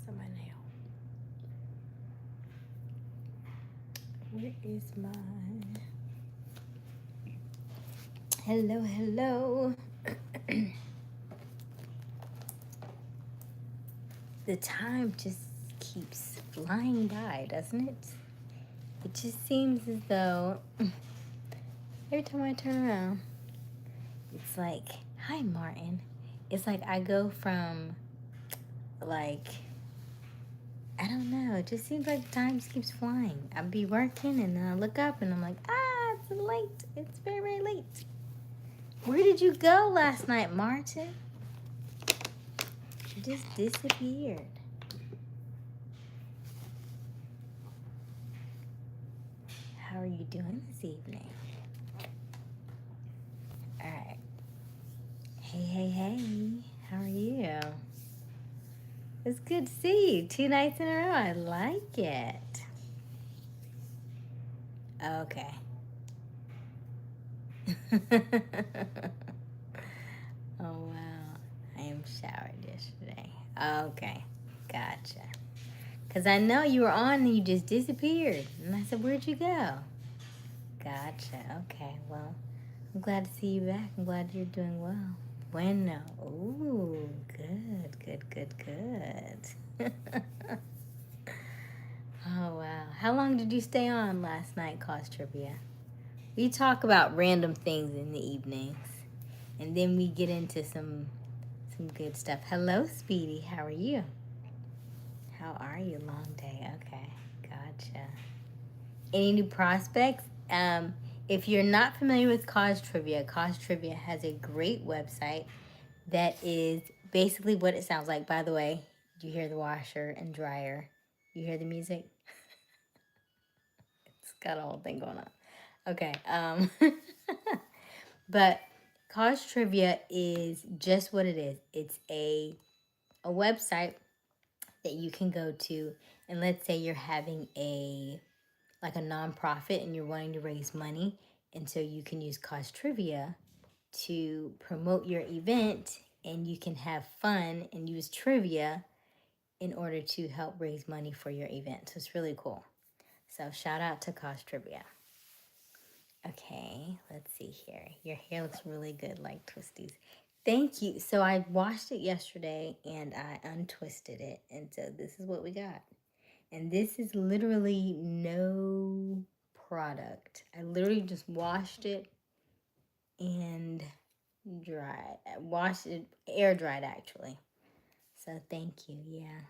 on my nail. Where is my... Hello, hello. The time just keeps flying by, doesn't it? It just seems as though every time I turn around, it's like, hi, Martin. It's like I go from, like, I don't know. It just seems like time just keeps flying. I'll be working and then I look up and I'm like, it's late. It's very, very late. Where did you go last night, Martin? You just disappeared. How are you doing this evening? All right. Hey, hey, hey. How are you? It's good to see you. 2 nights in a row. I like it. Okay. Oh, wow. I am showered yesterday. Okay. Gotcha. Because I know you were on and you just disappeared. And I said, where'd you go? Gotcha. Okay. Well, I'm glad to see you back. I'm glad you're doing well. Bueno. Ooh, good, good, good, good. Oh, wow. How long did you stay on last night, Cause Trivia? We talk about random things in the evenings. And then we get into some good stuff. Hello, Speedy. How are you? How are you? Long day. Okay. Gotcha. Any new prospects? If you're not familiar with Cause Trivia has a great website that is basically what it sounds like. By the way, you hear the washer and dryer. You hear the music? It's got a whole thing going on. Okay. But Cause Trivia is just what it is. It's a website that you can go to, and let's say you're having a nonprofit and you're wanting to raise money, and so you can use Cause Trivia to promote your event, and you can have fun and use trivia in order to help raise money for your event. So it's really cool. So shout out to Cause Trivia. Okay, let's see here. Your hair looks really good, like Twisties. Thank you. So I washed it yesterday and I untwisted it, and so this is what we got. And this is literally no product. I literally just washed it and washed it, air dried actually. So thank you. Yeah,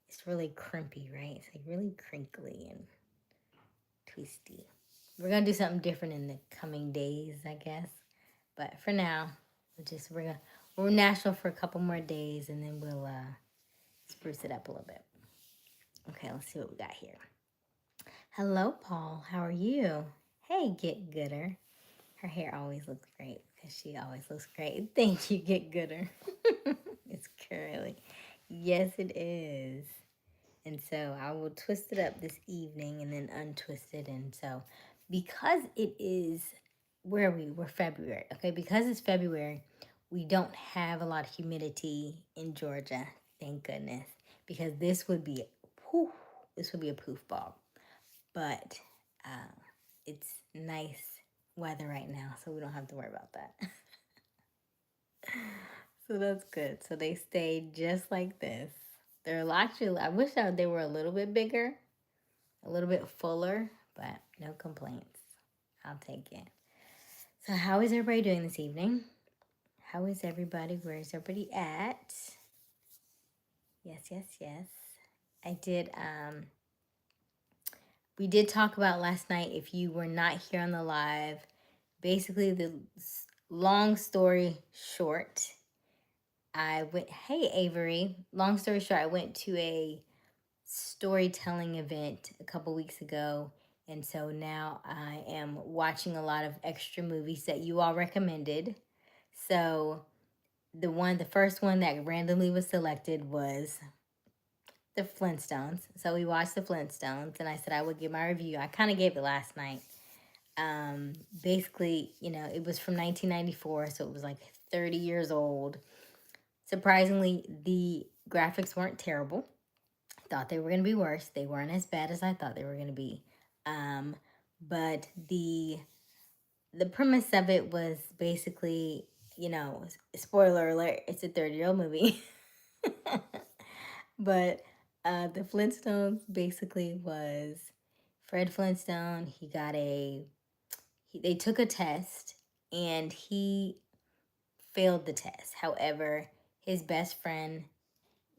it's really crimpy, right? It's like really crinkly and twisty. We're gonna do something different in the coming days, I guess. But for now, we're natural for a couple more days, and then we'll spruce it up a little bit. Okay, let's see what we got here. Hello, Paul. How are you? Hey, Get Gooder. Her hair always looks great because she always looks great. Thank you, Get Gooder. It's curly. Yes, it is. And so I will twist it up this evening and then untwist it. And so because it is, where are we? We're February. Okay, because it's February, we don't have a lot of humidity in Georgia. Thank goodness. Because this would be a poof ball. But it's nice weather right now, so we don't have to worry about that. So that's good. So they stay just like this. They're actually, I wish they were a little bit bigger, a little bit fuller, but no complaints. I'll take it. So how is everybody doing this evening? How is everybody? Where is everybody at? Yes, yes, yes. I did, we did talk about last night, if you were not here on the live, basically the long story short, hey Avery, long story short, I went to a storytelling event a couple weeks ago, and so now I am watching a lot of extra movies that you all recommended. So the first one that randomly was selected was the Flintstones. So we watched the Flintstones, and I said I would give my review. I kind of gave it last night. Basically, it was from 1994, so it was like 30 years old. Surprisingly, the graphics weren't terrible. Thought they were going to be worse. They weren't as bad as I thought they were going to be. Um, but the premise of it was basically, spoiler alert, it's a 30-year-old movie. But the Flintstones basically was Fred Flintstone. They took a test and he failed the test. However, his best friend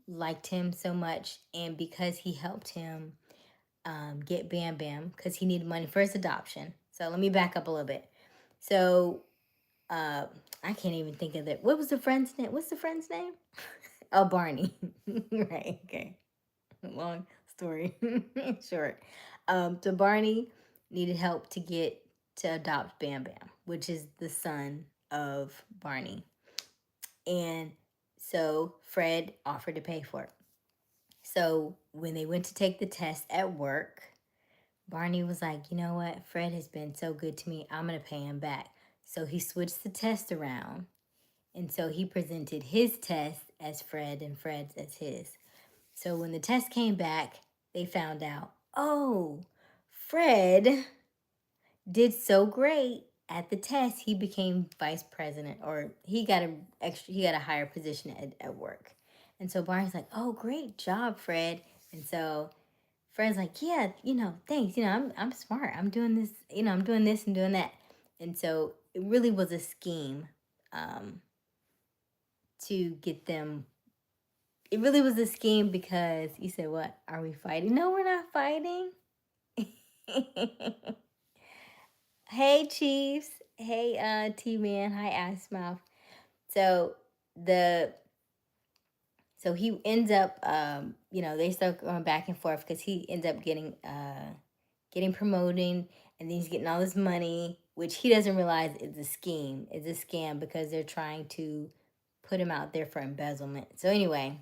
liked him so much, and because he helped him get Bam Bam, because he needed money for his adoption. So let me back up a little bit. So uh, I can't even think of it. What was the friend's name? What's the friend's name? Oh, Barney. Right. Okay. Long story short. So Barney needed help to adopt Bam Bam, which is the son of Barney. And so Fred offered to pay for it. So when they went to take the test at work, Barney was like, you know what? Fred has been so good to me. I'm going to pay him back. So he switched the test around. And so he presented his test as Fred and Fred's as his. So when the test came back, they found out, oh, Fred did so great at the test, he became vice president, or he got a higher position at work. And so Barney's like, oh, great job, Fred. And so Fred's like, yeah, thanks. I'm smart. I'm doing this, I'm doing this and doing that. And so it really was a scheme um, to get them. It really was a scheme because he said, what? Are we fighting? No, we're not fighting. Hey, Chiefs. Hey, T-Man. Hi, Aysia Smiles. So the he ends up, they start going back and forth because he ends up getting promoting, and then he's getting all this money, which he doesn't realize is a scheme. It's a scam because they're trying to put him out there for embezzlement. So anyway,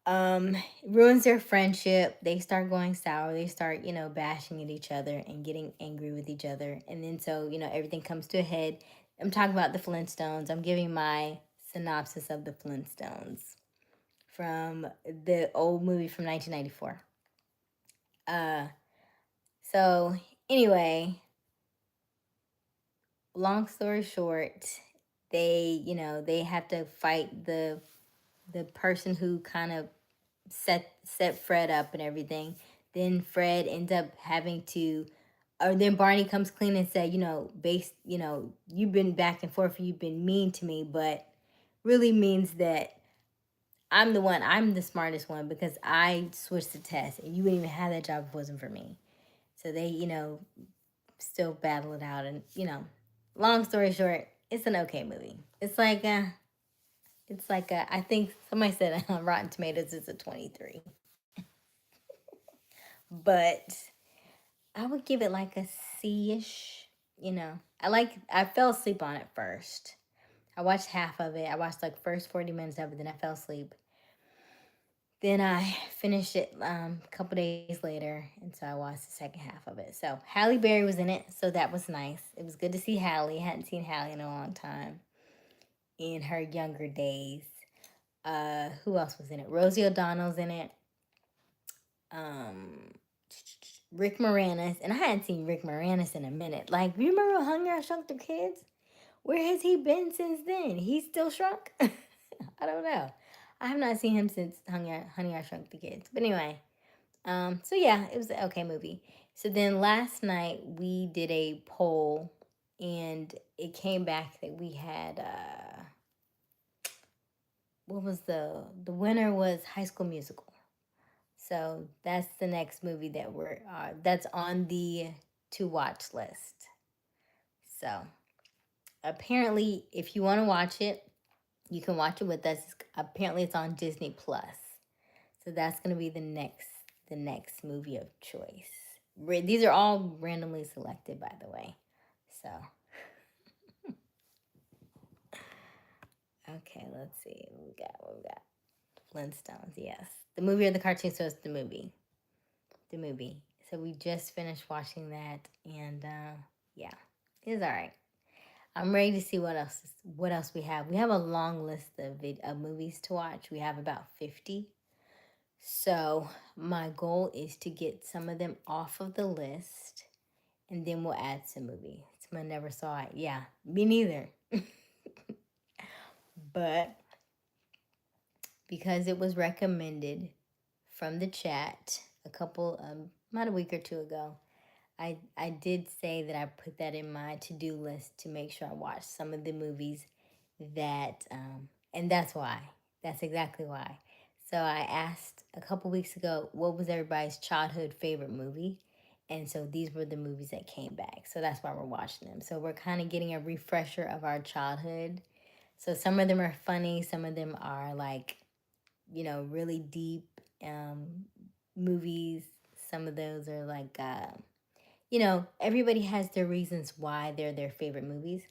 ruins their friendship. They start going sour. They start, bashing at each other and getting angry with each other. And then so, everything comes to a head. I'm talking about the Flintstones. I'm giving my synopsis of the Flintstones from the old movie from 1994. So anyway, long story short, they have to fight the person who kind of set Fred up and everything. Then Fred ends up having to, or then Barney comes clean and said, you've been back and forth, you've been mean to me, but really means that I'm the smartest one because I switched the test and you wouldn't even have that job if it wasn't for me. So they, still battle it out. And, long story short, it's an okay movie. I think somebody said on Rotten Tomatoes it's a 23. But I would give it like a C-ish. I fell asleep on it first. I watched half of it. I watched like first 40 minutes of it, then I fell asleep. Then I finished it a couple days later, and so I watched the second half of it. So Halle Berry was in it, so that was nice. It was good to see Halle. I hadn't seen Halle in a long time in her younger days. Who else was in it? Rosie O'Donnell's in it. Rick Moranis, and I hadn't seen Rick Moranis in a minute. Like, you remember Hungry I Shrunk the Kids? Where has he been since then? He's still shrunk? I don't know. I have not seen him since Honey, I Shrunk the Kids. But anyway, so yeah, it was an okay movie. So then last night we did a poll, and it came back that we had what was the winner was High School Musical. So that's the next movie that's on the to watch list. So apparently, if you want to watch it, you can watch it with us. Apparently, it's on Disney Plus. So that's gonna be the next movie of choice. These are all randomly selected, by the way. So okay, let's see what we got. Flintstones, yes, the movie or the cartoon. So it's the movie. So we just finished watching that, and yeah, it's all right. I'm ready to see what else we have. We have a long list of movies to watch. We have about 50. So my goal is to get some of them off of the list, and then we'll add some movie. Some I never saw it. Yeah, me neither. But because it was recommended from the chat a couple, about a week or two ago, I did say that I put that in my to do list to make sure I watch some of the movies that, and that's why. That's exactly why. So I asked a couple weeks ago, what was everybody's childhood favorite movie? And so these were the movies that came back. So that's why we're watching them. So we're kind of getting a refresher of our childhood. So some of them are funny, some of them are like, really deep um, movies. Some of those are like, everybody has their reasons why they're their favorite movies.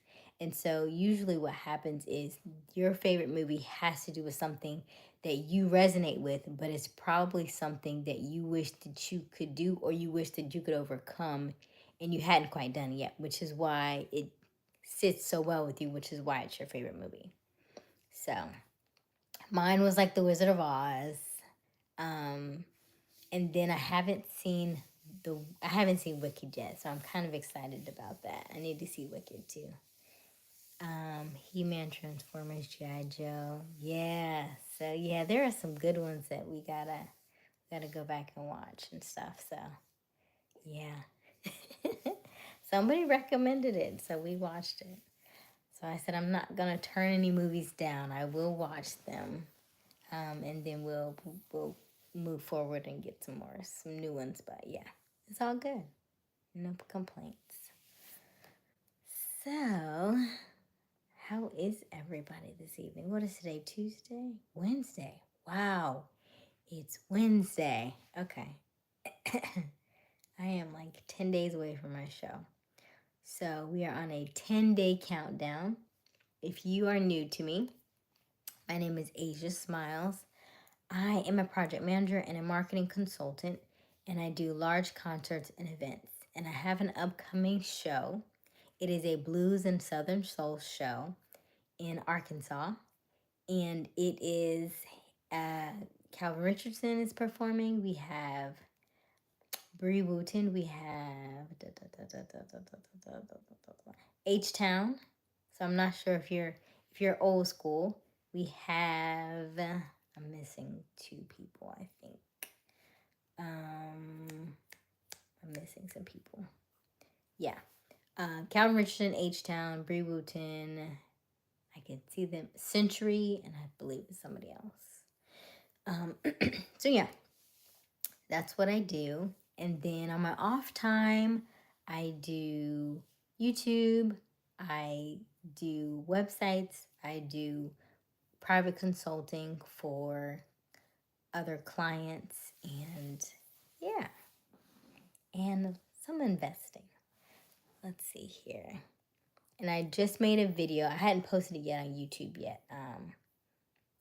And so usually what happens is your favorite movie has to do with something that you resonate with, but it's probably something that you wish that you could do or you wish that you could overcome and you hadn't quite done it yet, which is why it sits so well with you, which is why it's your favorite movie. So mine was like The Wizard of Oz. Um, and then I haven't seen Wicked yet, so I'm kind of excited about that. I need to see Wicked too. He-Man, Transformers, G.I. Joe. Yeah. So yeah, there are some good ones that we gotta go back and watch and stuff. So yeah. Somebody recommended it, so we watched it. So I said I'm not gonna turn any movies down. I will watch them, and then we'll move forward and get some new ones. But yeah, it's all good. No complaints. So, how is everybody this evening? What is today? Tuesday? Wednesday. Wow, it's Wednesday. Okay. I am like 10 days away from my show. So, we are on a 10-day countdown. If you are new to me, my name is Aysia Smiles. I am a project manager and a marketing consultant, and I do large concerts and events. And I have an upcoming show. It is a blues and southern soul show in Arkansas, and it is Calvin Richardson is performing. We have Bree Wooten. We have H Town. So I'm not sure if you're old school. We have I'm missing two people. I think I'm missing some people. Yeah, Calvin Richardson, H Town, Bree Wooten. I can see them. Century, and I believe it's somebody else. So yeah, that's what I do. And then on my off time, I do YouTube. I do websites. I do private consulting for other clients, and yeah, and some investing. Let's see here. And I just made a video. I hadn't posted it yet on YouTube yet.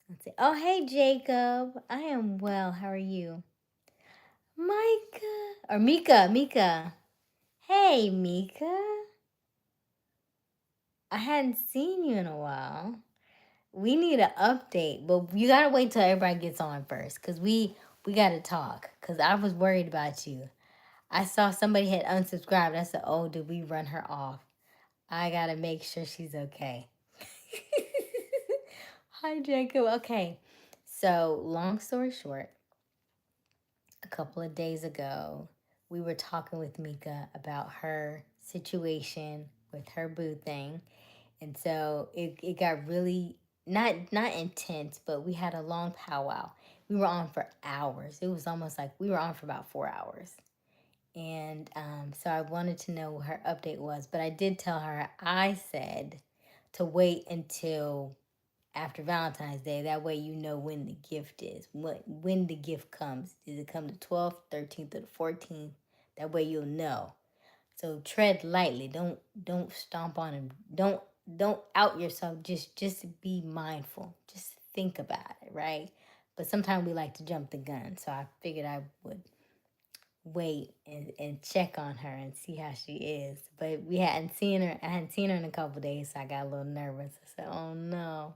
Let's see. Oh, hey, Jacob. I am well. How are you? Micah. Or Mika. Mika. Hey, Mika. I hadn't seen you in a while. We need an update, but you gotta wait till everybody gets on first, cause we gotta talk. Cause I was worried about you. I saw somebody had unsubscribed. I said, "Oh, did we run her off?" I gotta make sure she's okay. Hi, Jacob. Okay, so long story short, a couple of days ago, we were talking with Mika about her situation with her boo thing. And so it got really not intense, but we had a long powwow. We were on for hours. It was almost like we were on for about 4 hours. And so I wanted to know what her update was. But I did tell her, I said to wait until after Valentine's Day. That way you know when the gift is, when the gift comes. Does it come the 12th, 13th, or the 14th? That way you'll know. So tread lightly. Don't stomp on him. Don't out yourself. Just be mindful. Just think about it, right? But sometimes we like to jump the gun. So I figured I would wait and check on her and see how she is. But we hadn't seen her. I hadn't seen her in a couple days, so I got a little nervous. I said, "Oh no."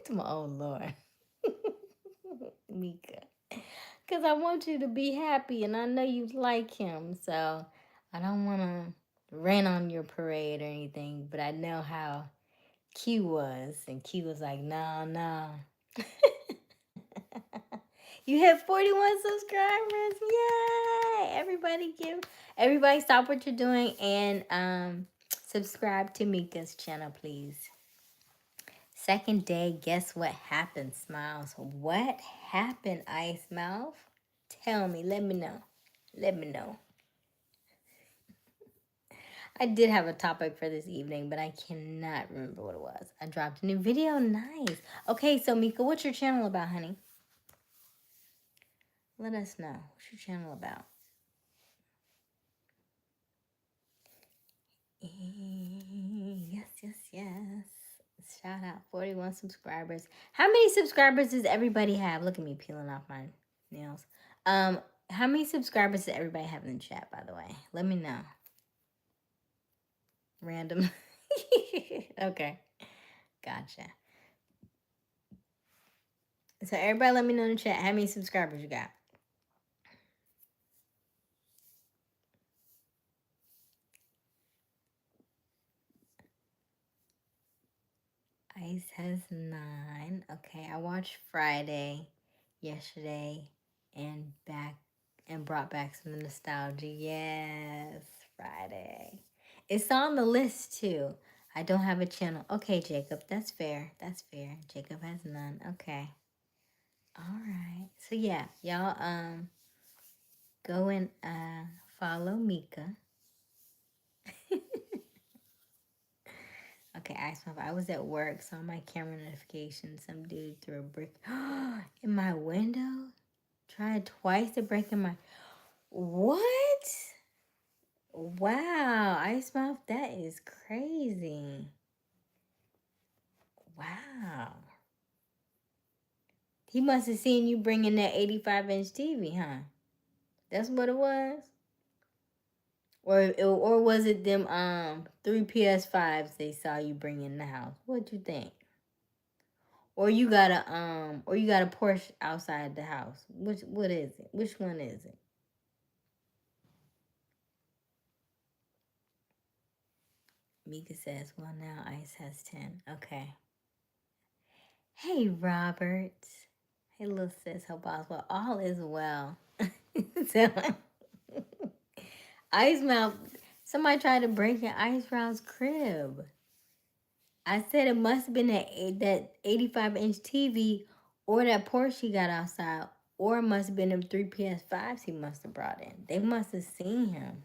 To my own Lord. Mika. Because I want you to be happy and I know you like him. So I don't want to rain on your parade or anything, but I know how Q was. And Q was like, no, no. You hit 41 subscribers. Yay! Everybody stop what you're doing and subscribe to Mika's channel, please. Second day, guess what happened, Smiles? What happened, Ice Mouth? Tell me, let me know. Let me know. I did have a topic for this evening, but I cannot remember what it was. I dropped a new video. Nice. Okay, so Mika, what's your channel about, honey? Let us know. What's your channel about? Yes, yes, yes. Shout out 41 subscribers. How many subscribers does everybody have? Look at me peeling off my nails. How many subscribers does everybody have in the chat, by the way? Let me know. Random. Okay. Gotcha. So everybody let me know in the chat how many subscribers you got. Ice has 9. Okay, I watched Friday yesterday and brought back some nostalgia. Yes, Friday. It's on the list too. I don't have a channel. Okay, Jacob, that's fair. That's fair. Jacob has none. Okay. All right. So yeah, y'all go and follow Mika. Okay, I was at work, saw my camera notification. Some dude threw a brick in my window. Tried twice to break in my. What? Wow, Ice Mouth, that is crazy. Wow. He must have seen you bringing that 85-inch TV, huh? That's what it was? Or was it them 3 PS5s they saw you bring in the house? What'd you think? Or you got a Porsche outside the house. What is it? Which one is it? Mika says, well now Ice has 10. Okay. Hey Robert. Hey little sis, hope all's well. All is well. So, Ice Mouth, somebody tried to break in Ice Round's crib. I said it must have been that 85-inch TV or that Porsche he got outside, or it must have been them 3 PS5s he must have brought in. They must have seen him.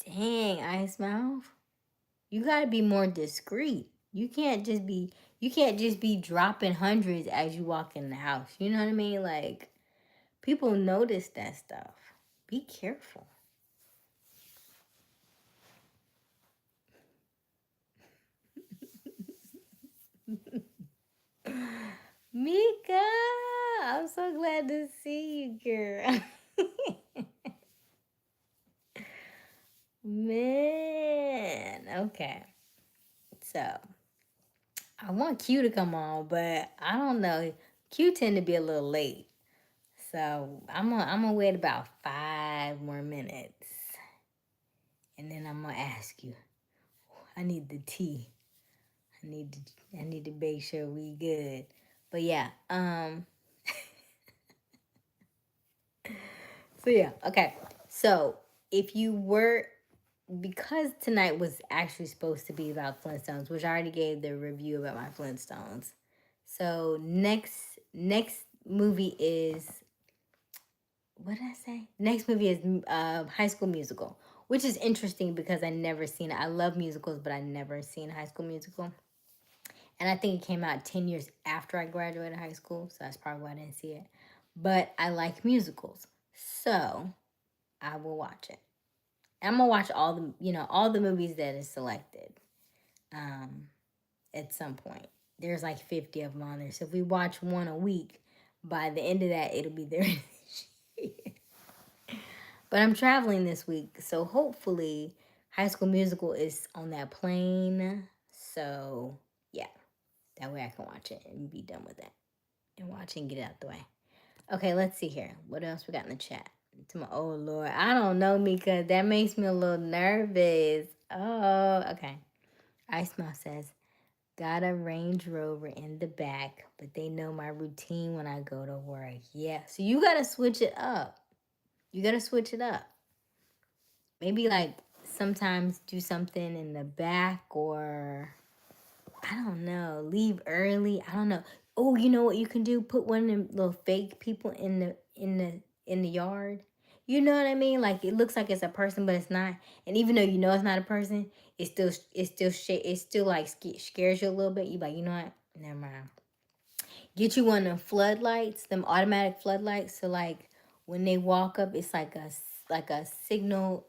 Dang, Ice Mouth. You gotta be more discreet. You can't just be dropping hundreds as you walk in the house. You know what I mean? Like, people notice that stuff. Be careful. Mika, I'm so glad to see you, girl. Man, okay. So, I want Q to come on, but I don't know. Q tend to be a little late. So, I'm gonna wait about 5 more minutes. And then I'm gonna ask you. I need the tea. I need to make sure we good. But yeah, so yeah, okay. So if you were, because tonight was actually supposed to be about Flintstones, which I already gave the review about my Flintstones. So next movie is, what did I say? Next movie is High School Musical, which is interesting because I never seen it. I love musicals, but I never seen High School Musical. And I think it came out 10 years after I graduated high school, so that's probably why I didn't see it. But I like musicals, so I will watch it. I'm gonna watch all the movies that is selected um, at some point. There's like 50 of them on there, so if we watch one a week, by the end of that, it'll be there. But I'm traveling this week, so hopefully High School Musical is on that plane. So yeah, that way I can watch it and be done with it and watch and get it out the way. Okay, let's see here. What else we got in the chat? To my oh Lord, I don't know, Mika. That makes me a little nervous. Oh, okay. Ice Mouth says, got a Range Rover in the back, but they know my routine when I go to work. Yeah, so you gotta switch it up. You gotta switch it up. Maybe like sometimes do something in the back, or I don't know, leave early. I don't know. Oh, you know what you can do? Put one of them little fake people in the yard. You know what I mean? Like it looks like it's a person, but it's not. And even though you know it's not a person, it still like scares you a little bit. You like, you know what? Never mind. Get you one of them floodlights, them automatic floodlights. So like when they walk up, it's like a signal,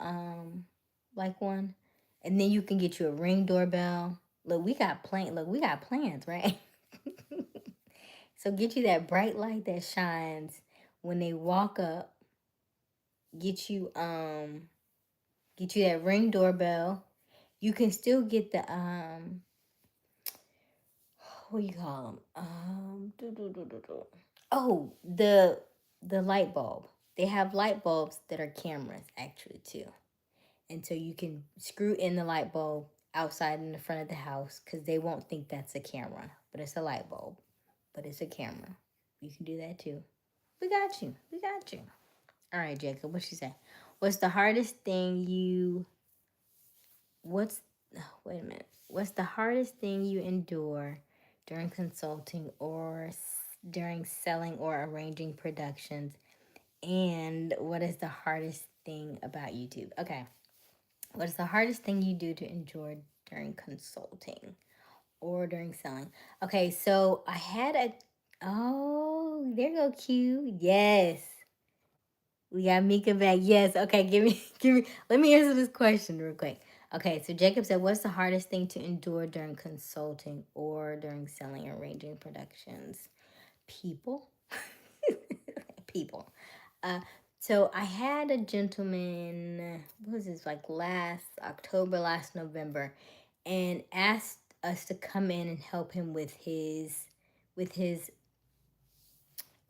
like one, and then you can get you a Ring doorbell. Look, we got plans, right? So get you that bright light that shines when they walk up. Get you get you that Ring doorbell. You can still get the what do you call them? Oh, the light bulb. They have light bulbs that are cameras actually too, and so you can screw in the light bulb outside in the front of the house because they won't think that's a camera, but it's a light bulb, but it's a camera. You can do that too. We got you. We got you. All right, Jacob. What she say? What's the hardest thing you? What's wait a minute. What's the hardest thing you endure during consulting or during selling or arranging productions? And what is the hardest thing about YouTube? Okay. What is the hardest thing you do to endure during consulting or during selling? Okay, so I had a. Oh, there go Q. Yes. We got Mika back. Yes. Okay, give me, let me answer this question real quick. Okay, so Jacob said, what's the hardest thing to endure during consulting or during selling or arranging productions? People. People. Uh, so I had a gentleman, what was this, like last October, last November, and asked us to come in and help him with his,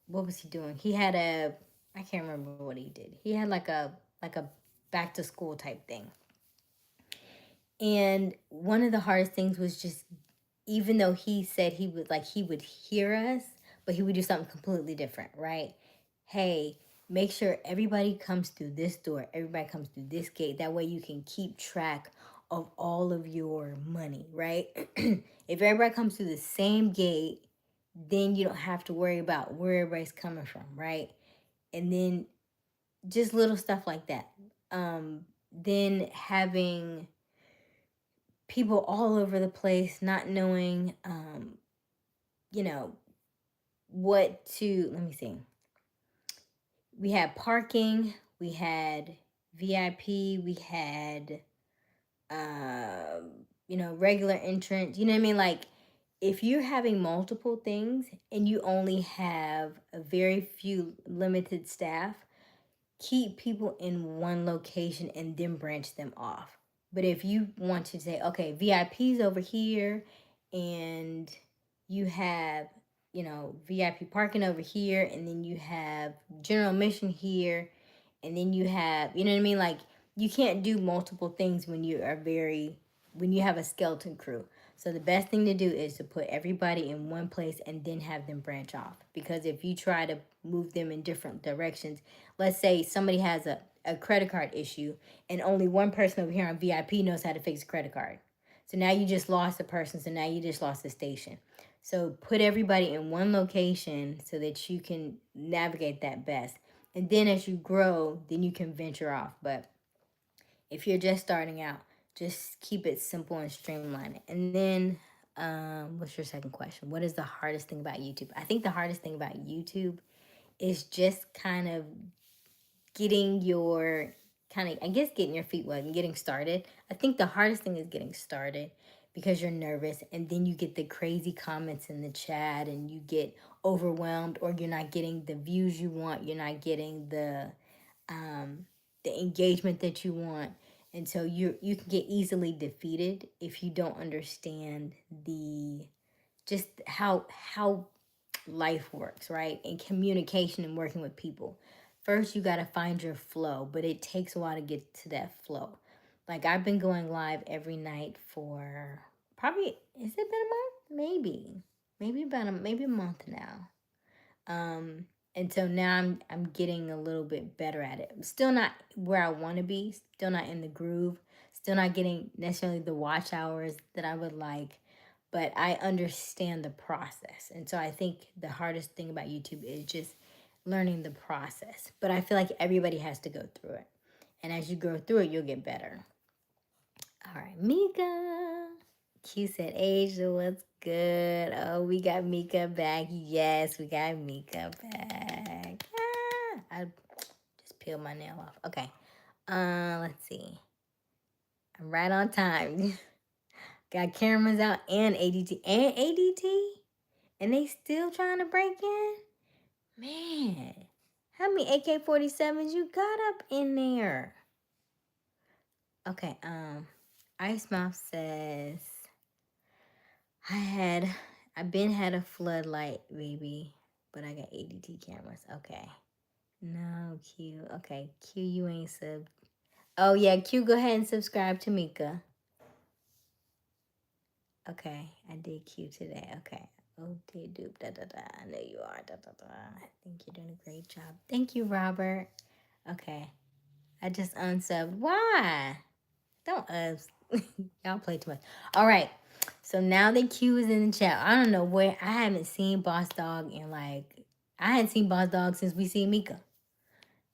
what was he doing? He had a, I can't remember what he did. He had like a back to school type thing. And one of the hardest things was just, even though he said he would hear us, but he would do something completely different, right? Hey, make sure everybody comes through this door, everybody comes through this gate. That way you can keep track of all of your money, right? If everybody comes through the same gate, then you don't have to worry about where everybody's coming from, right? And then just little stuff like that. Then having people all over the place, not knowing, you know, what to, let me see. We had parking, we had VIP, we had, regular entrance. You know what I mean? Like, if you're having multiple things and you only have a very few limited staff, keep people in one location and then branch them off. But if you want to say, okay, VIP's over here, and you have, VIP parking over here, and then you have general admission here, and then you have, you know what I mean? Like, you can't do multiple things when you have a skeleton crew. So the best thing to do is to put everybody in one place and then have them branch off. Because if you try to move them in different directions, let's say somebody has a credit card issue and only one person over here on VIP knows how to fix a credit card. So now you just lost a person. So now you just lost the station. So put everybody in one location so that you can navigate that best. And then as you grow, then you can venture off. But if you're just starting out, just keep it simple and streamline it. And then, what's your second question? What is the hardest thing about YouTube? I think the hardest thing about YouTube is just kind of getting your getting your feet wet and getting started. I think the hardest thing is getting started because you're nervous, and then you get the crazy comments in the chat and you get overwhelmed, or you're not getting the views you want, you're not getting um the engagement that you want. And so you can get easily defeated if you don't understand the just how life works, right? And communication and working with people. First, you got to find your flow, but it takes a while to get to that flow. Like I've been going live every night for probably, has it been a month? Maybe about maybe a month now. Um, and so now I'm getting a little bit better at it. I'm still not where I want to be. Still not in the groove. Still not getting necessarily the watch hours that I would like. But I understand the process. And so I think the hardest thing about YouTube is just learning the process. But I feel like everybody has to go through it. And as you go through it, you'll get better. All right, Mika. Q said, Asia, what's good? Oh, we got Mika back. Yes, we got Mika back. Ah, I just peeled my nail off. Okay. Let's see. I'm right on time. Got cameras out and ADT. And ADT? And they still trying to break in? Man. How many AK-47s you got up in there? Okay, Ice Mouth says, I've been had a floodlight, baby, but I got ADT cameras. Okay. No, Q. Okay, Q, you ain't sub. Oh, yeah, Q, go ahead and subscribe to Mika. Okay, I did Q today. Okay. Oh, dude, da da da. I know you are. Da da da. I think you're doing a great job. Thank you, Robert. Okay. I just unsubbed. Why? Don't y'all play too much. All right. So now the Q is in the chat. I don't know where I haven't seen Boss Dog in like I hadn't seen Boss Dog since we seen Mika.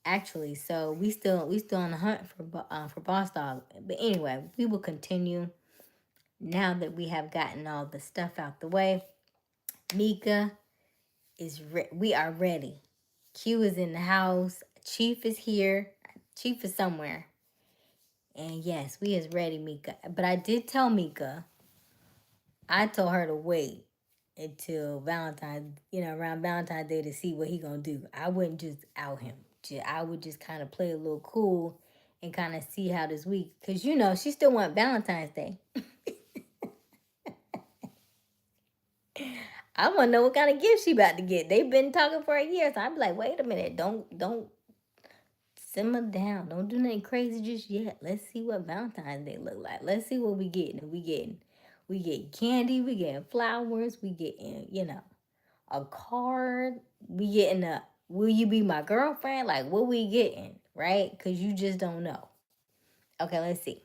Actually, so we still on the hunt for Boss Dog. But anyway, we will continue now that we have gotten all the stuff out the way. Mika is we are ready. Q is in the house. Chief is here. Chief is somewhere. And yes, we is ready, Mika. But I did tell Mika, I told her to wait until Valentine's, around Valentine's Day to see what he gonna do. I wouldn't just out him. I would just kind of play a little cool and kind of see how this week, cause she still want Valentine's Day. I want to know what kind of gift she about to get. They've been talking for a year, so I'm like, wait a minute, don't simmer down. Don't do nothing crazy just yet. Let's see what Valentine's Day look like. Let's see what we getting. We get candy. We getting flowers. We getting a card. We getting a will you be my girlfriend? Like what we getting, right? Because you just don't know. Okay, let's see.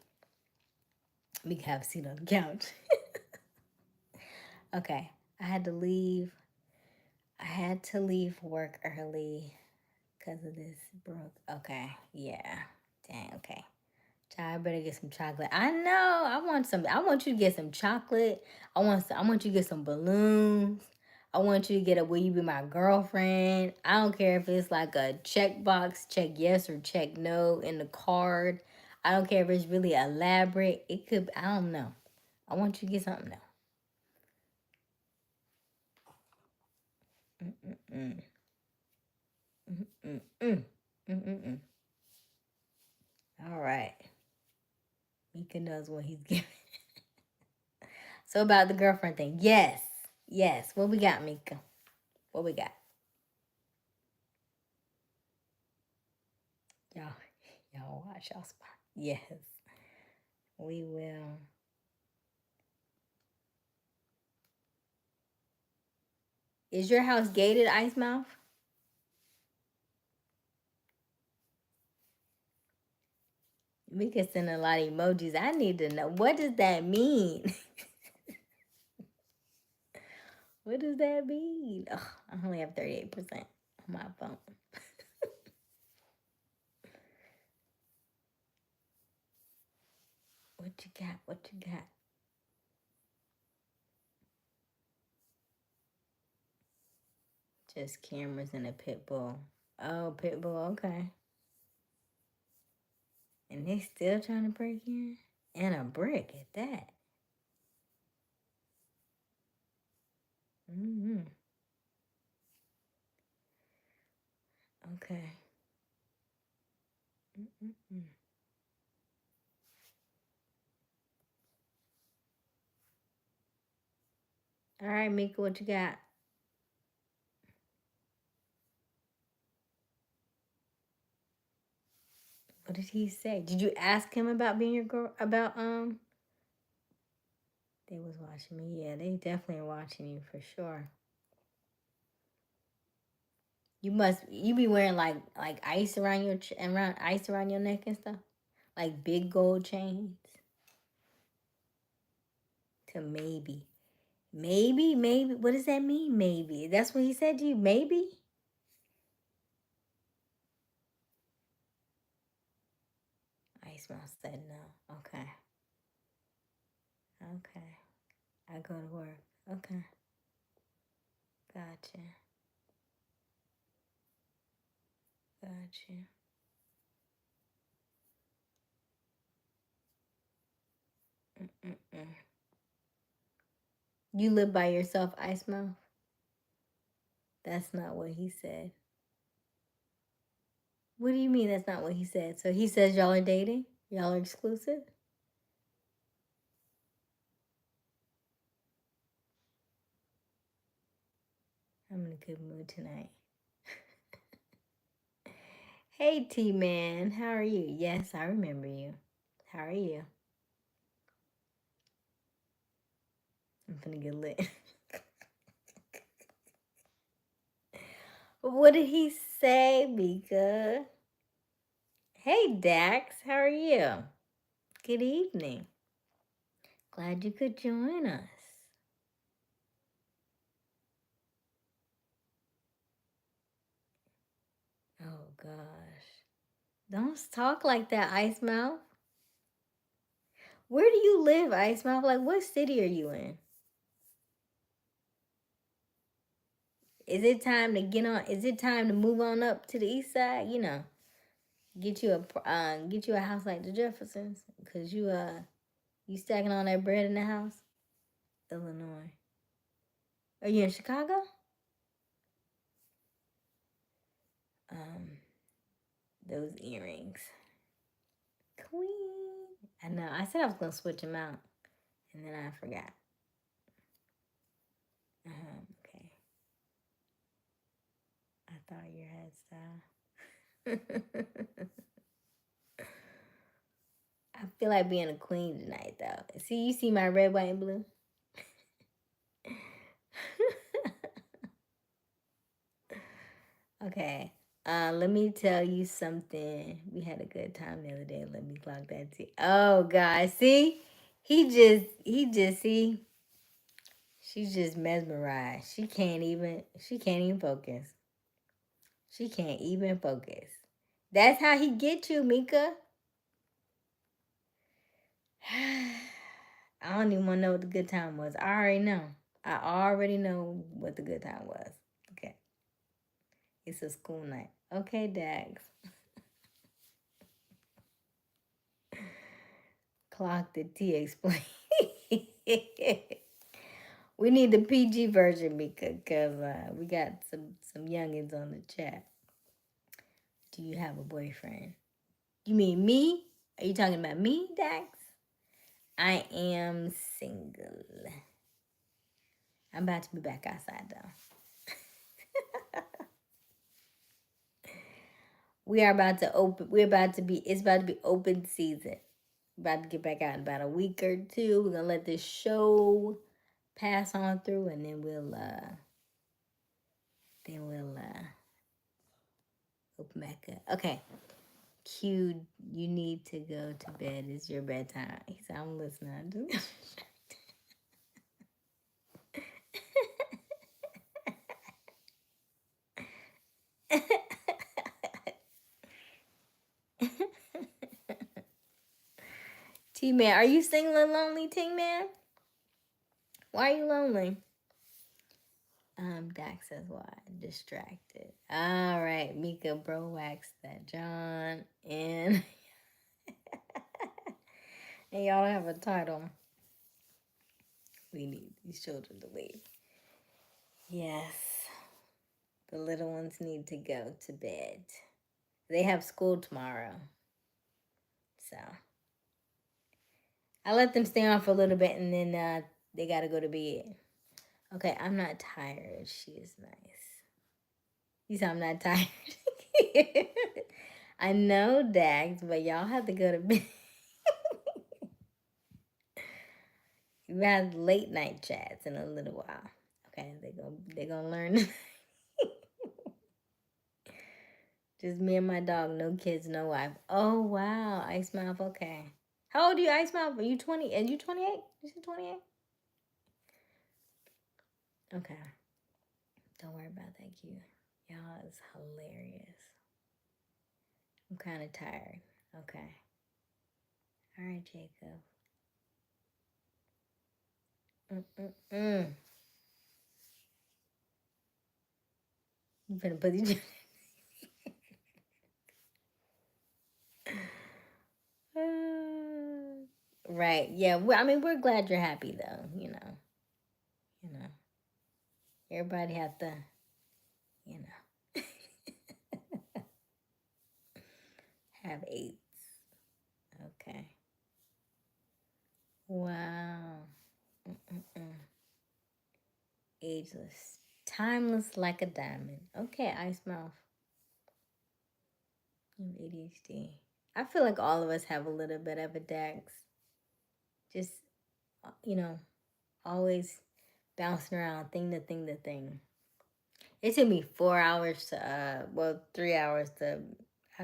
We can have a seat on the couch. Okay, I had to leave. I had to leave work early because of this Brooke. Okay, yeah. Dang. Okay. I better get some chocolate. I know. I want you to get some chocolate. I want you to get some balloons. I want you to get a will you be my girlfriend? I don't care if it's like a checkbox, check yes or check no in the card. I don't care if it's really elaborate. It could, I don't know. I want you to get something though. Mm-mm-mm. Mm-mm-mm. Mm-mm-mm. All right. Mika knows what he's giving. So about the girlfriend thing. Yes. Yes. What we got, Mika? What we got? Y'all watch y'all spot. Yes. We will. Is your house gated, Ice Mouth? We can send a lot of emojis. I need to know. What does that mean? What does that mean? Oh, I only have 38% on my phone. What you got? What you got? Just cameras and a pit bull. Oh, pit bull. Okay. And they still trying to break in? And a brick at that. Mm-hmm. Okay. Mm-mm-mm. All right, Mika, what you got? What did he say? Did you ask him about being your girl? About They was watching me. Yeah, they definitely are watching you for sure. You be wearing like ice around around ice around your neck and stuff, like big gold chains. To maybe. What does that mean? Maybe that's what he said to you. Maybe. Ice Mouse said no. Okay. Okay. I go to work. Okay. Gotcha. Gotcha. Mm-mm-mm. You live by yourself, Ice Mouth? That's not what he said. What do you mean that's not what he said? So he says y'all are dating? Y'all are exclusive? I'm in a good mood tonight. Hey T Man, how are you? Yes, I remember you. How are you? I'm finna get lit. What did he say, Mika? Hey Dax, how are you? Good evening. Glad you could join us. Oh gosh. Don't talk like that, Ice Mouth. Where do you live, Ice Mouth? Like, what city are you in? Is it time to get on? Is it time to move on up to the east side? You know, get you a house like the Jeffersons, cause you stacking on that bread in the house. Illinois. Are you in Chicago? Um, those earrings, Queen. I know. I said I was gonna switch them out, and then I forgot. Okay. I thought your hairstyle. I feel like being a queen tonight, though. See, you see my red, white, and blue. Okay. Let me tell you something. We had a good time the other day. Let me clock that too. Oh God, see, see, she's just mesmerized. She can't even focus. She can't even focus. That's how he get you, Mika. I don't even want to know what the good time was. I already know. I already know what the good time was. Okay. It's a school night. Okay, Dax. Clock the T explain. We need the PG version because we got some youngins on the chat. Do you have a boyfriend? You mean me? Are you talking about me, Dax? I am single. I'm about to be back outside though. We are about to open. We're about to be. It's about to be open season. About to get back out in about a week or two. We're gonna let this show pass on through, and then we'll open back up. Okay. Q, you need to go to bed. It's your bedtime. He said, I'm listening. T Man, are you single and lonely, T Man? Why are you lonely? Dax says why? Distracted. All right, Mika bro wax that John and and y'all have a title. We need these children to leave. Yes. The little ones need to go to bed. They have school tomorrow. So I let them stay on for a little bit and then they gotta go to bed. Okay, I'm not tired. She is nice. You said I'm not tired. I know, Dax, but y'all have to go to bed. We have late night chats in a little while. Okay, they gonna learn. Just me and my dog, no kids, no wife. Oh wow, Ice Mouth. Okay, how old are you, Ice Mouth? Are you 20? Are you 28? You said 28. Okay, don't worry about that, Q. Y'all is hilarious. I'm kind of tired. Okay. All right, Jacob. Mm-mm-mm. You better put these. Right. Yeah. I mean, we're glad you're happy, though. You know. Everybody have to. You know. Have eights. Okay. Wow. Mm-mm-mm. Ageless. Timeless like a diamond. Okay, Ice Mouth. You have ADHD. I feel like all of us have a little bit of a Dax. Just, you know, always bouncing around thing to thing to thing. It took me 4 hours to, 3 hours to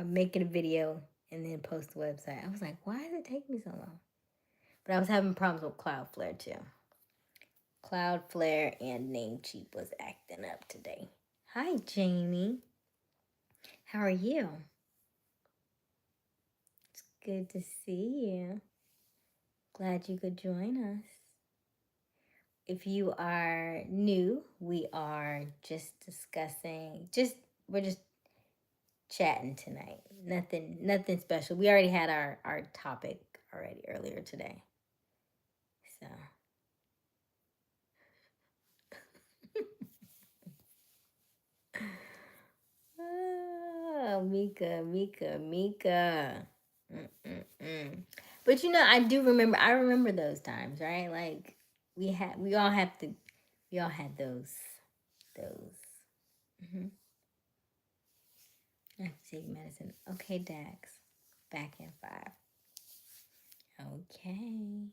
make a video and then post the website. I was like, why did it take me so long? But I was having problems with Cloudflare too. Cloudflare and Namecheap was acting up today. Hi, Jamie. How are you? It's good to see you. Glad you could join us. If you are new, we are just discussing, we're just chatting tonight. Nothing special. We already had our topic already earlier today. So oh, Mika. Mm-mm-mm. But I do remember. I remember those times, right? Like we all had those. Mm-hmm. I have to take medicine. Okay, Dax. Back in 5. Okay.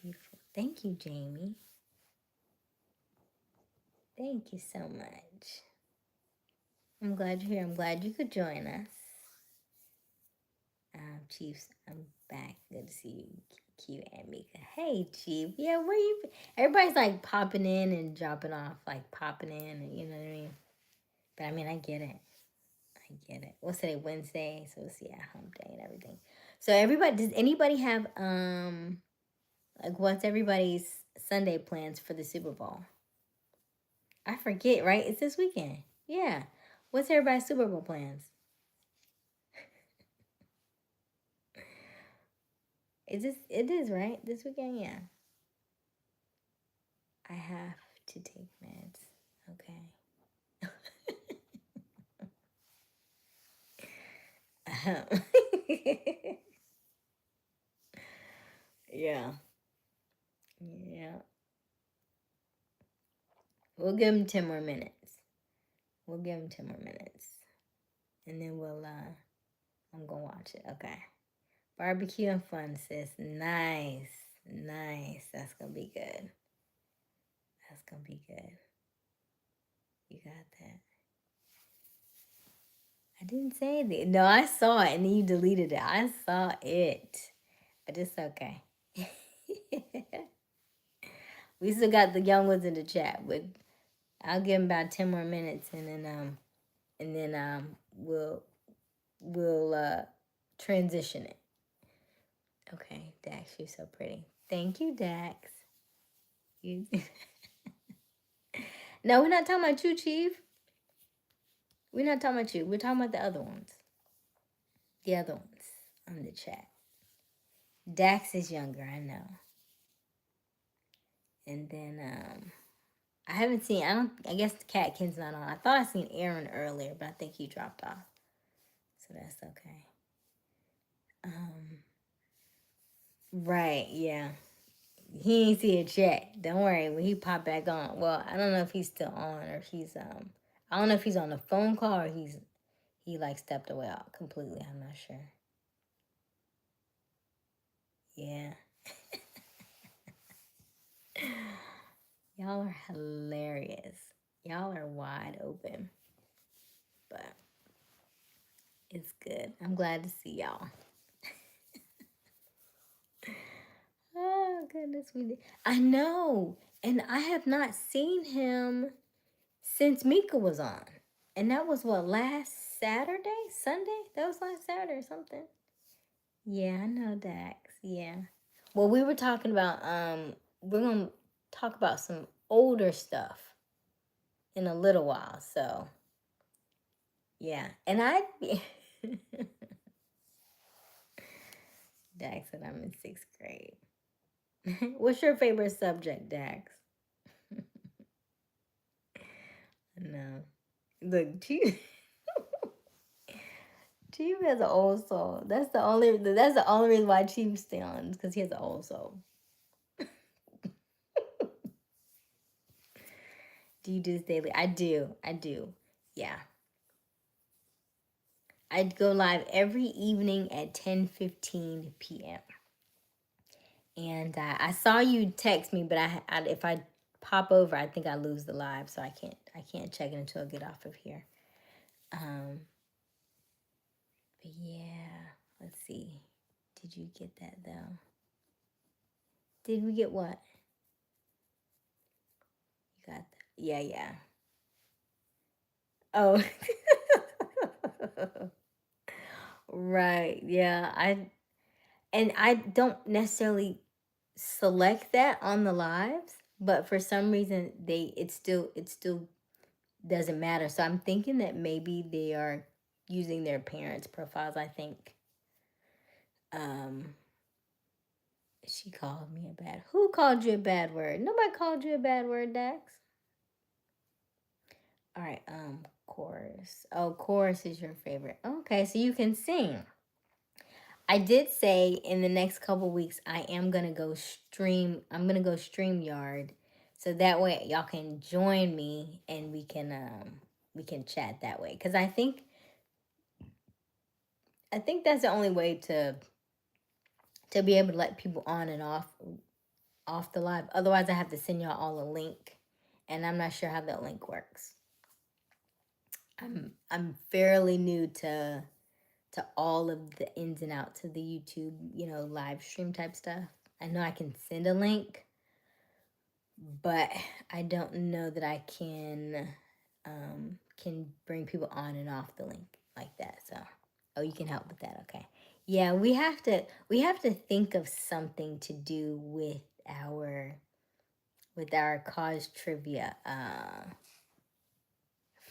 Beautiful. Thank you, Jamie. Thank you so much. I'm glad you're here. I'm glad you could join us. Chiefs, I'm back. Good to see you, Q and Mika. Hey, Chief. Yeah, where you? Everybody's like popping in and dropping off, like popping in, and you know what I mean. But I mean, I get it. I get it. What's today? Wednesday, so it's hump day and everything. So everybody, does anybody have like what's everybody's Sunday plans for the Super Bowl? I forget, right? It's this weekend. Yeah. What's everybody's Super Bowl plans? It is, right? This weekend, yeah. I have to take meds. Okay. Yeah. Yeah. We'll give him 10 more minutes. We'll give him 10 more minutes. And then I'm gonna watch it. Okay. Barbecue and fun, sis. Nice. Nice. That's gonna be good. That's gonna be good. You got that. I didn't say that. No, I saw it and then you deleted it. I saw it. But it's okay. We still got the young ones in the chat. I'll give them about 10 more minutes and then we'll transition it. Okay, Dax, you're so pretty. Thank you, Dax. You No, we're not talking about you, Chief. We're not talking about you. We're talking about the other ones. The other ones on the chat. Dax is younger, I know. And then I haven't seen. I guess the Catkin's not on. I thought I seen Aaron earlier, but I think he dropped off. So that's okay. Right, yeah. He ain't see a chat. Don't worry, when he pop back on. Well, I don't know if he's still on or if he's I don't know if he's on a phone call or He like stepped away out completely. I'm not sure. Yeah. Y'all are hilarious. Y'all are wide open. But it's good. I'm glad to see y'all. Oh goodness, we did. I know. And I have not seen him since Mika was on. And that was what, last Saturday? Sunday? That was last Saturday or something. Yeah, I know Dax. Yeah. Well, we were talking about we're gonna talk about some older stuff in a little while. So yeah. And I Dax said I'm in sixth grade. What's your favorite subject, Dax? No. Look, Chief has an old soul. That's the only reason why Chief stay on, because he has an old soul. Do you do this daily? I do. I do. Yeah. I'd go live every evening at 10:15 p.m. And I saw you text me, but if I pop over, I think I lose the live, so I can't check it until I get off of here. But yeah, let's see. Did you get that though? Did we get what? You got that? Yeah, yeah. Oh. Right. Yeah. I don't necessarily select that on the lives, but for some reason it still doesn't matter. So I'm thinking that maybe they are using their parents' profiles. I think um she called me a bad. Who called you a bad word? Nobody called you a bad word, Dax. All right, chorus. Oh, chorus is your favorite. Okay, so you can sing. I did say in the next couple weeks I am gonna go stream. I'm gonna go StreamYard, so that way y'all can join me and we can chat that way. Cause I think that's the only way to be able to let people on and off the live. Otherwise, I have to send y'all all a link, and I'm not sure how that link works. I'm fairly new to all of the ins and outs of the YouTube, live stream type stuff. I know I can send a link, but I don't know that I can bring people on and off the link like that. So, oh, you can help with that. Okay. Yeah, we have to think of something to do with our cause trivia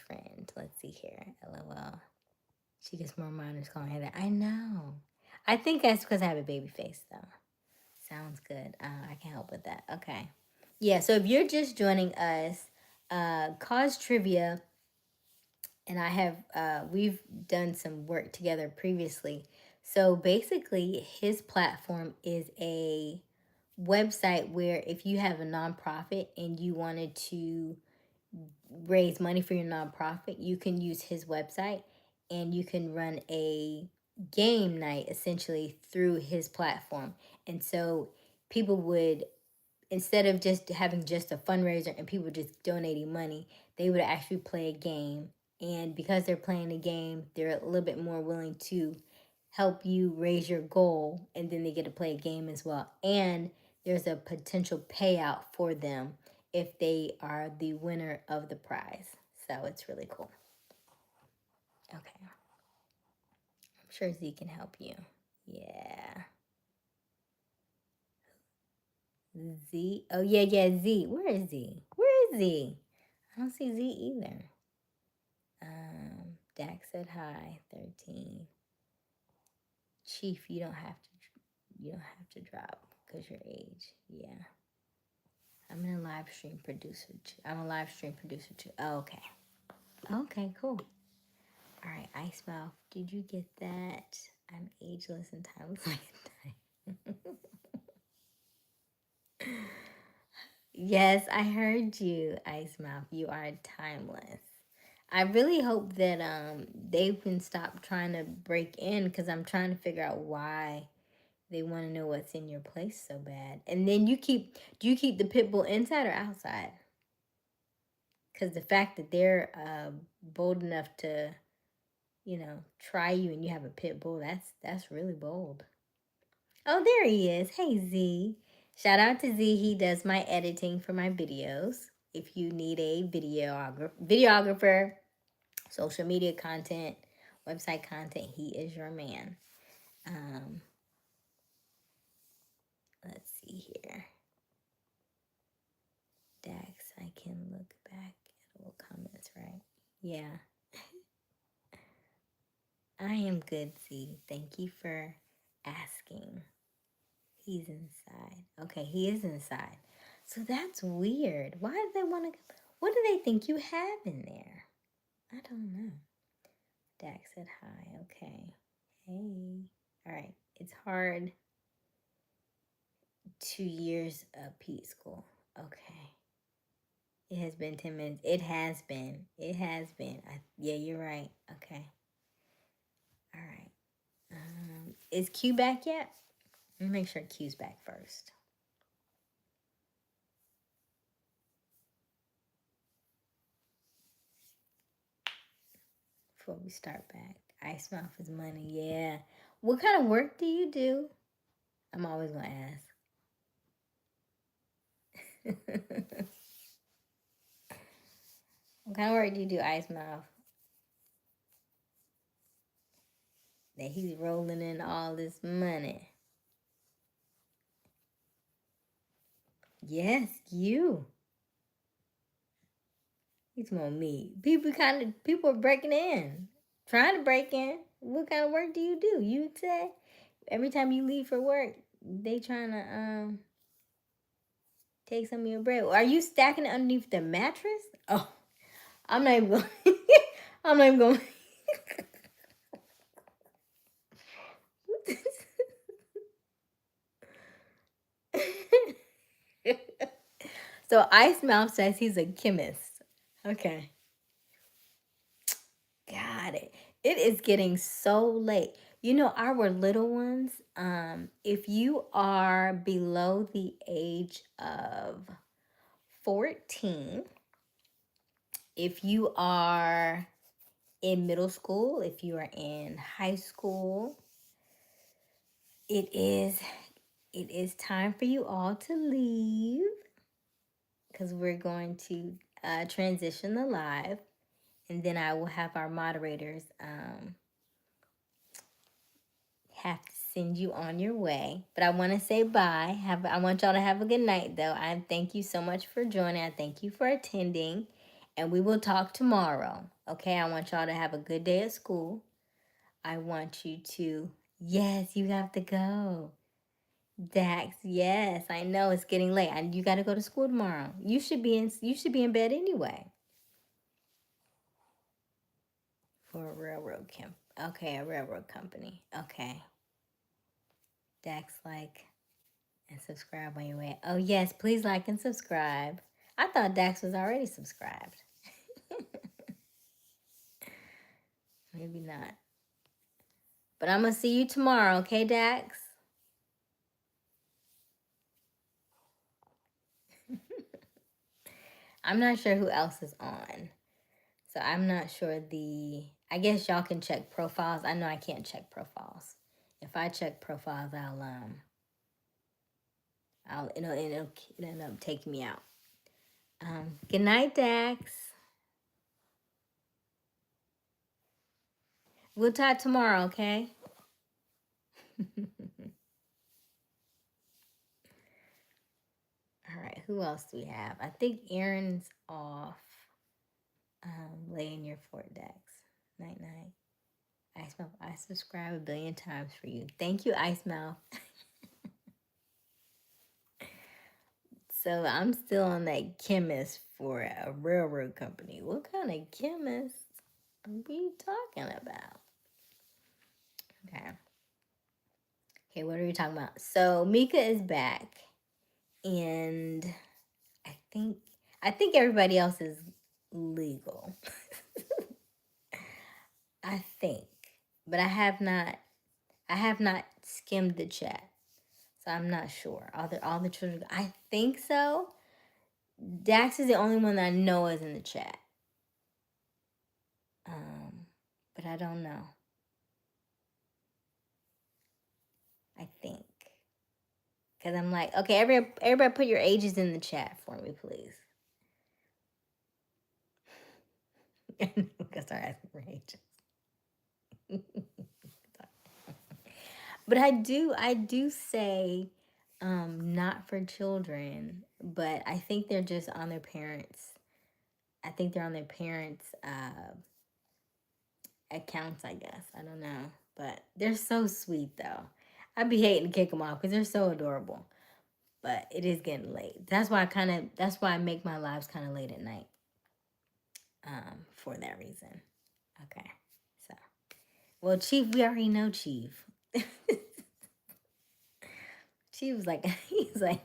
friend. Let's see here. LOL. She gets more minors calling her that. I know. I think that's because I have a baby face though. Sounds good. I can help with that. Okay. Yeah, so if you're just joining us, cause trivia, and we've done some work together previously. So basically, his platform is a website where if you have a nonprofit and you wanted to raise money for your nonprofit, you can use his website and you can run a game night essentially through his platform. And so people would, instead of just having just a fundraiser and people just donating money, they would actually play a game. And because they're playing a game, they're a little bit more willing to help you raise your goal, and then they get to play a game as well. And there's a potential payout for them if they are the winner of the prize. So it's really cool. Okay. I'm sure Z can help you. Yeah. Z. Oh, yeah, yeah, Z. Where is Z? Where is Z? I don't see Z either. Dax said hi. 13. Chief, you don't have to drop because your age. Yeah. I'm a live stream producer too. Oh, okay. Okay, cool. All right, Ice Mouth. Did you get that? I'm ageless and timeless like time. Yes, I heard you, Ice Mouth. You are timeless. I really hope that they can stop trying to break in, because I'm trying to figure out why they want to know what's in your place so bad. And then do you keep the pit bull inside or outside? Because the fact that they're bold enough to, try you, and you have a pit bull, that's really bold. Oh, there he is. Hey, Z. Shout out to Z. He does my editing for my videos. If you need a videographer, social media content, website content, he is your man. Um, let's see here. Dax, I can look back at old comments, right? Yeah. I am good, Z. Thank you for asking. He's inside. Okay, he is inside. So that's weird. Why do they want to? What do they think you have in there? I don't know. Dax said hi. Okay. Hey. All right. It's hard. 2 years of Pete school. Okay. It has been 10 minutes. It has been. It has been. Yeah, you're right. Okay. All right. Is Q back yet? Let me make sure Q's back first before we start back. Ice mouth is money. Yeah. What kind of work do you do? I'm always going to ask. What kind of work do you do, Ice Mouth? That he's rolling in all this money. Yes, you. He's more me. People are breaking in, trying to break in. What kind of work do you do? You say every time you leave for work, they trying to take some of your bread. Are you stacking it underneath the mattress? Oh, I'm not even going. I'm not even going. So Ice Mouth says he's a chemist. Okay. Got it. It is getting so late. Our little ones, if you are below the age of 14, if you are in middle school, if you are in high school, it is time for you all to leave, because we're going to transition the live, and then I will have our moderators have to send you on your way. But I want to say bye. I want y'all to have a good night, though. I thank you so much for joining. I thank you for attending, and we will talk tomorrow. Okay, I want y'all to have a good day at school. I want you to, yes, you have to go. Dax, yes, I know it's getting late, and you got to go to school tomorrow. You should be in bed anyway. For a railroad camp. Okay, a railroad company. Okay. Dax, and subscribe on your way. Oh, yes, please like and subscribe. I thought Dax was already subscribed. Maybe not. But I'm going to see you tomorrow, okay, Dax? I'm not sure who else is on. So I'm not sure I guess y'all can check profiles. I know I can't check profiles. If I check profiles, it'll end up taking me out. Good night, Dax. We'll talk tomorrow, okay? All right, who else do we have? I think Aaron's off. Lay in your fort, Dax. Night, night. Ice Mouth, I subscribe a billion times for you. Thank you, Ice Mouth. So I'm still on that chemist for a railroad company. What kind of chemist are we talking about? Okay. Okay, what are we talking about? So Mika is back, and I think everybody else is legal. I think, but I have not skimmed the chat, so I'm not sure. All the children? I think so. Dax is the only one that I know is in the chat. But I don't know. I think. Because I'm like, okay, everybody put your ages in the chat for me, please. I'm going to start asking for ages. But I do say not for children, but I think they're just on their parents. I think they're on their parents' accounts, I guess. I don't know. But they're so sweet, though. I'd be hating to kick them off because they're so adorable. But it is getting late. That's why I make my lives kind of late at night. For that reason. Okay. So, well, Chief, we already know Chief. Chief was like, he's like,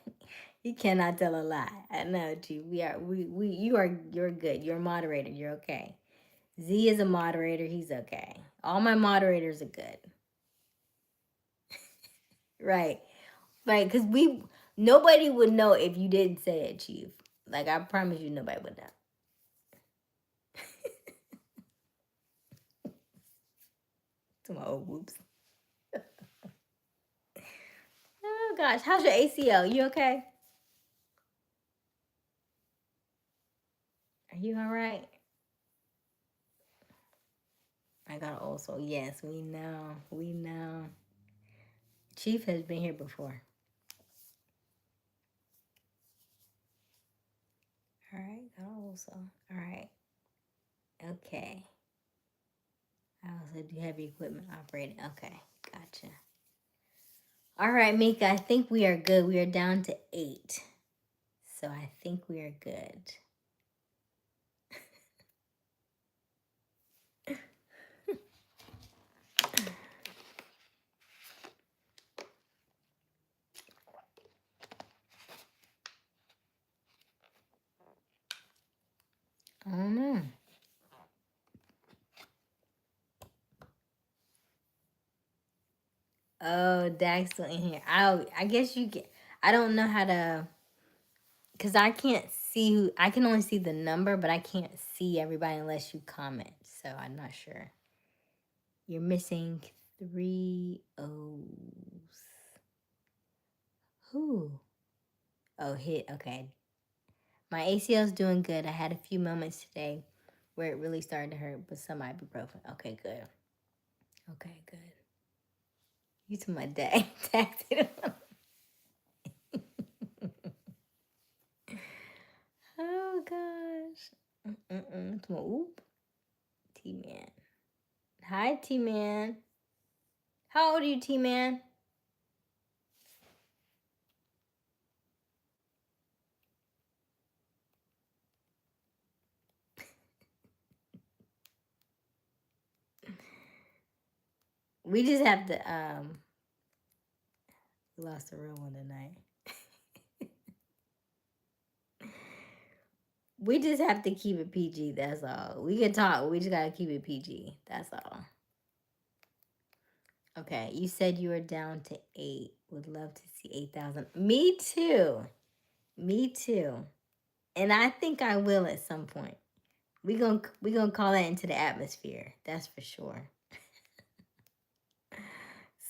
he cannot tell a lie. I know, Chief. You're good. You're a moderator. You're okay. Z is a moderator. He's okay. All my moderators are good. Right. Right. Because nobody would know if you didn't say it, Chief. Like, I promise you, nobody would know. To my old whoops. Oh, gosh. How's your ACL? You okay? Are you all right? I got also. Yes, we know. We know. Chief has been here before. All right. Got also. All right. Okay. I also do have your equipment operating. Okay. Gotcha. All right, Mika. I think we are good. We are down to 8. So I think we are good. I don't know. Oh, Dax still in here. I guess you get. I don't know how to, cause I can't see who. I can only see the number, but I can't see everybody unless you comment. So I'm not sure. You're missing 3 O's. Who? Oh, hit. Okay. My ACL is doing good. I had a few moments today where it really started to hurt, but some ibuprofen. Okay, good. Okay, good. You to my dad. Oh gosh. Oop. T-Man. Hi, T-Man. How old are you, T-Man? We just have to we lost a real one tonight. We just have to keep it PG, that's all. We can talk, we just gotta keep it PG. That's all. Okay, you said you were down to 8. Would love to see 8,000. Me too. Me too. And I think I will at some point. We gonna call that into the atmosphere. That's for sure.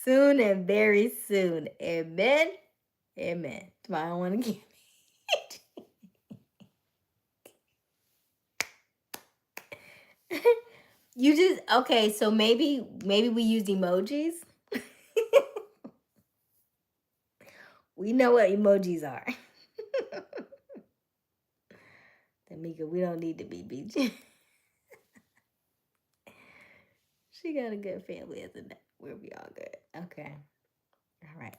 Soon and very soon. Amen. Amen. I don't want to get You just okay, so maybe we use emojis. We know what emojis are. Tamika, we don't need to be BG. She got a good family, isn't it? We'll be all good. Okay. All right.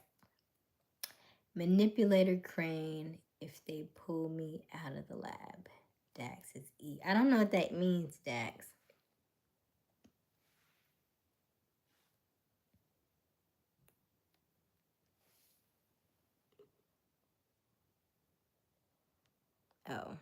Manipulator crane if they pull me out of the lab. Dax is E. I don't know what that means, Dax. Oh.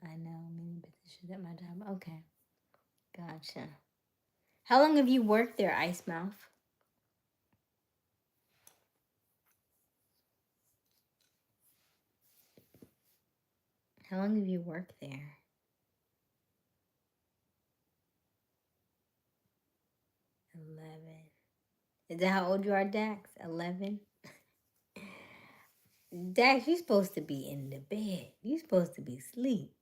I know many positions at my job. Okay, gotcha. How long have you worked there, Ice Mouth? How long have you worked there? 11. Is that how old you are, Dax? 11? Dax, you're supposed to be in the bed. You're supposed to be asleep.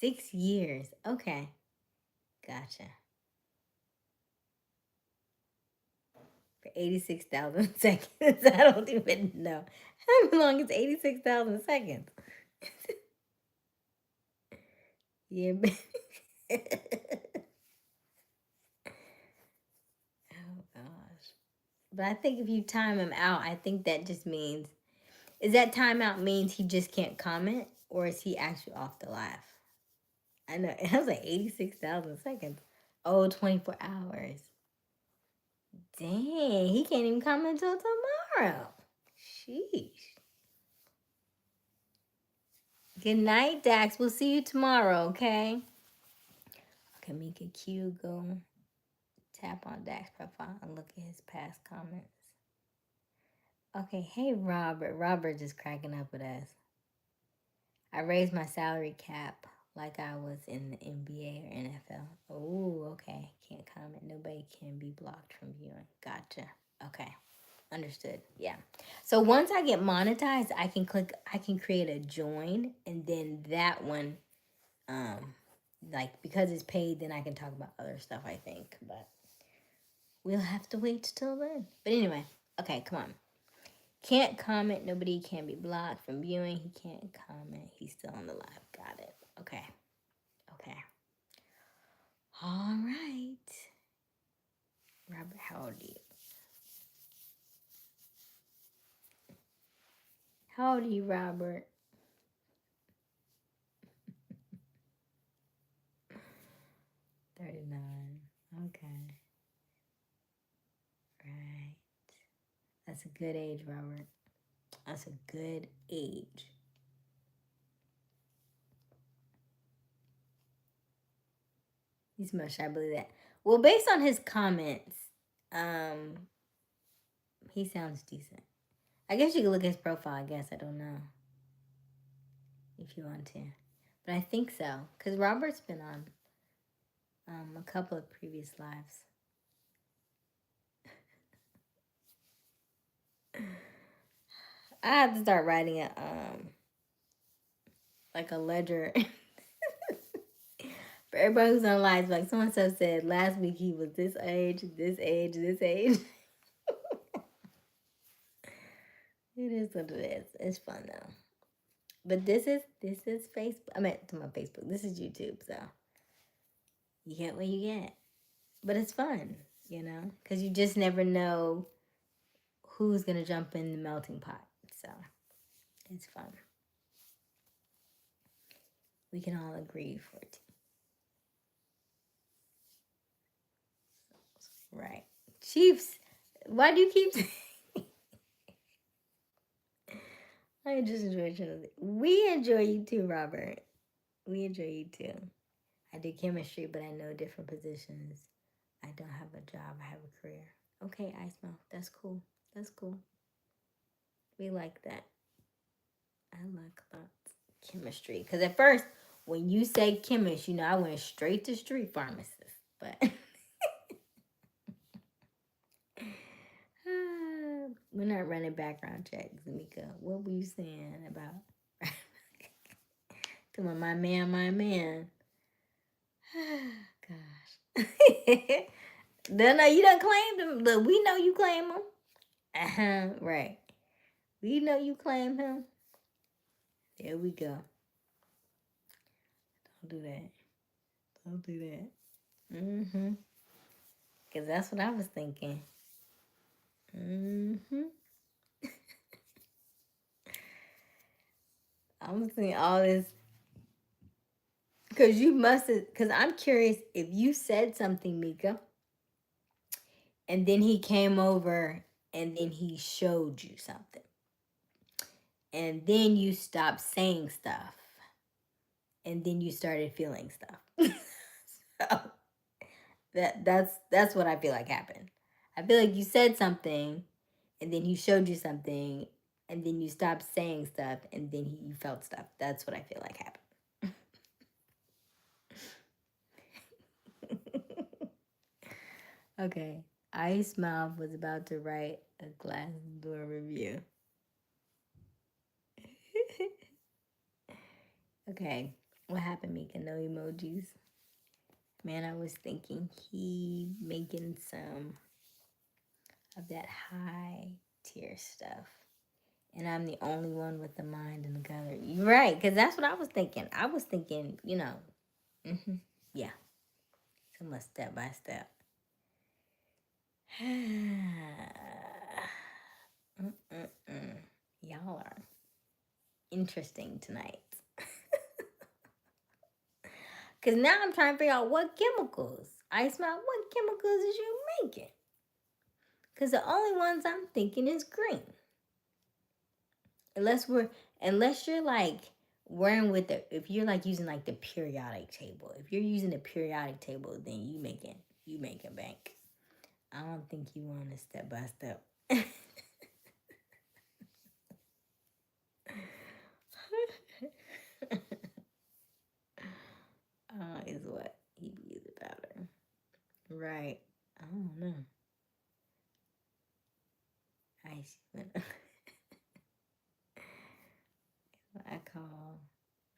6 years. Okay. Gotcha. For 86,000 seconds. I don't even know. How long is 86,000 seconds? Yeah. Oh, gosh. But I think if you time him out, I think that just means, is that timeout means he just can't comment? Or is he actually off the live? I know. It was like 86,000 seconds. Oh, 24 hours. Dang, he can't even come until tomorrow. Sheesh. Good night, Dax. We'll see you tomorrow, okay? Okay, Mika Q, go tap on Dax profile and look at his past comments. Okay, hey, Robert. Robert just cracking up with us. I raised my salary cap like I was in the NBA or NFL. Oh, okay. Can't comment. Nobody can be blocked from viewing. Gotcha. Okay. Understood. Yeah. So once I get monetized, I can create a join, and then that one, like because it's paid, then I can talk about other stuff, I think. But we'll have to wait till then. But anyway, okay, come on. Can't comment. Nobody can be blocked from viewing. He can't comment. He's still on the live. Got it. Okay. Okay. All right. Robert, how old are you? How old are you, Robert? 39. Okay. Right. That's a good age, Robert. That's a good age. He's much, I believe that. Well, based on his comments, um, he sounds decent. I guess you could look at his profile, I guess. I don't know. If you want to. But I think so. Because Robert's been on a couple of previous lives. I have to start writing a like a ledger for everybody who's on lives. Like someone so said last week he was this age, this age, this age. It is what it is. It's fun though. But this is Facebook. I meant to my Facebook. This is YouTube, so you get what you get. But it's fun, you know, because you just never know who's gonna jump in the melting pot. So it's fun. We can all agree for it. Right. Chiefs, why do you keep saying I just enjoy you. We enjoy you too, Robert. We enjoy you too. I do chemistry, but I know different positions. I don't have a job, I have a career. Okay, Ice Mouth. That's cool. That's cool. We like that. I like that. Chemistry. Because at first, when you say chemist, you know, I went straight to street pharmacist. But we're not running background checks, Mika. What were you saying about? Come on, my man, my man. Gosh. No, you done claimed him. Look, we know you claim him. Right. We know you claim him. There we go. Don't do that. Don't do that. Mm-hmm. Because that's what I was thinking. Mm-hmm. I'm seeing all this. Because you must have, because I'm curious if you said something, Mika, and then he came over and then he showed you something. And then you stopped saying stuff. and then you started feeling stuff. So that's what I feel like happened. I feel like you said something, and then he showed you something, and then you stopped saying stuff, and then you felt stuff. That's what I feel like happened. Okay. Ice Mouth was about to write a glass door review. Okay. What happened, Mika? No emojis. Man, I was thinking he making some of that high tier stuff. And I'm the only one with the mind and the color. You're right, because that's what I was thinking. I was thinking, yeah, so much step by step. Y'all are interesting tonight. Because now I'm trying to figure out what chemicals. Ice Mouth, what chemicals is you making? Because the only ones I'm thinking is green. Unless you're like wearing with if you're like using like the periodic table. If you're using the periodic table, then you making bank. I don't think you want to step by step. Is what he used about her. Right. I don't know.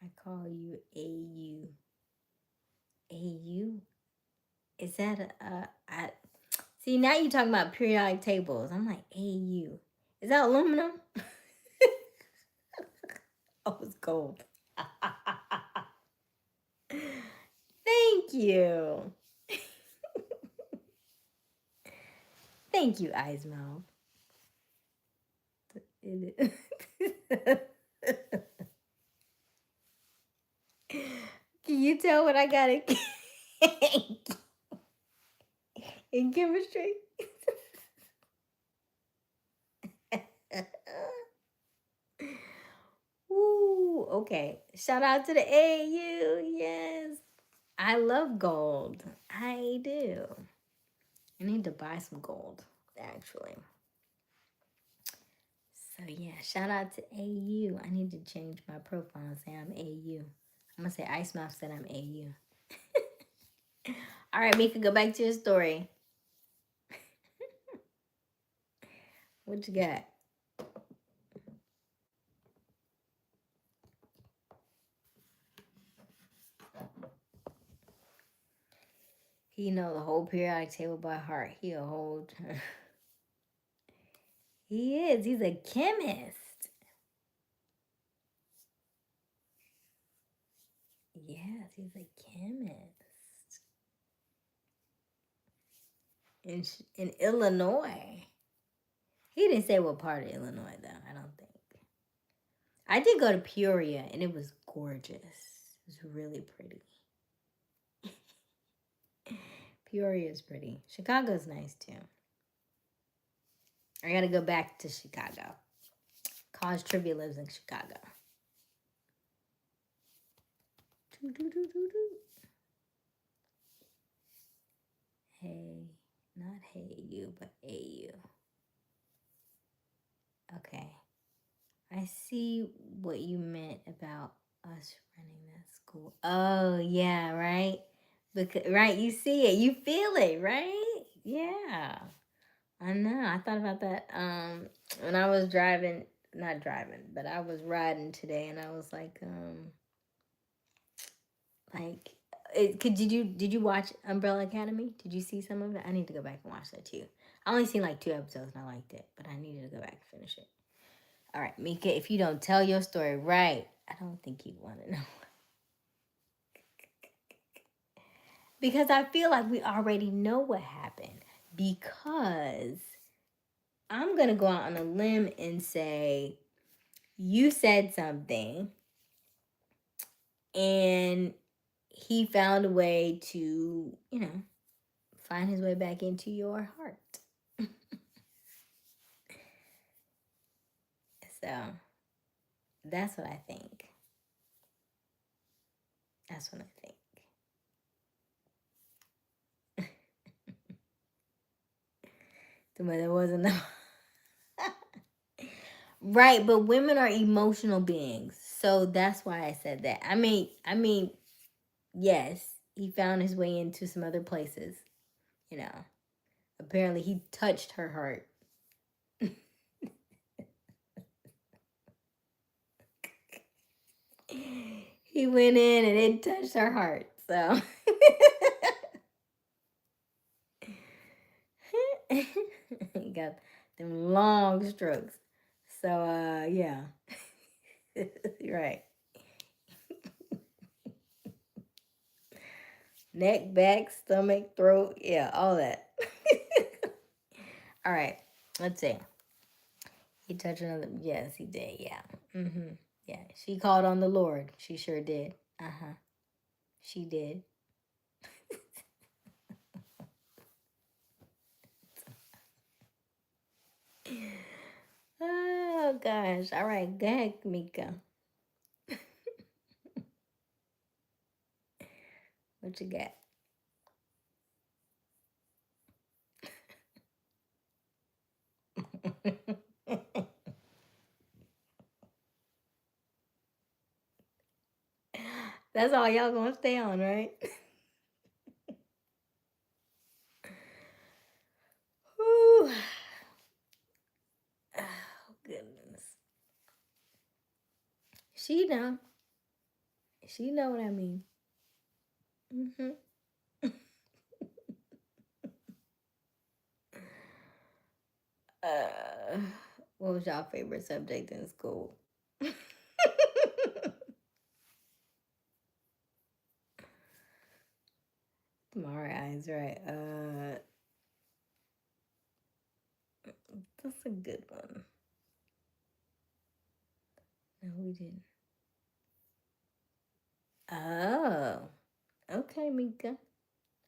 I call you AU. AU? Is that I see now you're talking about periodic tables. I'm like AU. Is that aluminum? Oh, it's gold. Thank you. Thank you, Ice Mouth. Can you tell what I got in chemistry? Ooh, okay. Shout out to the AU. Yes. I love gold. I do. I need to buy some gold, actually. So yeah, shout out to AU. I need to change my profile and say I'm AU. I'm gonna say Ice Mouth said I'm AU. All right, Mika, go back to your story. What you got? He know the whole periodic table by heart. He a whole. He is. He's a chemist. Yes, he's a chemist. In Illinois. He didn't say what part of Illinois, though, I don't think. I did go to Peoria, and it was gorgeous. It was really pretty. Peoria is pretty. Chicago's nice, too. I gotta go back to Chicago. College Trivia lives in Chicago. Hey, not hey you, but AU. Okay. I see what you meant about us running that school. Oh, yeah, right? Because, right, you see it, you feel it, right? Yeah. I know. I thought about that when I was driving, not driving, but I was riding today and I was like did you watch Umbrella Academy? Did you see some of it? I need to go back and watch that too. I only seen like 2 episodes and I liked it, but I needed to go back and finish it. All right, Mika, if you don't tell your story right, I don't think you want to know. Because I feel like we already know what happened. Because I'm going to go out on a limb and say, you said something and he found a way to, find his way back into your heart. So that's what I think. That's what I think. But there wasn't no. Right, but women are emotional beings. So that's why I said that. I mean, yes, he found his way into some other places, you know. Apparently he touched her heart. He went in and it touched her heart. So he got them long strokes. So yeah. Right. Neck, back, stomach, throat, yeah, all that. All right. Let's see. He touched another. Yes, he did. Yeah. Mm-hmm. Yeah. She called on the Lord. She sure did. Uh-huh. She did. Oh gosh. All right. Go ahead, Mika. What you got? That's all y'all gonna stay on, right? Whew. Oh goodness. She know. She know what I mean. Mm-hmm. Uh, what was y'all favorite subject in school? My eyes, right? That's a good one. No, we didn't. Oh, okay, Mika.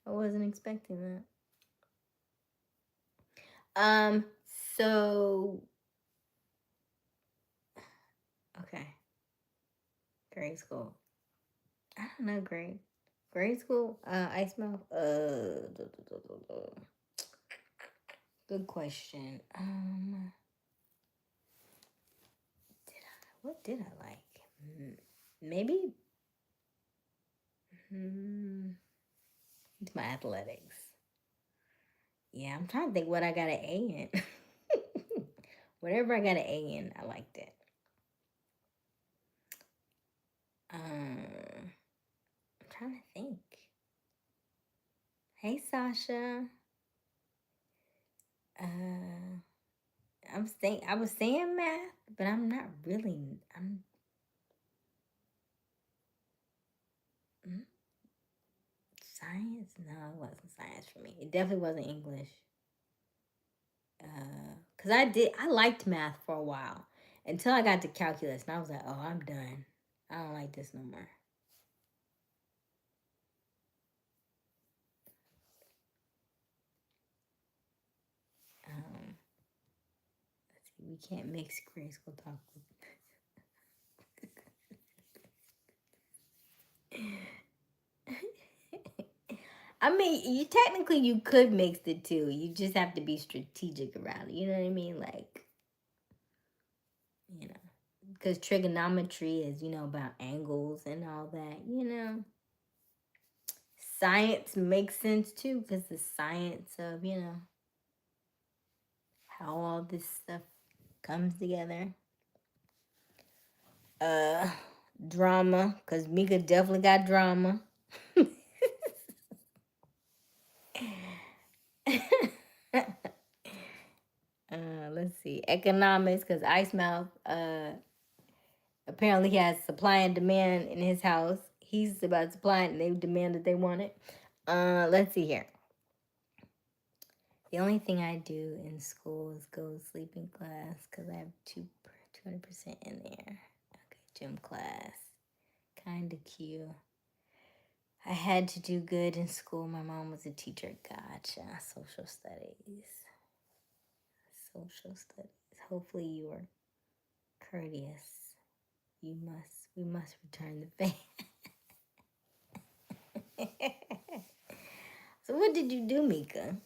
I wasn't expecting that. Um, so okay, grade school. I don't know, grade school. Ice mouth. Good question. What did I like? Maybe it's my athletics. Yeah, I'm trying to think what I got an A in. Whatever I got an A in, I liked it. I'm trying to think. Hey, Sasha. Uh, I was saying math, but I'm not really. Mm, science? No, it wasn't science for me. It definitely wasn't English. Cause I liked math for a while until I got to calculus, and I was like, oh, I'm done. I don't like this no more. Um, let's see, we can't mix grade school talk with. I mean, you could mix the two. You just have to be strategic around it. You know what I mean? Like, you know, because trigonometry is, about angles and all that. Science makes sense too, because the science of, how all this stuff comes together. Uh, Drama, because Mika definitely got drama. Let's see, economics, because Ice Mouth apparently he has supply and demand in his house. He's about supply and they demand that they want it. Let's see here. The only thing I do in school is go to sleep in class because I have 200% in there. Okay, gym class. Kind of cute. I had to do good in school. My mom was a teacher. Gotcha. Social studies. Social studies. Hopefully you are courteous. We must return the favor. So what did you do, Mika?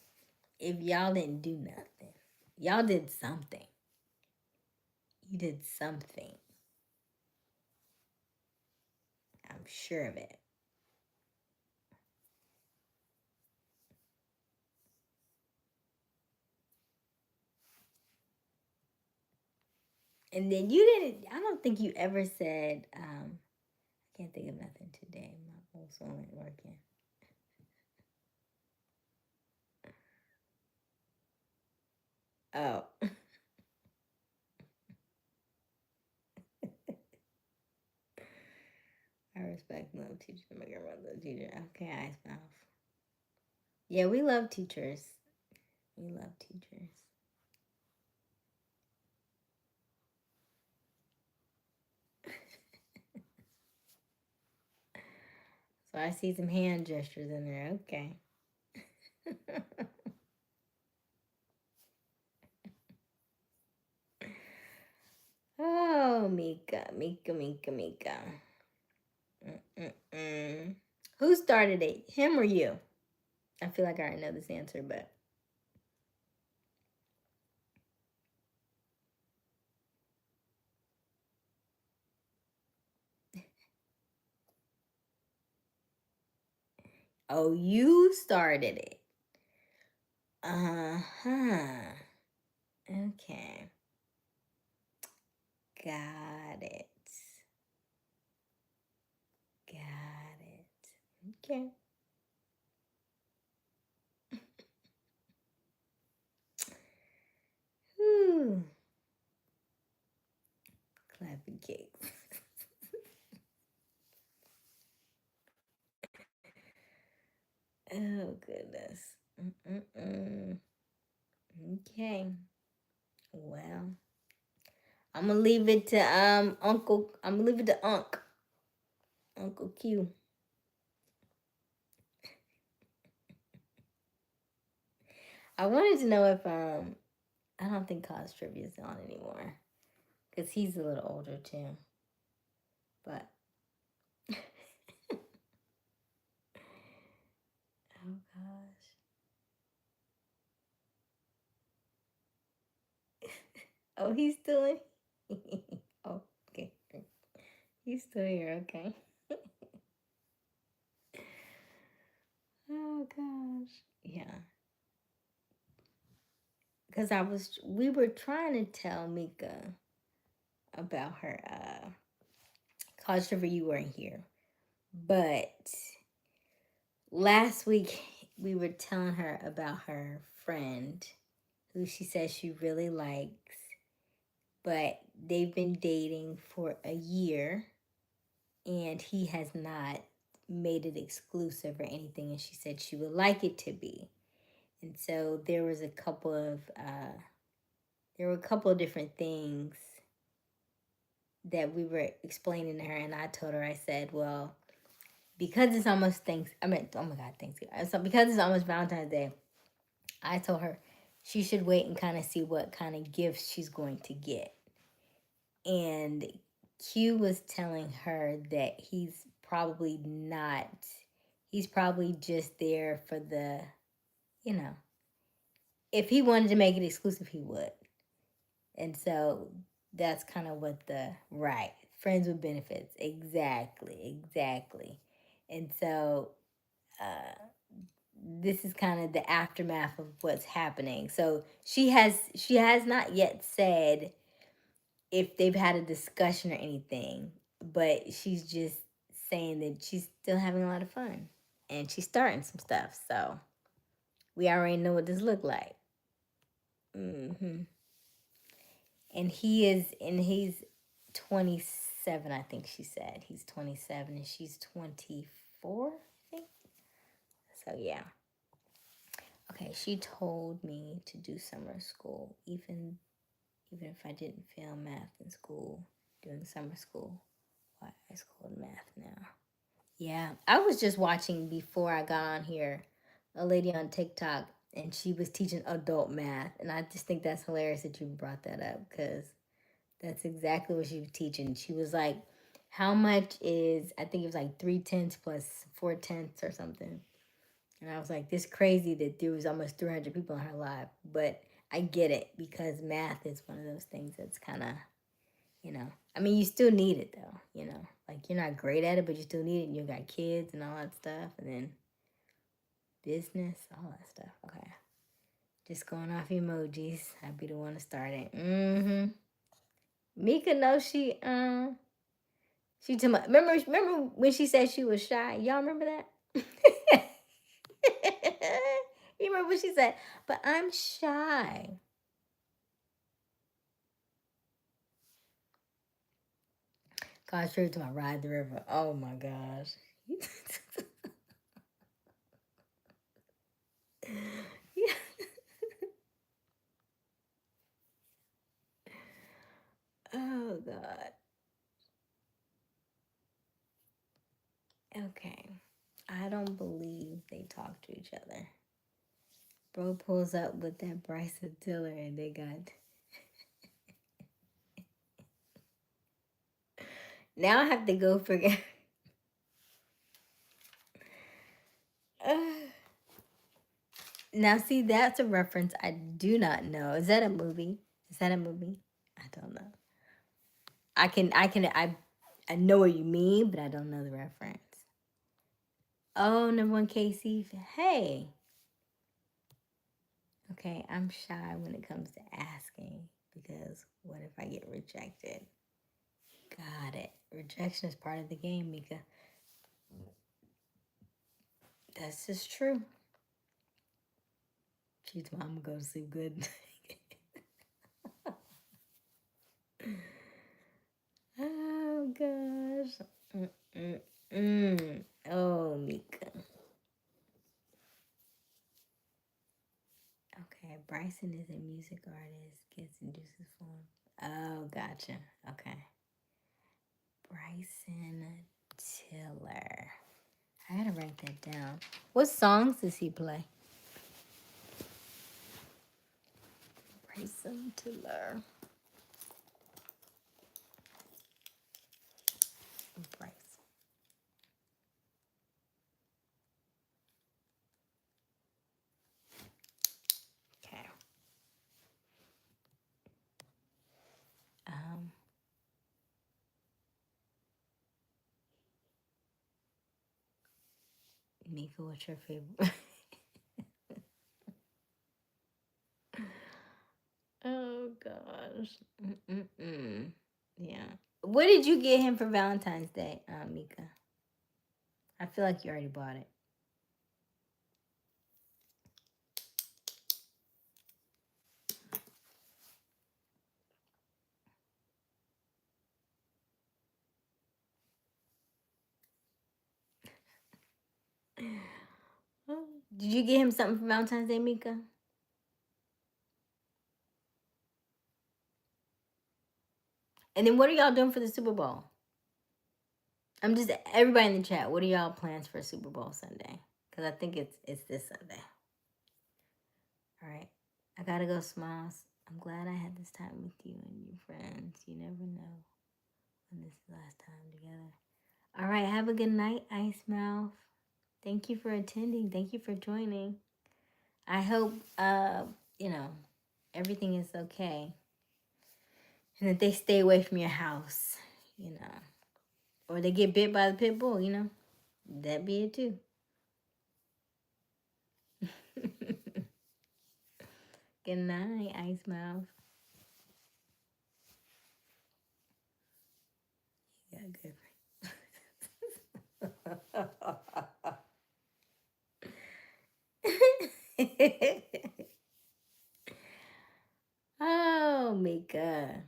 If y'all didn't do nothing, y'all did something. You did something. I'm sure of it. And then you didn't. I don't think you ever said. I can't think of nothing today. My whole phone ain't working. Oh. I respect and love teachers. My grandmother love teacher. Okay, Ice Mouth. Yeah, we love teachers. We love teachers. So I see some hand gestures in there. Okay. Oh, Mika, Mika, Mika, Mika. Mm-mm-mm. Who started it? Him or you? I feel like I already know this answer, but. Oh, you started it. Uh huh. Okay. Got it. Got it. Okay. Whew. Clapping cakes. Oh, goodness. Mm-mm-mm. Okay. Well, I'm gonna leave it to Uncle. I'm gonna leave it to Uncle Q. I wanted to know if I don't think college trivia is on anymore because he's a little older too. But oh gosh. Oh, he's still in. Oh, okay. He's still here. Okay. Oh gosh. Yeah. Because we were trying to tell Mika about her college trivia. You weren't here, but last week we were telling her about her friend who she says she really likes, but they've been dating for a year and he has not made it exclusive or anything, and she said she would like it to be. And so there were a couple of different things that we were explaining to her, and I told her, I said, well, because it's almost oh my God, Thanksgiving. So because it's almost Valentine's Day, I told her she should wait and kind of see what kind of gifts she's going to get. And Q was telling her that he's probably just there for the, you know, if he wanted to make it exclusive, he would. And so that's kind of what the right friends with benefits. Exactly. And so uh, this is kind of the aftermath of what's happening. So she has not yet said if they've had a discussion or anything, but she's just saying that she's still having a lot of fun and she's starting some stuff. So we already know what this look like. Hmm. And he's 27, I think she said. He's 27 and she's 24, I think. So yeah. Okay, she told me to do summer school, even if I didn't fail math in school, doing summer school. Why is called math now? Yeah, I was just watching before I got on here a lady on TikTok, and she was teaching adult math, and I just think that's hilarious that you brought that up because that's exactly what she was teaching. She was like, How much is, I think it was like 3/10 plus 4/10 or something. And I was like, this crazy that there was almost 300 people in her live. But I get it because math is one of those things that's kind of, I mean, you still need it though. Like you're not great at it, but you still need it. And you got kids and all that stuff. And then business, all that stuff. Okay. Just going off emojis. I'd be the one to start it. Mm-hmm. Mika knows she told me, remember when she said she was shy? Y'all remember that? You remember what she said? But I'm shy. God, straight to my ride the river. Oh my gosh. Yeah. Oh God. Okay. I don't believe they talk to each other. Bro pulls up with that Bryson Tiller and they got. Now I have to go figure. Now, see, that's a reference I do not know. Is that a movie? Is that a movie? I don't know. I know what you mean, but I don't know the reference. Oh, number one, Casey. Hey. Okay, I'm shy when it comes to asking because what if I get rejected? Got it. Rejection is part of the game, Mika. That's just true. She's mom go to sleep good. Oh gosh. Mm-mm-mm. Oh, Mika. Okay, Bryson is a music artist. Gets induces form. Oh, gotcha. Okay. Bryson Tiller. I gotta write that down. What songs does he play? Bryson Tiller. Bryson. Okay. Um. Mika, what's your favorite? Oh gosh. Mm-mm-mm. Yeah. What did you get him for Valentine's Day, Mika? I feel like you already bought it. Did you get him something for Valentine's Day, Mika? And then what are y'all doing for the Super Bowl? I'm just everybody in the chat. What are y'all plans for Super Bowl Sunday? Because I think it's this Sunday. All right, I gotta go, Smiles. I'm glad I had this time with you and your friends. You never know when this is the last time together. All right, have a good night, Ice Mouth. Thank you for attending. Thank you for joining. I hope everything is okay. And that they stay away from your house, Or they get bit by the pit bull, That be it too. Good night, Ice Mouth. Yeah, good. Oh, Mika.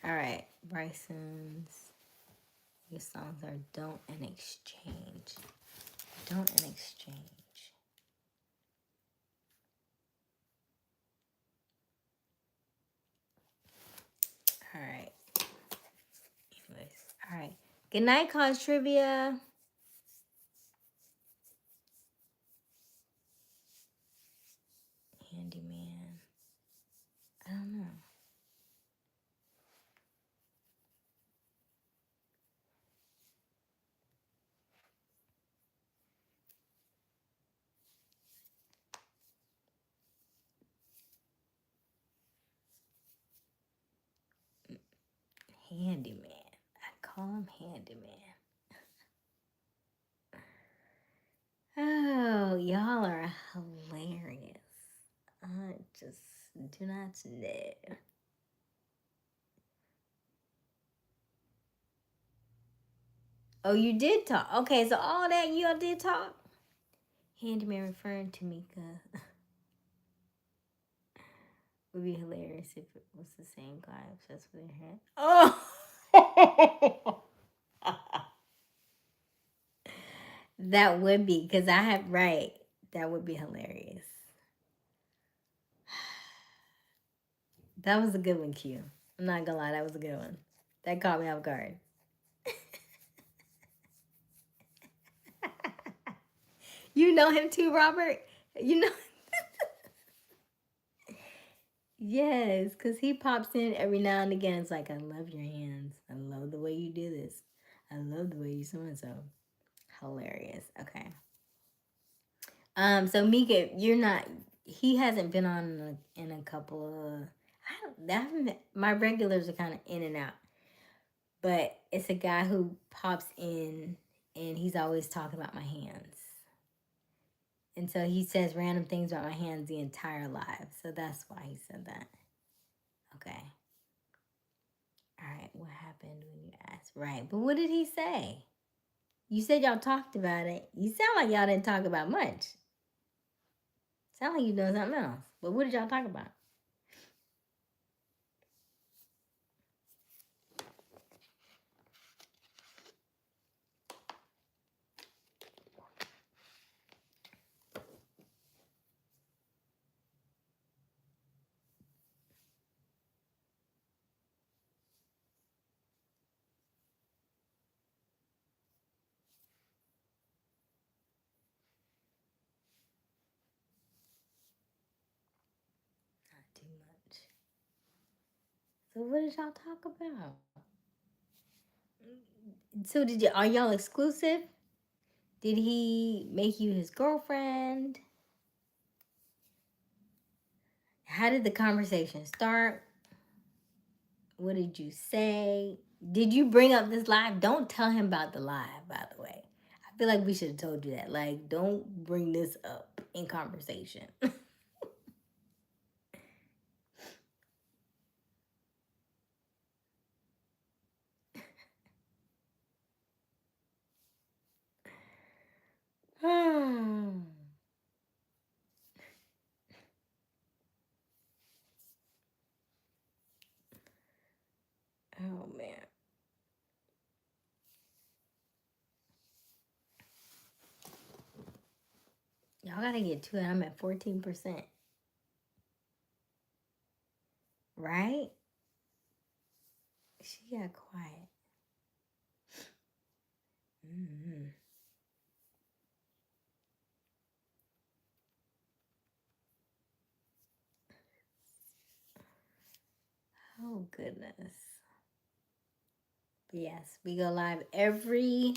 All right, Bryson's. Your songs are Don't and Exchange. Don't and Exchange. All right. Anyways, all right. Good night, Cause Trivia. Handyman. I don't know. Handyman. I call him Handyman. Oh, y'all are hilarious. I just do not know. Oh, you did talk. Okay, so all that y'all did talk. Handyman referring to Mika would be hilarious if it was the same guy obsessed with her hair. Oh, that would be because I have right. That would be hilarious. That was a good one, Q. I'm not gonna lie, that was a good one. That caught me off guard. You know him too, Robert? You know? Yes, because he pops in every now and again. It's like, I love your hands. I love the way you do this. I love the way you so and so. Hilarious. Okay. So Mika, you're not. He hasn't been on in a couple of. I haven't. My regulars are kind of in and out, but it's a guy who pops in, and he's always talking about my hands. And so he says random things about my hands the entire live. So that's why he said that. Okay. All right. What happened when you asked? Right. But what did he say? You said y'all talked about it. You sound like y'all didn't talk about much. Sound like you know something else. But what did y'all talk about? Not too much. So what did y'all talk about? So did you? Are y'all exclusive? Did he make you his girlfriend? How did the conversation start? What did you say? Did you bring up this live? Don't tell him about the live, by the way. I feel like we should have told you that. Like, don't bring this up in conversation. Oh man. Y'all gotta get to it. I'm at 14%. Right? She got quiet. Mm-hmm. Oh goodness. But yes, we go live every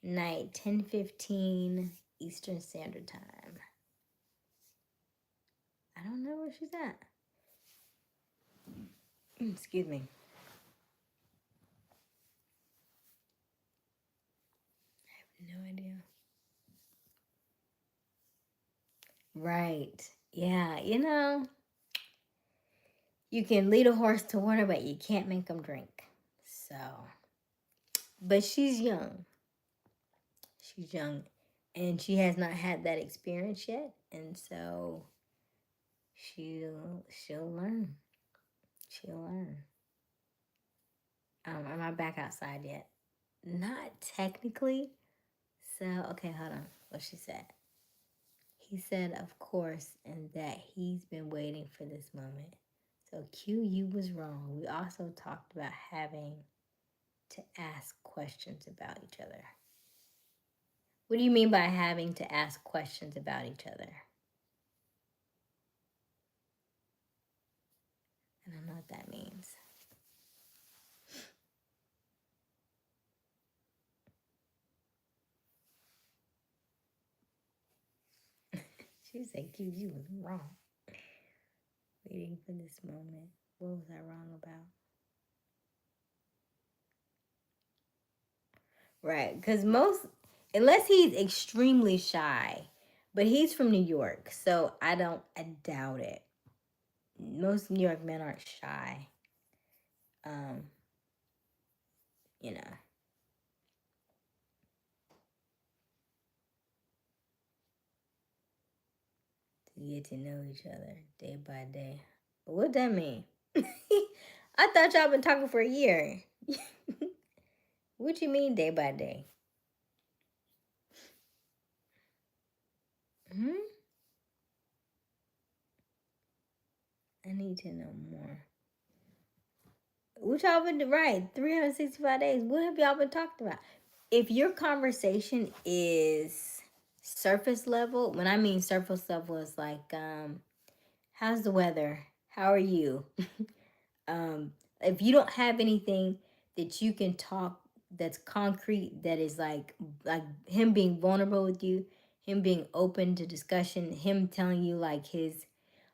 night, 10:15 Eastern Standard Time. I don't know where she's at. Excuse me. No idea. Right. Yeah, you can lead a horse to water, but you can't make them drink. So, but she's young. She's young, and she has not had that experience yet, and so she'll learn. She'll learn. Am I back outside yet? Not technically. So okay, hold on. What she said. He said, of course, and that he's been waiting for this moment. So Q, you was wrong. We also talked about having to ask questions about each other. What do you mean by having to ask questions about each other? I don't know what that means. She said, Q, you was wrong. Waiting for this moment. What was I wrong about? Right. Because most, unless he's extremely shy, but he's from New York, so I doubt it. Most New York men aren't shy. Um, you know, to get to know each other day by day. What that mean? I thought y'all been talking for a year. What you mean day by day? Hmm? I need to know more. What y'all been right? 365 days. What have y'all been talking about? If your conversation is surface level, when I mean surface level is like, how's the weather? How are you? um, if you don't have anything that you can talk that's concrete, that is like him being vulnerable with you, him being open to discussion, him telling you like his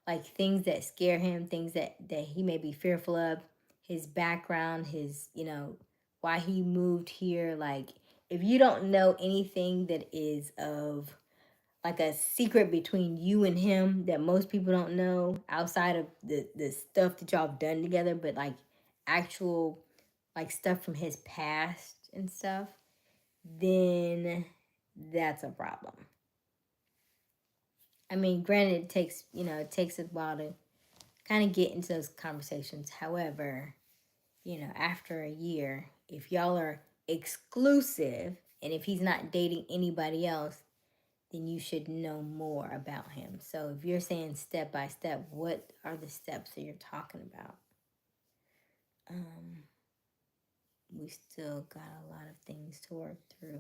like things that scare him, things that he may be fearful of, his background, his why he moved here. Like if you don't know anything that is of like a secret between you and him that most people don't know outside of the stuff that y'all have done together, but like actual like stuff from his past and stuff, then that's a problem. I mean, granted, it takes a while to kind of get into those conversations. However, after a year, if y'all are exclusive and if he's not dating anybody else, then you should know more about him. So if you're saying step by step, what are the steps that you're talking about? Um, we still got a lot of things to work through.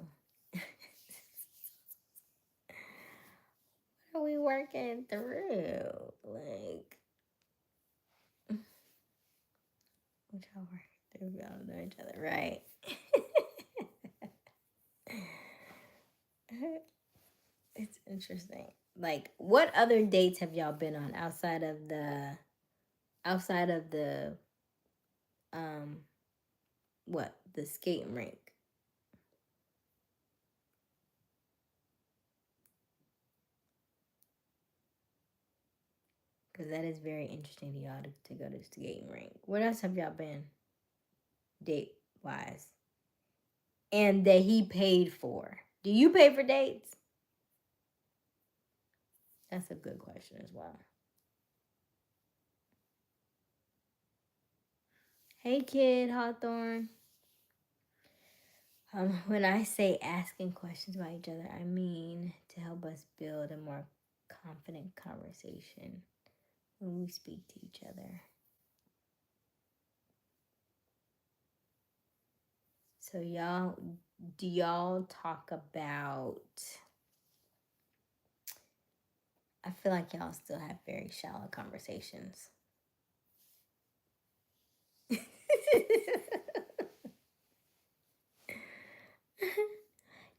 What are we working through? Like, what y'all working through? We all know each other, right? It's interesting. Like, what other dates have y'all been on outside of the um what the skating rink? Because that is very interesting to y'all to go to the skating rink. What else have y'all been date wise? And that he paid for. Do you pay for dates? That's a good question as well. Hey, kid Hawthorne. When I say asking questions about each other, I mean to help us build a more confident conversation when we speak to each other. So do y'all talk about? I feel like y'all still have very shallow conversations.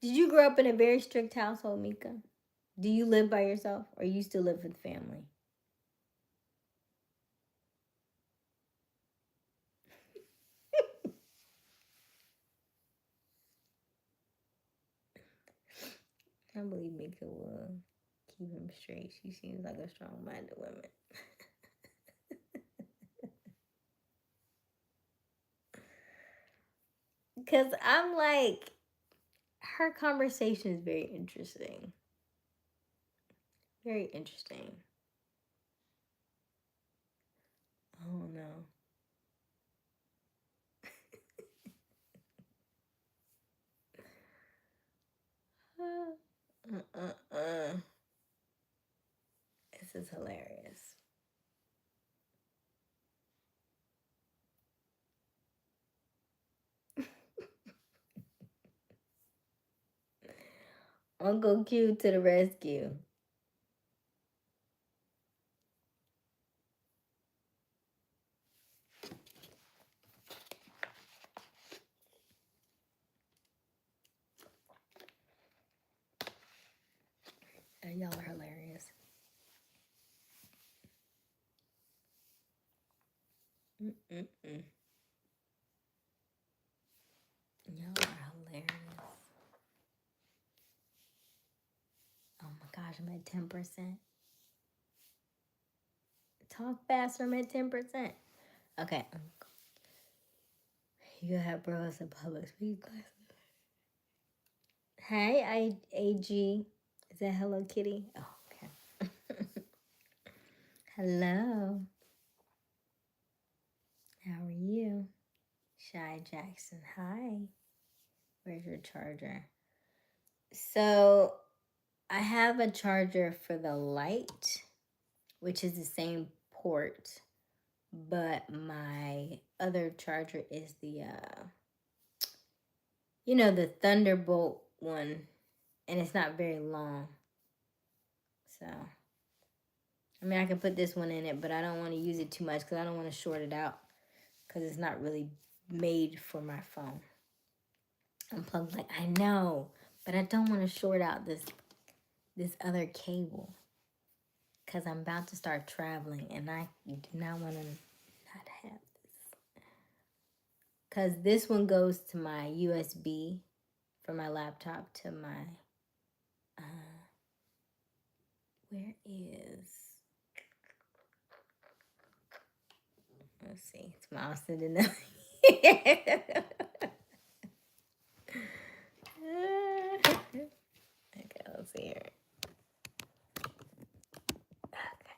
Did you grow up in a very strict household, Mika? Do you live by yourself or you still live with family? I believe Mika will keep him straight. She seems like a strong minded woman. Because I'm like, her conversation is very interesting. Very interesting. Oh no. This is hilarious. Uncle Q to the rescue. Y'all are hilarious. Mm-mm-mm. Y'all are hilarious. I'm at 10%. Talk faster, I'm at 10%. Okay. You have bros in public speaking classes. Hey, AG. Is that Hello Kitty? Oh, okay. Hello. How are you? Shy Jackson, hi. Where's your charger? So, I have a charger for the light, which is the same port, but my other charger is the the Thunderbolt one, and it's not very long. So, I mean, I can put this one in it, but I don't want to use it too much because I don't want to short it out because it's not really made for my phone. Unplugged, like, I know, but I don't want to short out this other cable because I'm about to start traveling, and I do not want to not have this. Because this one goes to my USB from my laptop to my, where is, let's see, it's mouse in the okay, let's see here. Okay.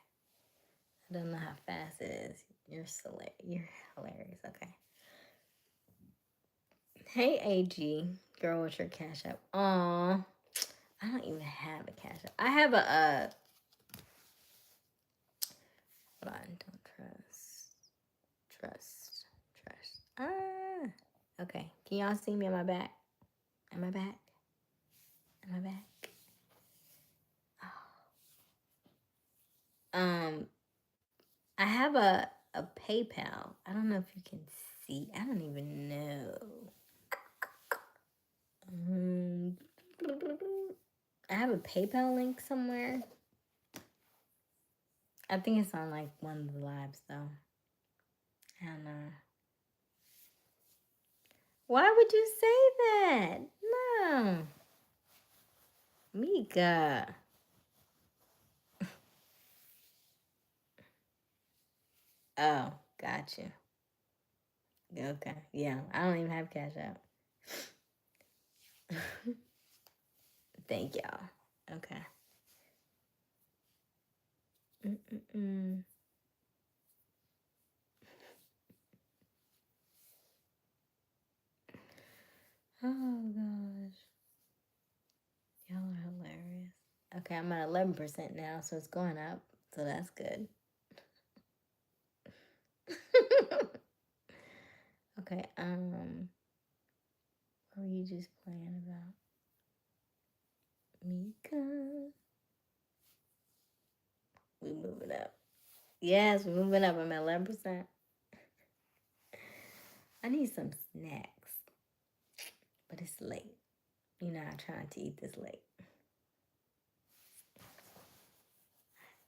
I don't know how fast it is. You're hilarious. Okay. Hey, AG. Girl, what's your Cash App? Aw. I don't even have a Cash App. I have a, hold on. Don't trust. Ah. Okay. Can y'all see me on my back? Am I back? Am I back? Oh. I have a PayPal. I don't know if you can see. I don't even know. I have a PayPal link somewhere. I think it's on like one of the lives though. I don't know. Why would you say that? No. Mika. Oh, gotcha. Okay. Yeah, I don't even have Cash App. Thank y'all. Okay. Oh gosh. Y'all are hilarious. Okay, I'm at 11% now, so it's going up. So that's good. Okay, what were you just playing about? Mika. We moving up. Yes, we're moving up. I'm at 11%. I need some snacks. But it's late. You know, I'm trying to eat this late.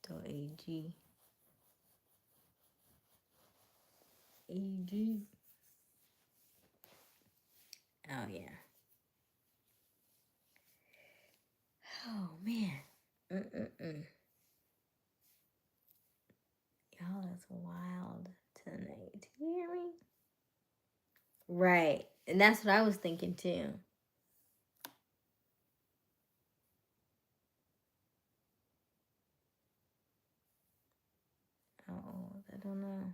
So AG. AG. Oh, yeah. Oh, man. Y'all, that's wild tonight. You hear me? Right. And that's what I was thinking, too. Oh, I don't know.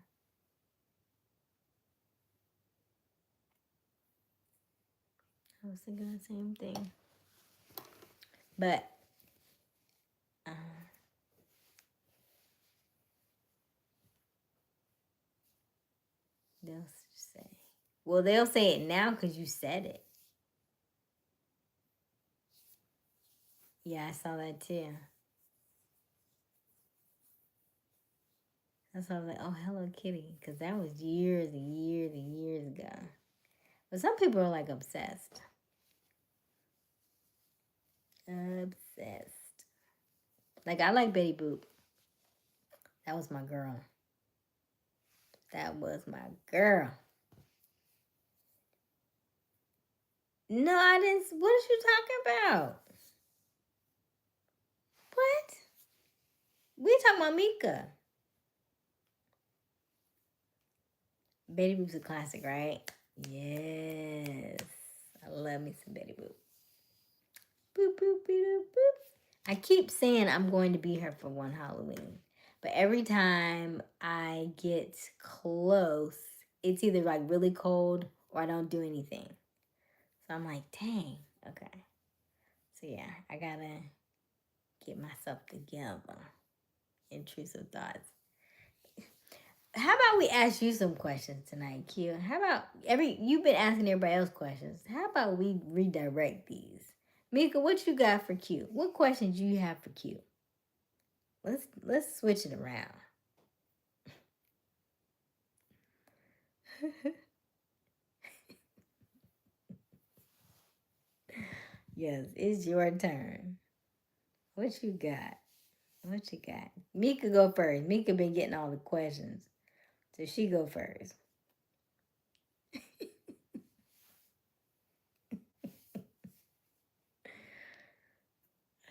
I was thinking the same thing. But, they'll say. Well, they'll say it now because you said it. Yeah, I saw that too. That's why I was like, oh, Hello Kitty. Because that was years and years and years ago. But some people are like obsessed. Obsessed. Like, I like Betty Boop. That was my girl. That was my girl. No, I didn't. What are you talking about? what? We talking about Mika. Betty Boop's a classic, right? Yes. I love me some Betty Boop. Boop, boop, boop, boop. I keep saying I'm going to be here for one Halloween. But every time I get close, it's either like really cold or I don't do anything. So I'm like, dang. Okay. So yeah, I gotta get myself together. Intrusive thoughts. How about we ask you some questions tonight, Q? How about you've been asking everybody else questions. How about we redirect these? Mika, what you got for Q? What questions do you have for Q? Let's switch it around. Yes, it's your turn. What you got? What you got? Mika go first. Mika been getting all the questions. So she go first.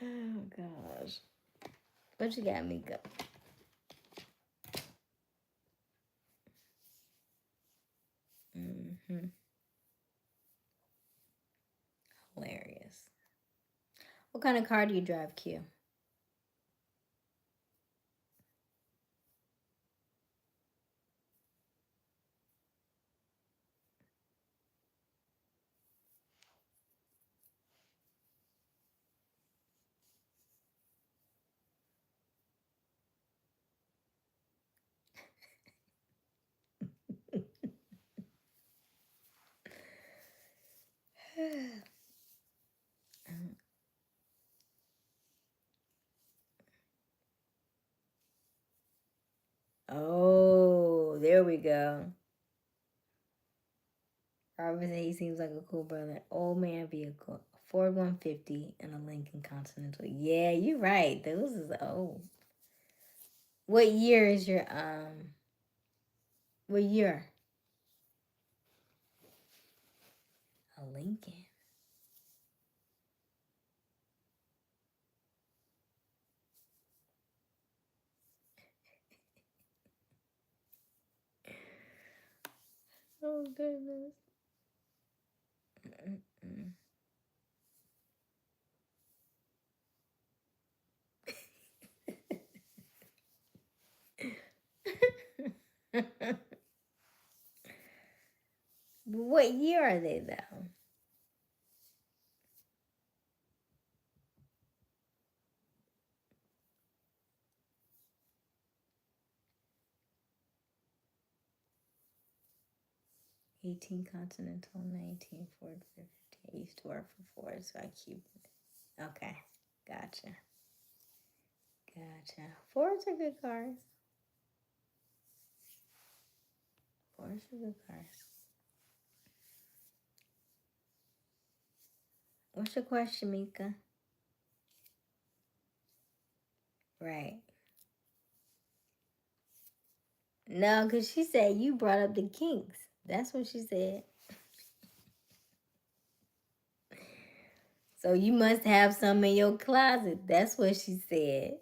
Oh gosh. What you got, Mika? Mm-hmm. Hilarious. What kind of car do you drive, Q? Oh, there we go. Robert said he seems like a cool brother. Old man vehicle. Ford 150 and a Lincoln Continental. Yeah, you're right. Those is old. What year is your what year? A Lincoln. Oh goodness. What year are they though? 18 Continental, 19 Ford 50. I used to work for Ford, so I keep it. Okay, gotcha. Gotcha. Fords are good cars. Fords are good cars. What's your question, Mika? Right. No, because she said you brought up the kinks. That's what she said. So you must have some in your closet. That's what she said.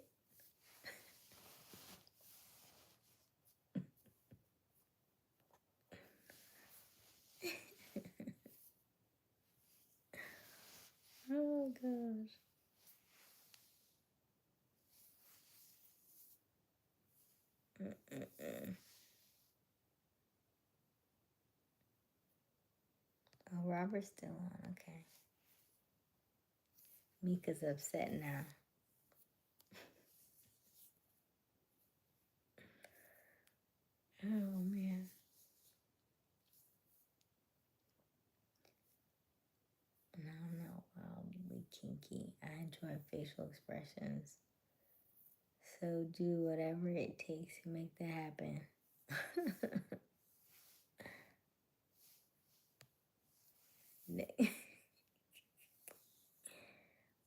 Oh gosh. Mm-mm-mm. Oh, Robert's still on. Okay. Mika's upset now. Oh man. No, no, wildly kinky. I enjoy facial expressions. So do whatever it takes to make that happen.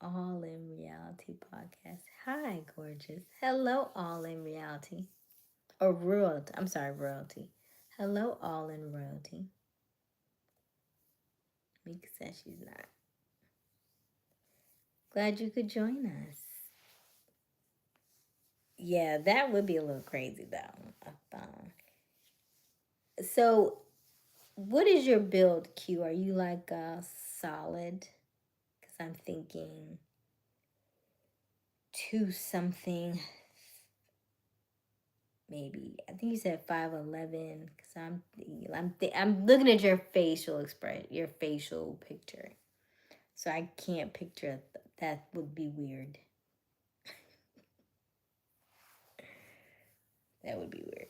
All in Reality podcast. Hi, gorgeous. Hello, All in Reality. Or Royalty. I'm sorry, Royalty. Hello, All in Royalty. Mika says she's not. Glad you could join us. Yeah, that would be a little crazy though. A thong. So, what is your build, Q? Are you like a solid? Because I'm thinking two something, maybe. I think you said 5'11". Because I'm looking at your facial expression, your facial picture. So I can't picture that. Would be weird. That would be weird.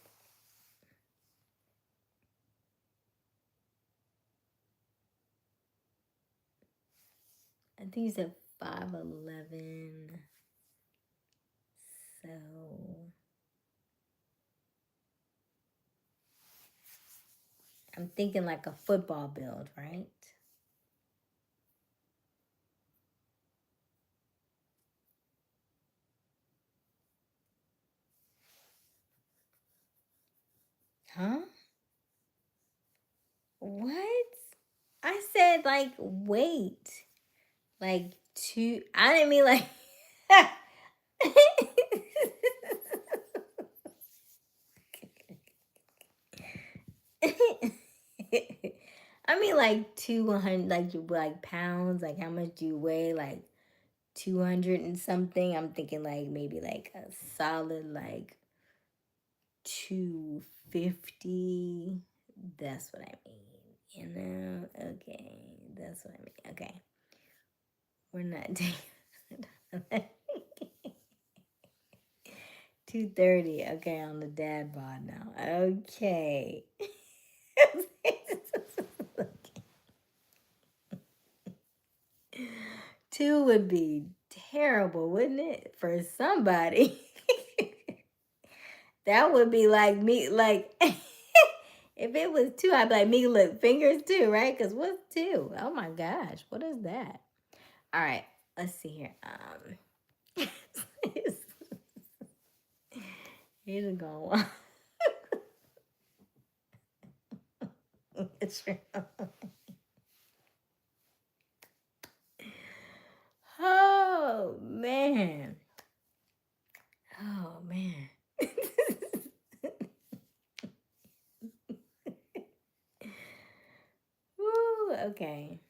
I think you said 5'11". So I'm thinking like a football build, right? Huh? What? I said like weight. Like two. I didn't mean like. I mean like 200, like pounds. Like how much do you weigh? Like 200 and something. I'm thinking like maybe like a solid like 250. That's what I mean. You know? Okay. That's what I mean. Okay. We're not taking 230. Okay, on the dad bod now. Okay. Two would be terrible, wouldn't it? For somebody. That would be like me, like if it was two, I'd be like me, look, fingers too, right? Because what's two? Oh my gosh, what is that? All right, let's see here. Here's a good one. Oh man. Oh man. Woo, okay.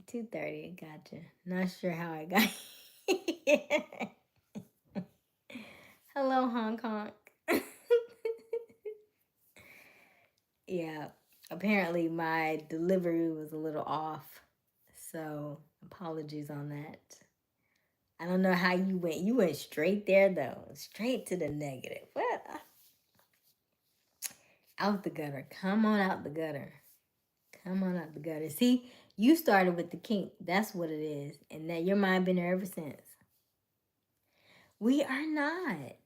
230, gotcha. Not sure how I got here. Hello, Hong Kong. Yeah, apparently my delivery was a little off. So apologies on that. I don't know how you went. You went straight there though. Straight to the negative. What? Out the gutter. Come on out the gutter. Come on out the gutter. See, you started with the kink. That's what it is. And that your mind been there ever since. We are not.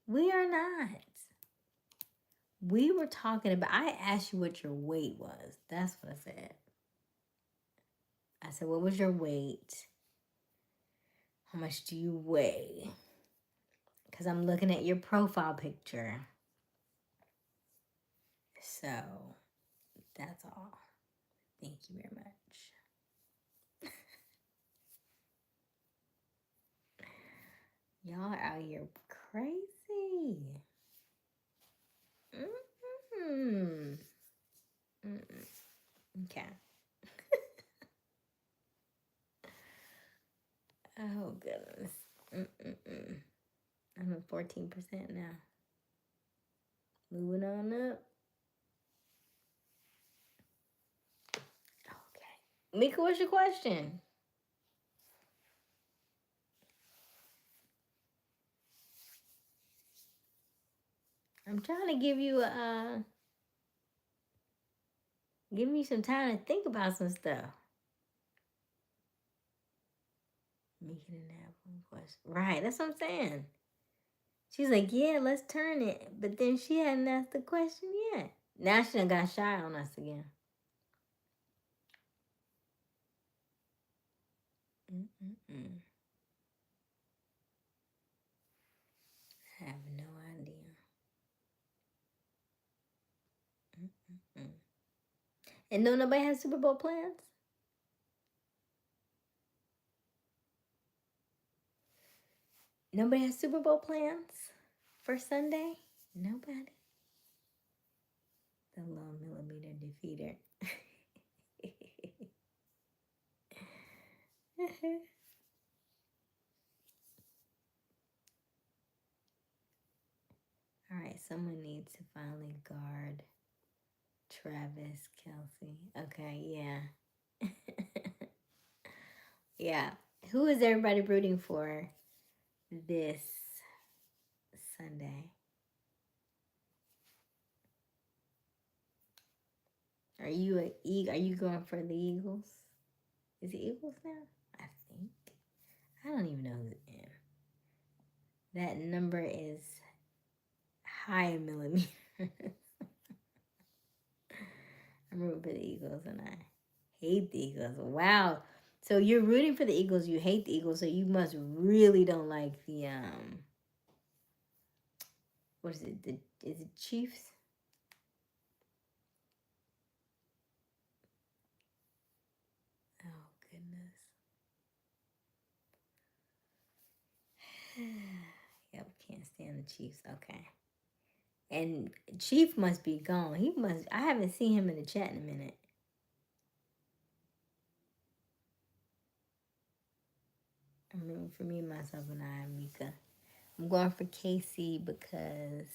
We are not. We were talking about, I asked you what your weight was. That's what I said. I said, what was your weight? How much do you weigh? Because I'm looking at your profile picture. So, that's all. Thank you very much. Y'all are out here crazy. Mm-hmm. Okay. Oh, goodness. Mm-mm-mm. I'm at 14% now. Moving on up. Okay. Mika, what's your question? I'm trying to give me some time to think about some stuff. Mika didn't have one question. Right, that's what I'm saying. She's like, yeah, let's turn it. But then she hadn't asked the question yet. Now she done got shy on us again. Mm-mm-mm. I have no idea. Mm-mm-mm. And no, nobody has Super Bowl plans? Nobody has Super Bowl plans? for Sunday? Nobody? The low millimeter defeater. All right, someone needs to finally guard Travis Kelsey. Okay, yeah. Yeah. Who is everybody rooting for this Sunday? Are you going for the Eagles? Is it Eagles now? I think. I don't even know who's in. That number is high in millimeters. I'm rooting for the Eagles and I hate the Eagles. Wow. So you're rooting for the Eagles, you hate the Eagles, so you must really don't like the what is it? Is it Chiefs? Oh goodness. Yep, can't stand the Chiefs. Okay. And Chief must be gone. I haven't seen him in the chat in a minute. I'm rooting for me, myself, and I, Mika. I'm going for KC because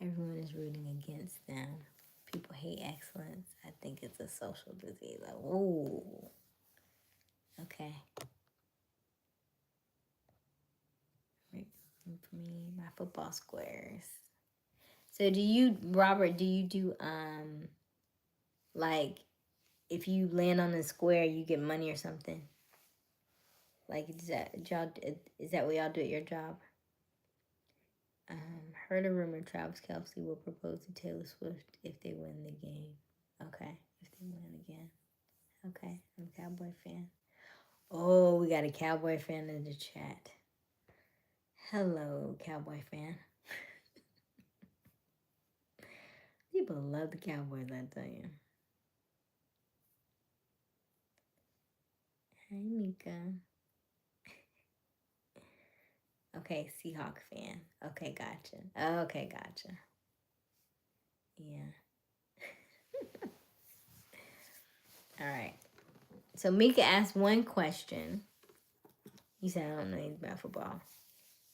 everyone is rooting against them. People hate excellence. I think it's a social disease. Like, ooh. Okay. For me, my football squares. So Robert, do you do like if you land on a square you get money or something? Like is that what y'all do at your job? Heard a rumor Travis Kelsey will propose to Taylor Swift if they win the game. Okay, if they win again. Okay, I'm a Cowboy fan. Oh, we got a Cowboy fan in the chat. Hello, Cowboy fan. People love the Cowboys, I tell you. Hey, Mika. Okay, Seahawk fan. Okay, gotcha. Okay, gotcha. Yeah. All right. So Mika asked one question. He said, I don't know anything about football.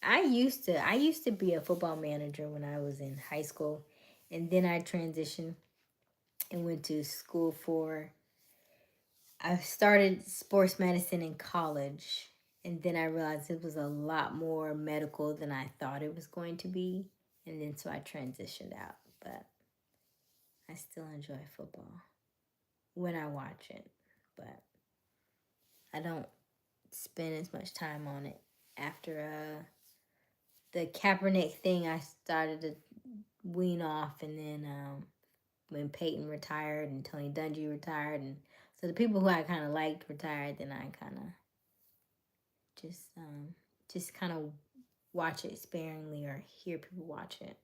I used to be a football manager when I was in high school, and then I transitioned and went to school for. I started sports medicine in college, and then I realized it was a lot more medical than I thought it was going to be, and then so I transitioned out. But I still enjoy football when I watch it, but I don't spend as much time on it after the Kaepernick thing. I started to wean off, and then when Peyton retired and Tony Dungy retired, and so the people who I kind of liked retired, then I kind of just kind of watch it sparingly or hear people watch it.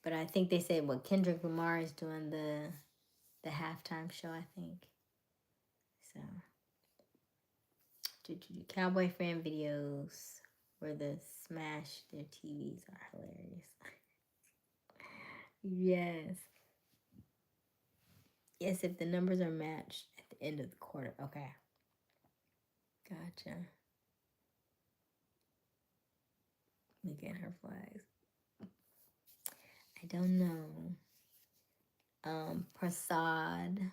But I think they said Kendrick Lamar is doing the halftime show. I think so. Cowboy fan videos where the smash their TVs are hilarious. Yes. Yes, if the numbers are matched at the end of the quarter. Okay. Gotcha. Look at her flags. I don't know. Prasad.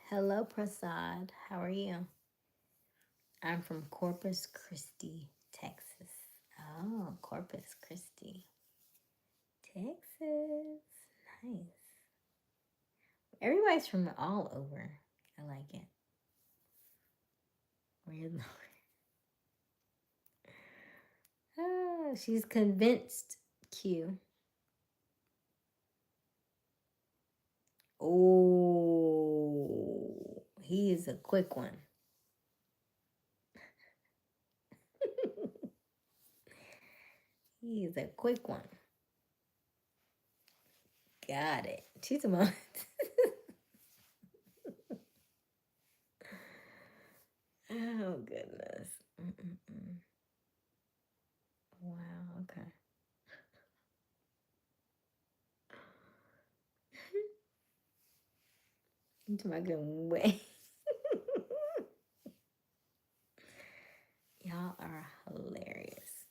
Hello, Prasad. How are you? I'm from Corpus Christi, Texas. Oh, Corpus Christi, Texas. Nice. Everybody's from all over. I like it. Weird. Oh, she's convinced. Q. Oh, he is a quick one. He is a quick one. Got it. She's a month. Oh, goodness. Okay. Into my good way. Y'all are hilarious.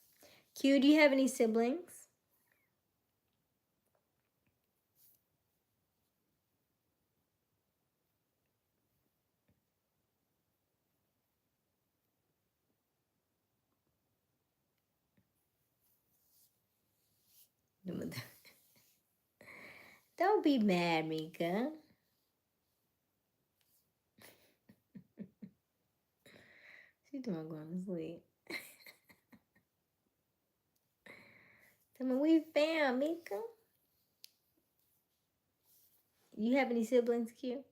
Q, do you have any siblings? Don't be mad, Mika. She's doing going to sleep. Tell me we found Mika. You have any siblings, Q?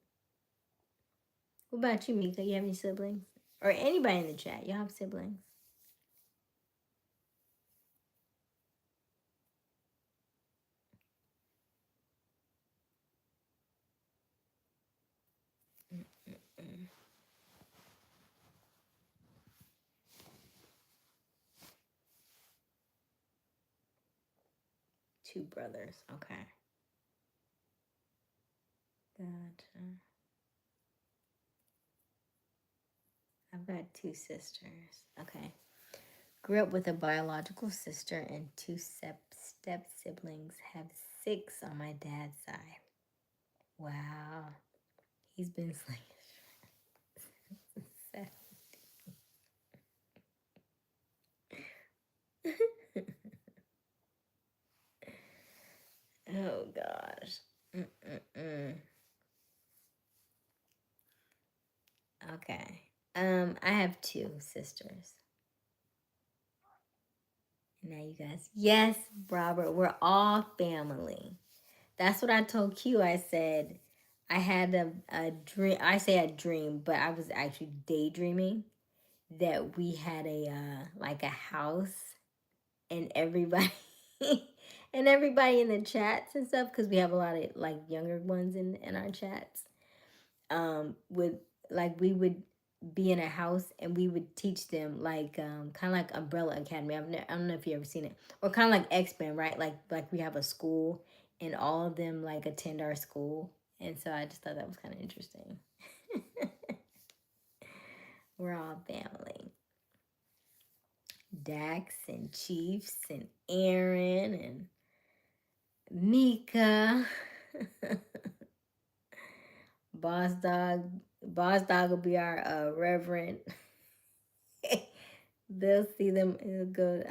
What about you, Mika? You have any siblings? Or anybody in the chat? Y'all have siblings? Mm-mm. Two brothers. Okay. Gotcha. I've got two sisters. Okay. Grew up with a biological sister and two step siblings. Have six on my dad's side. Wow. He's been slinging. Oh gosh. Mm-mm-mm. Okay. I have two sisters. Now you guys, yes, Robert, we're all family. That's what I told Q. I said I had a dream. I say a dream, but I was actually daydreaming that we had a like a house and everybody and everybody in the chats and stuff because we have a lot of like younger ones in our chats. Would like we would be in a house and we would teach them like kind of like Umbrella Academy. I don't know if you ever seen it, or kind of like X-Men, right? Like we have a school and all of them like attend our school, and so I just thought that was kind of interesting. We're all family. Dax and Chiefs and Aaron and Mika. Boss Dog. Boss Dog will be our reverend. They'll see them. He'll go.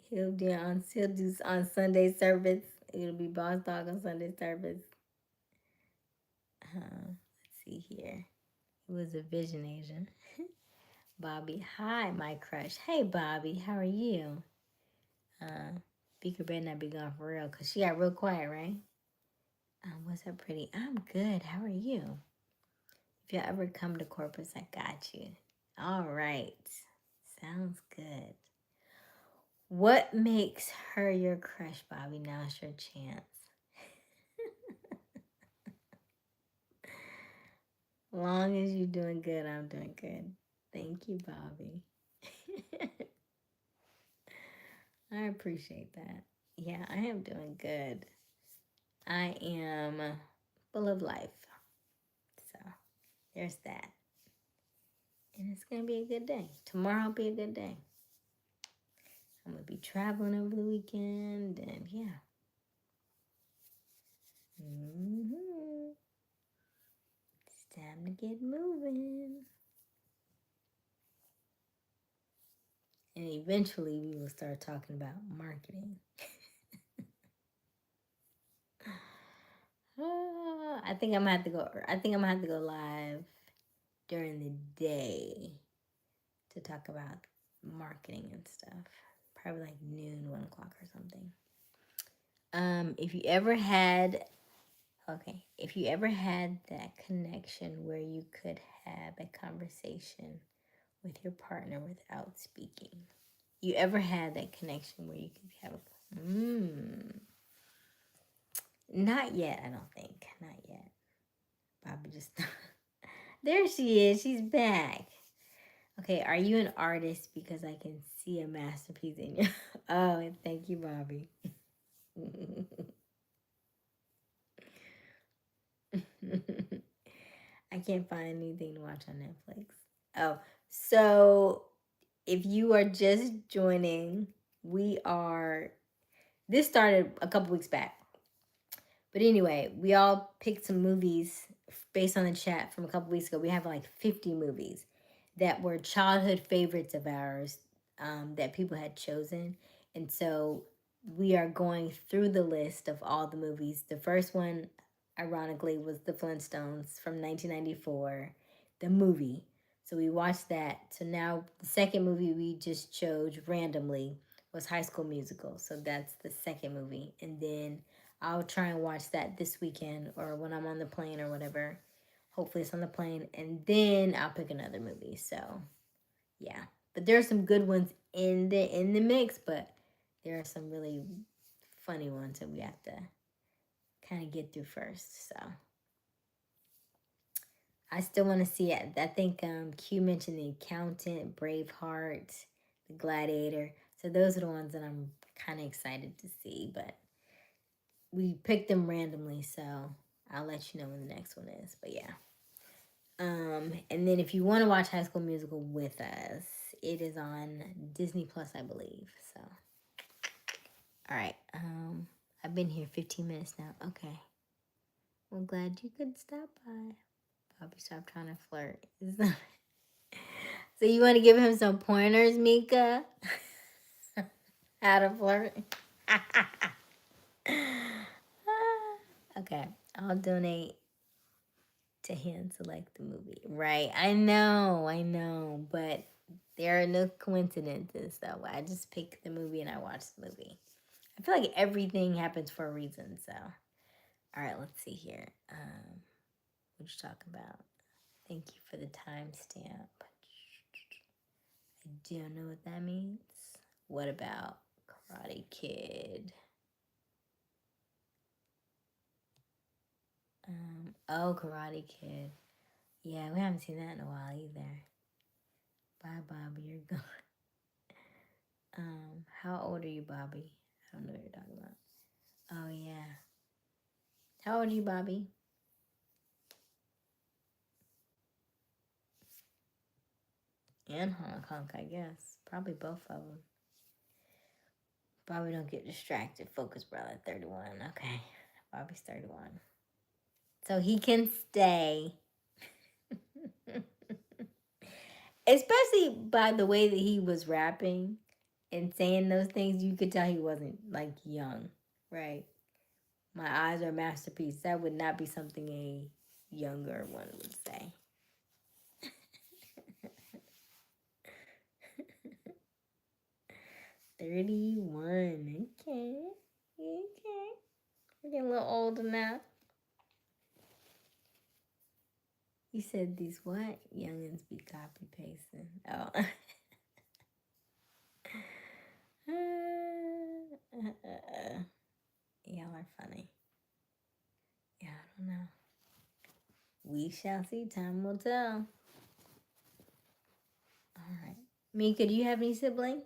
He'll do on Sunday service. It'll be Boss Dog on Sunday service. Let's see here. It was a vision Asian. Bobby, hi, my crush. Hey, Bobby, how are you? Beaker better not be gone for real, cause she got real quiet, right? What's up, pretty? I'm good. How are you? If you ever come to Corpus, I got you. All right. Sounds good. What makes her your crush, Bobby? Now's your chance. Long as you're doing good, I'm doing good. Thank you, Bobby. I appreciate that. Yeah, I am doing good. I am full of life. So there's that. And it's going to be a good day. Tomorrow will be a good day. I'm going to be traveling over the weekend, and yeah. Mm-hmm. It's time to get moving. And eventually we will start talking about marketing. I think I'm gonna have to go. I think I'm gonna have to go live during the day to talk about marketing and stuff. Probably like noon, 1 o'clock or something. If you ever had, okay, if you ever had that connection where you could have a conversation with your partner without speaking, you ever had that connection where you could have not yet, I don't think. Not yet. Bobby just there she is. She's back. Okay, are you an artist? Because I can see a masterpiece in you. Oh, thank you, Bobby. I can't find anything to watch on Netflix. Oh, so if you are just joining, we are. This started a couple weeks back. But anyway, we all picked some movies based on the chat from a couple weeks ago. We have like 50 movies that were childhood favorites of ours that people had chosen. And so we are going through the list of all the movies. The first one, ironically, was The Flintstones from 1994, the movie. So we watched that. So now the second movie we just chose randomly was High School Musical. So that's the second movie. And then I'll try and watch that this weekend or when I'm on the plane or whatever. Hopefully it's on the plane. And then I'll pick another movie. So yeah. But there are some good ones in the mix, but there are some really funny ones that we have to kind of get through first. So I still want to see it. I think Q mentioned The Accountant, Braveheart, The Gladiator. So those are the ones that I'm kind of excited to see. But we picked them randomly, so I'll let you know when the next one is. But yeah. And then if you want to watch High School Musical with us, it is on Disney Plus, I believe. So, all right. I've been here 15 minutes now. Okay. Well, glad you could stop by. Bobby, stop trying to flirt. So you want to give him some pointers, Mika? How to flirt? Okay, I'll donate to hand select the movie. Right. I know. But there are no coincidences, though. I just pick the movie and I watch the movie. I feel like everything happens for a reason, so. All right, let's see here. What you talk about? Thank you for the timestamp. I don't know what that means. What about Karate Kid? Oh, Karate Kid. Yeah, we haven't seen that in a while either. Bye, Bobby. You're gone. How old are you, Bobby? I don't know what you're talking about. Oh yeah. How old are you, Bobby? And Hong Kong, I guess. Probably both of them. Bobby, don't get distracted. Focus, brother. 31. Okay. Bobby's 31. So he can stay. Especially by the way that he was rapping and saying those things, you could tell he wasn't like young, right? My eyes are a masterpiece. That would not be something a younger one would say. 31. Okay. Okay. We're getting a little older now. He said these what? Youngins be copy pasting. Oh. Y'all are funny. Yeah, I don't know. We shall see. Time will tell. All right. Mika, do you have any siblings?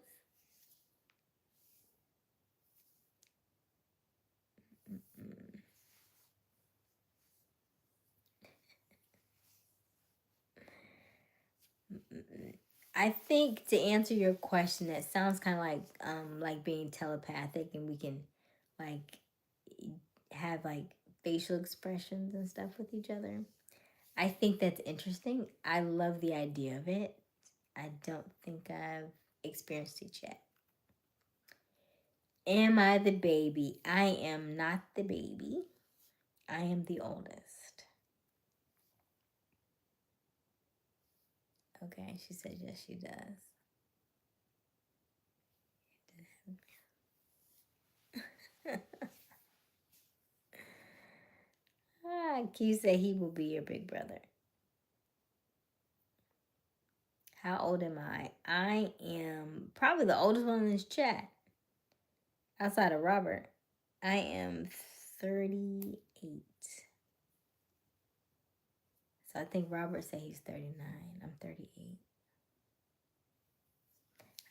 I think to answer your question, that sounds kind of like being telepathic, and we can like have like facial expressions and stuff with each other. I think that's interesting. I love the idea of it. I don't think I've experienced it yet. Am I the baby? I am not the baby. I am the oldest. Okay, she said yes, she does. Q said he will be your big brother. How old am I? I am probably the oldest one in this chat, outside of Robert. I am 38. So I think Robert said he's 39. I'm 38.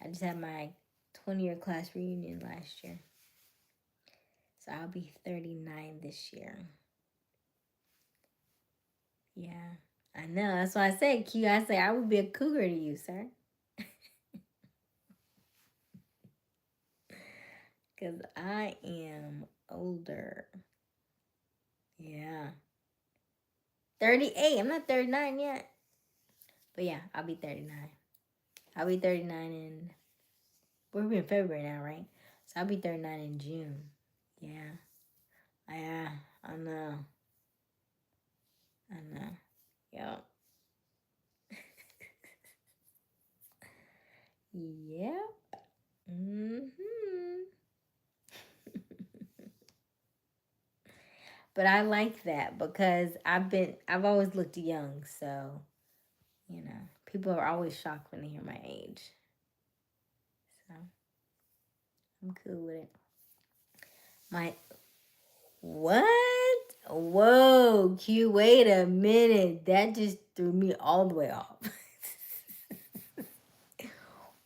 I just had my 20-year class reunion last year. So I'll be 39 this year. Yeah. I know. That's why I said, Q. I say I would be a cougar to you, sir. Because I am older. Yeah. 38. I'm not 39 yet. But yeah, I'll be 39. I'll be 39 in... We're in February now, right? So I'll be 39 in June. Yeah. Yeah. I know. I know. Yep. Yep. Mm-hmm. But I like that because I've always looked young, so people are always shocked when they hear my age. So I'm cool with it. My what? Whoa, Q, wait a minute. That just threw me all the way off.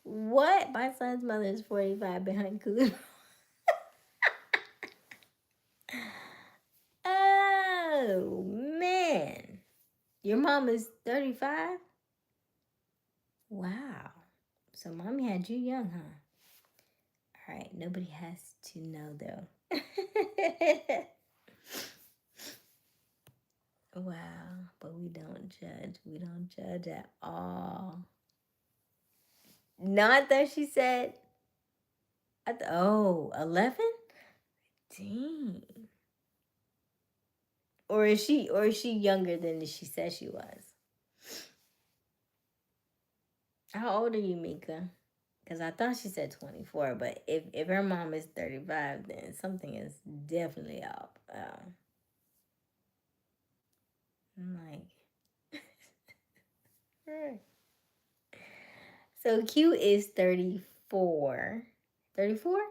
What? My son's mother is 45 behind cooler. Oh man. Your mom is 35? Wow. So mommy had you young, huh? All right, nobody has to know though. Wow, but we don't judge. We don't judge at all. Not that she said, 11? Dang. Or is she younger than she said she was? How old are you, Mika? Because I thought she said 24, but if her mom is 35, then something is definitely up. I'm like, right. So Q is 34. 34? I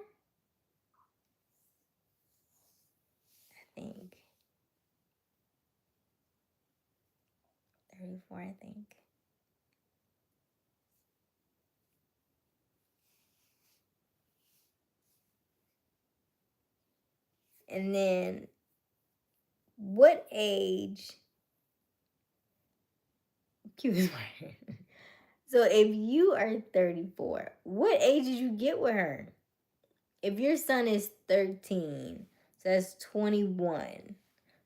think. 34, I think. And then, what age? Q is right. So if you are 34, what age did you get with her? If your son is 13, so that's 21.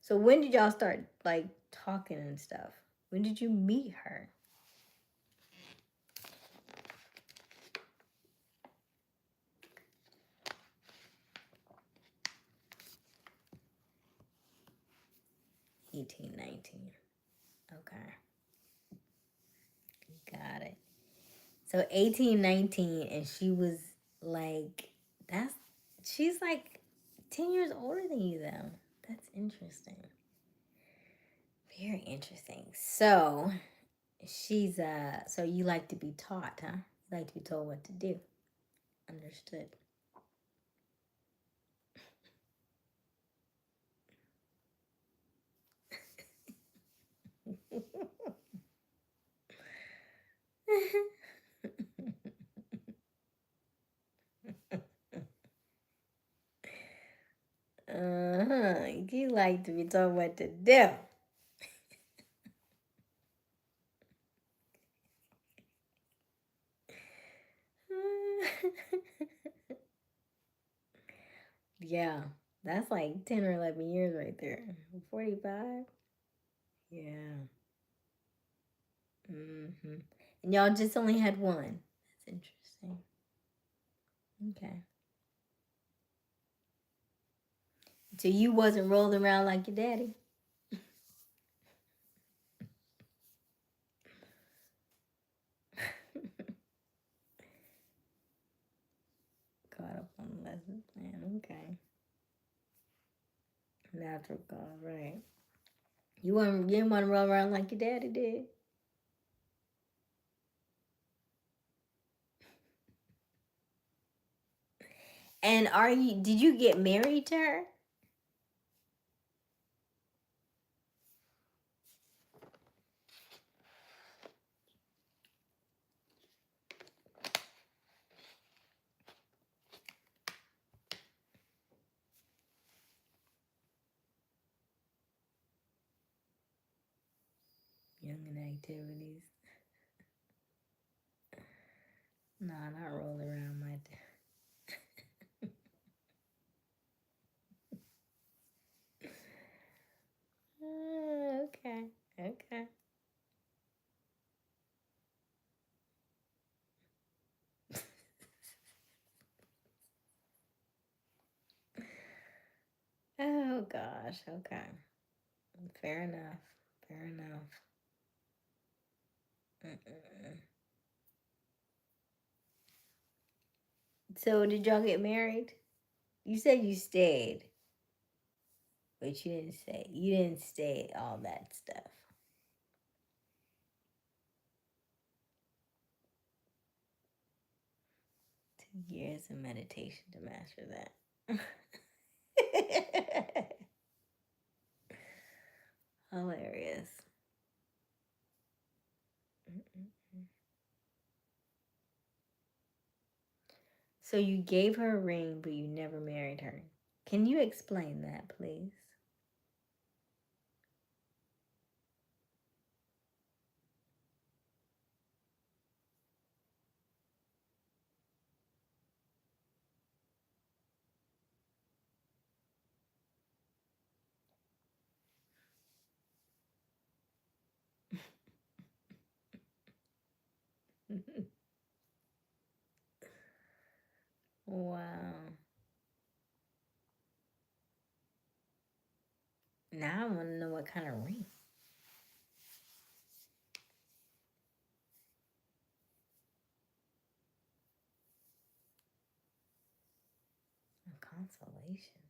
So when did y'all start like talking and stuff? When did you meet her? Eighteen, 19. Okay. Got it. So 18, 19, and she was like, she's like 10 years older than you though. That's interesting. Very interesting. So so you like to be taught, huh? You like to be told what to do. Understood. Uh-huh. You like to be told what to do. Yeah, that's like 10 or 11 years right there. 45? Yeah. Mm-hmm. And y'all just only had one. That's interesting. Okay. So you wasn't rolling around like your daddy? Caught up on the lesson plan. Okay. Natural call, right. You didn't want to roll around like your daddy did? And did you get married to her? Youngin activities. Nah, not roll around my. Okay. Okay. Oh gosh. Okay. Fair enough. Fair enough. Mm-mm. So, did y'all get married? You said you stayed, but you didn't say. You didn't stay all that stuff. 2 years of meditation to master that. Hilarious. Mm-mm. So you gave her a ring, but you never married her. Can you explain that, please? Wow. Now I want to know what kind of ring. A consolation.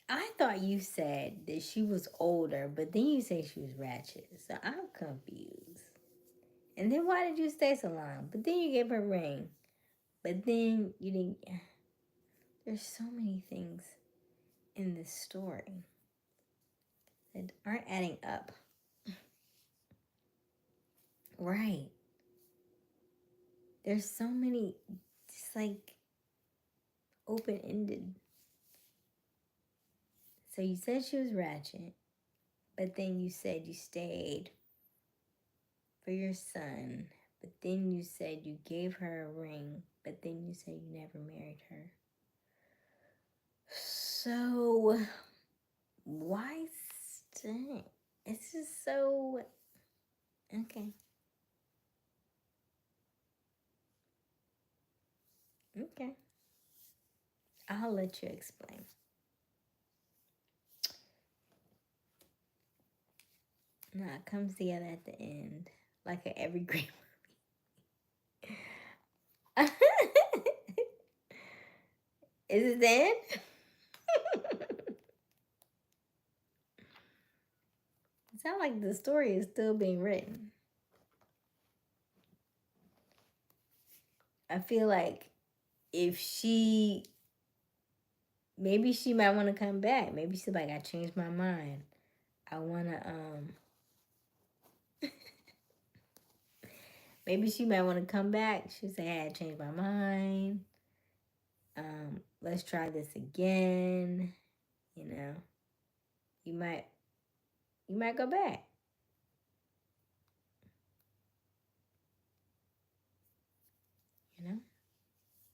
I thought you said that she was older, but then you say she was ratchet. So I'm confused. And then why did you stay so long? But then you gave her a ring. But then you didn't. There's so many things in this story that aren't adding up. Right. There's so many, just like open ended. So you said she was ratchet, but then you said you stayed for your son, but then you said you gave her a ring, but then you said you never married her. So why stay? It's just so okay. Okay. I'll let you explain. Now it comes together at the end, like a every great movie. Is it the end? It sounds like the story is still being written. I feel like if she, maybe she might want to come back. Maybe she's like, I changed my mind. I want to, maybe she might want to come back. She'll say, hey, I changed my mind. Let's try this again. You know, you might, you might go back. You know,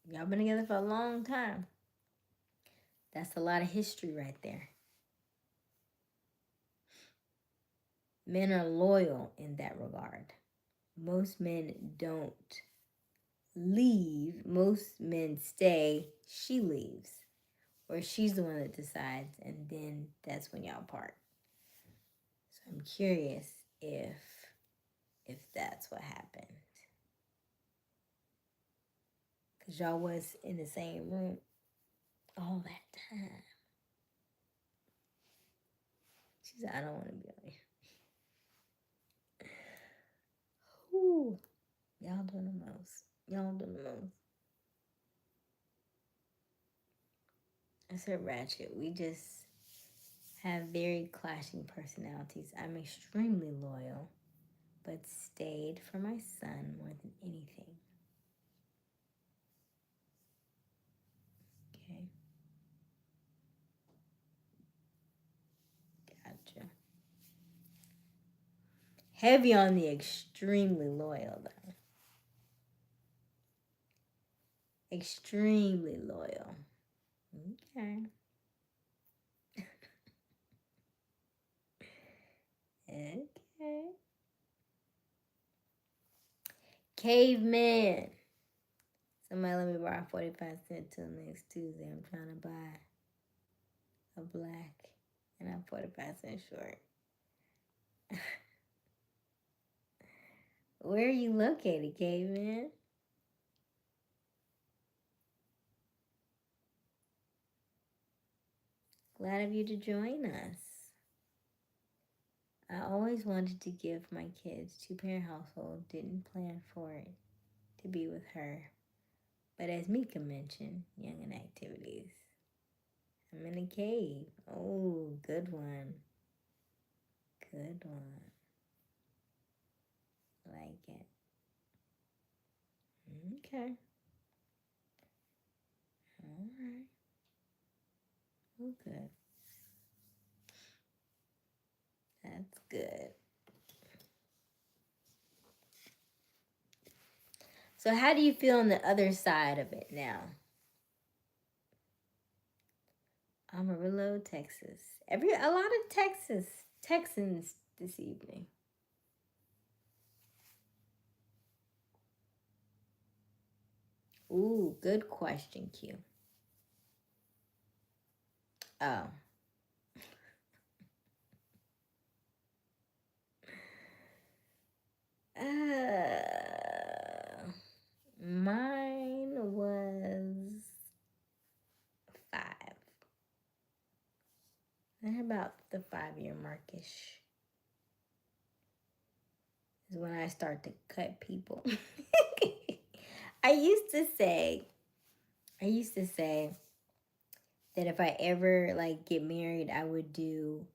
y'all been together for a long time. That's a lot of history right there. Men are loyal in that regard. Most men don't leave. Most men stay. She leaves. Or she's the one that decides, and then that's when y'all part. So I'm curious if that's what happened. Cause y'all was in the same room all that time. She said, I don't want to be on here. Ooh, y'all doing the most. Y'all doing the most. I said ratchet. We just have very clashing personalities. I'm extremely loyal, but stayed for my son more than anything. Okay. Gotcha. Heavy on the extremely loyal, though. Extremely loyal. Okay. Okay. Caveman. Somebody let me borrow 45 cents till next Tuesday. I'm trying to buy a black and I'm 45 cents short. Where are you located, Caveman? Glad of you to join us. I always wanted to give my kids two-parent household. Didn't plan for it to be with her. But as Mika mentioned, youngin' activities. I'm in a cave. Oh, good one. Good one. Like it. Okay. All right. Well, good. That's good. So, how do you feel on the other side of it now? Amarillo, Texas. A lot of Texans this evening. Ooh, good question, Q. Oh. Mine was 5. And about the 5-year markish is when I start to cut people. I used to say, that if I ever like get married, I would do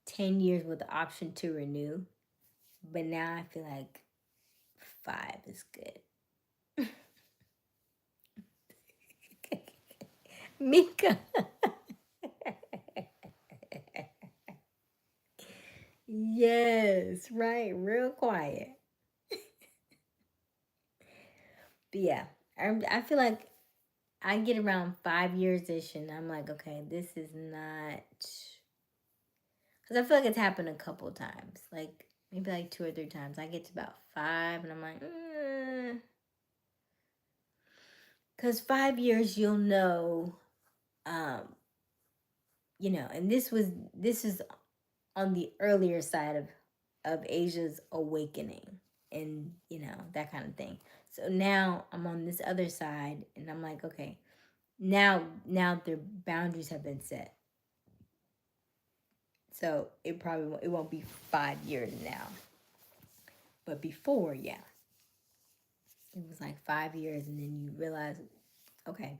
10 years with the option to renew. But now I feel like 5 is good. Mika. Yes, right. Real quiet. But yeah, I feel like I get around 5 years ish and I'm like, okay, this is not. Because I feel like it's happened a couple times. Like maybe like 2 or 3 times. I get to about 5 and I'm like, because 5 years you'll know, um, and this is on the earlier side of Asia's awakening and that kind of thing. So now I'm on this other side and I'm like, okay, now their boundaries have been set. So it won't be 5 years now. But before, yeah. It was like 5 years and then you realize, okay,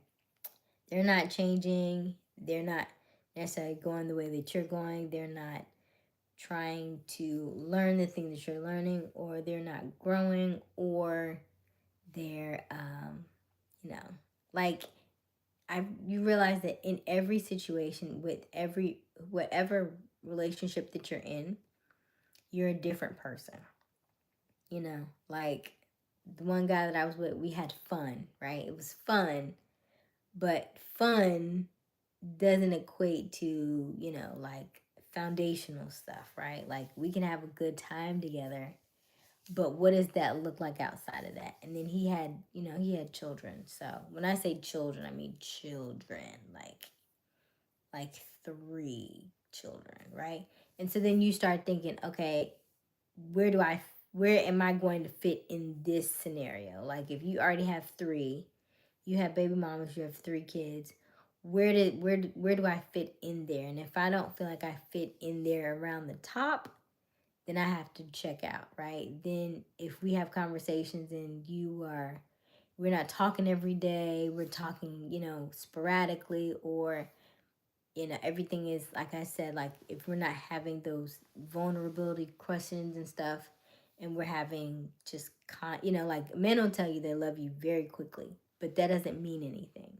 they're not changing. They're not necessarily going the way that you're going. They're not trying to learn the thing that you're learning, or they're not growing, or they're you know like you realize that in every situation, with every whatever relationship that you're in, you're a different person. Like the one guy that I was with, we had fun, right? It was fun, but fun doesn't equate to like foundational stuff, right? Like we can have a good time together, but what does that look like outside of that? And then he had children. So when I say children, I mean children, like 3 children, right? And so then you start thinking, okay, where do I where am I going to fit in this scenario? Like if you already have 3, you have baby mamas, you have 3 kids, where do I fit in there? And if I don't feel like I fit in there around the top, then I have to check out, right? Then if we have conversations and we're not talking every day, we're talking, sporadically, or everything is like I said, like if we're not having those vulnerability questions and stuff, and we're having just like men will tell you they love you very quickly, but that doesn't mean anything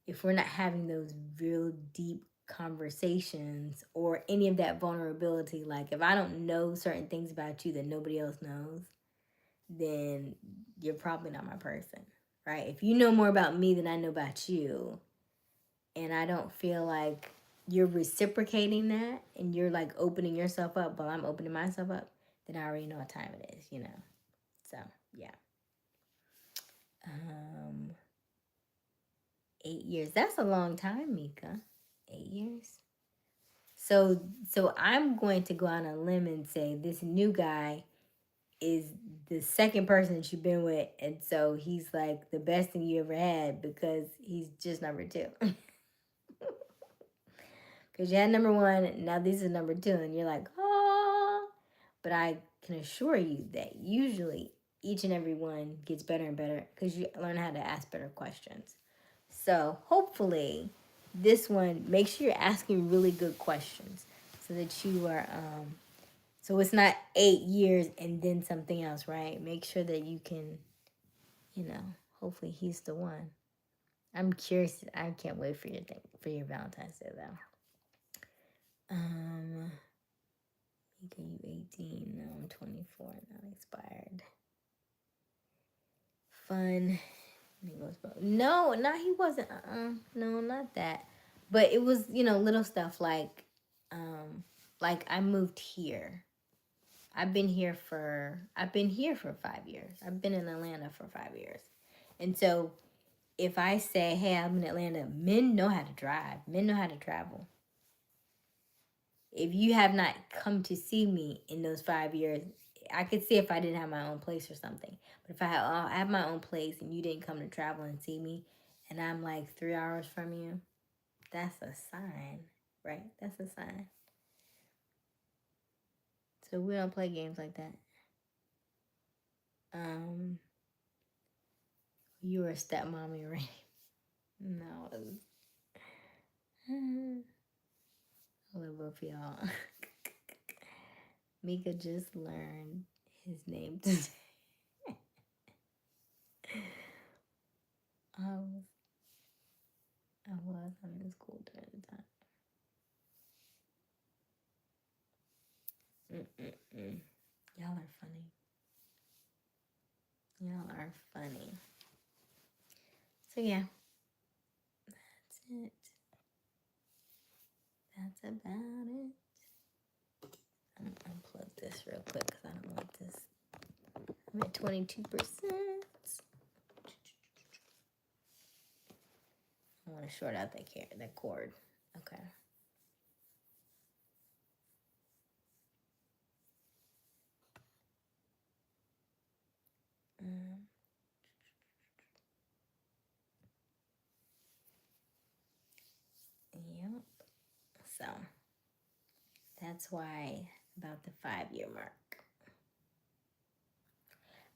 if we're not having those real deep conversations or any of that vulnerability. Like if I don't know certain things about you that nobody else knows, then you're probably not my person, right? If you know more about me than I know about you, and I don't feel like you're reciprocating that and you're like opening yourself up while I'm opening myself up, then I already know what time it is, you know? So, yeah. Um, 8 years. That's a long time, Mika. 8 years. So I'm going to go on a limb and say this new guy is the second person that you've been with, and so he's like the best thing you ever had because he's just number two. Because you had number one, now this is number two, and you're like, oh. But I can assure you that usually each and every one gets better and better because you learn how to ask better questions. So hopefully, this one, make sure you're asking really good questions so that you are, so it's not 8 years and then something else, right? Make sure that you can, you know, hopefully he's the one. I'm curious. I can't wait for your Valentine's Day though. Mika, you 18. No, I'm 24. Not expired. Fun. He goes, no, he wasn't. No, not that. But it was, little stuff like I moved here. I've been here for 5 years. I've been in Atlanta for 5 years. And so if I say, hey, I'm in Atlanta, men know how to drive. Men know how to travel. If you have not come to see me in those 5 years, I could see if I didn't have my own place or something. But if I have my own place and you didn't come to travel and see me, and I'm like 3 hours from you, that's a sign, right? That's a sign. So we don't play games like that. You were a stepmommy, right? No, it was... I love both of y'all. Mika just learned his name today. I was in school during the time. Y'all are funny. Y'all are funny. So yeah, that's it. That's about it. I'm gonna unplug this real quick because I don't want this. I'm at 22%. I want to short out that cord. Okay. Yep. So that's why about the 5-year mark.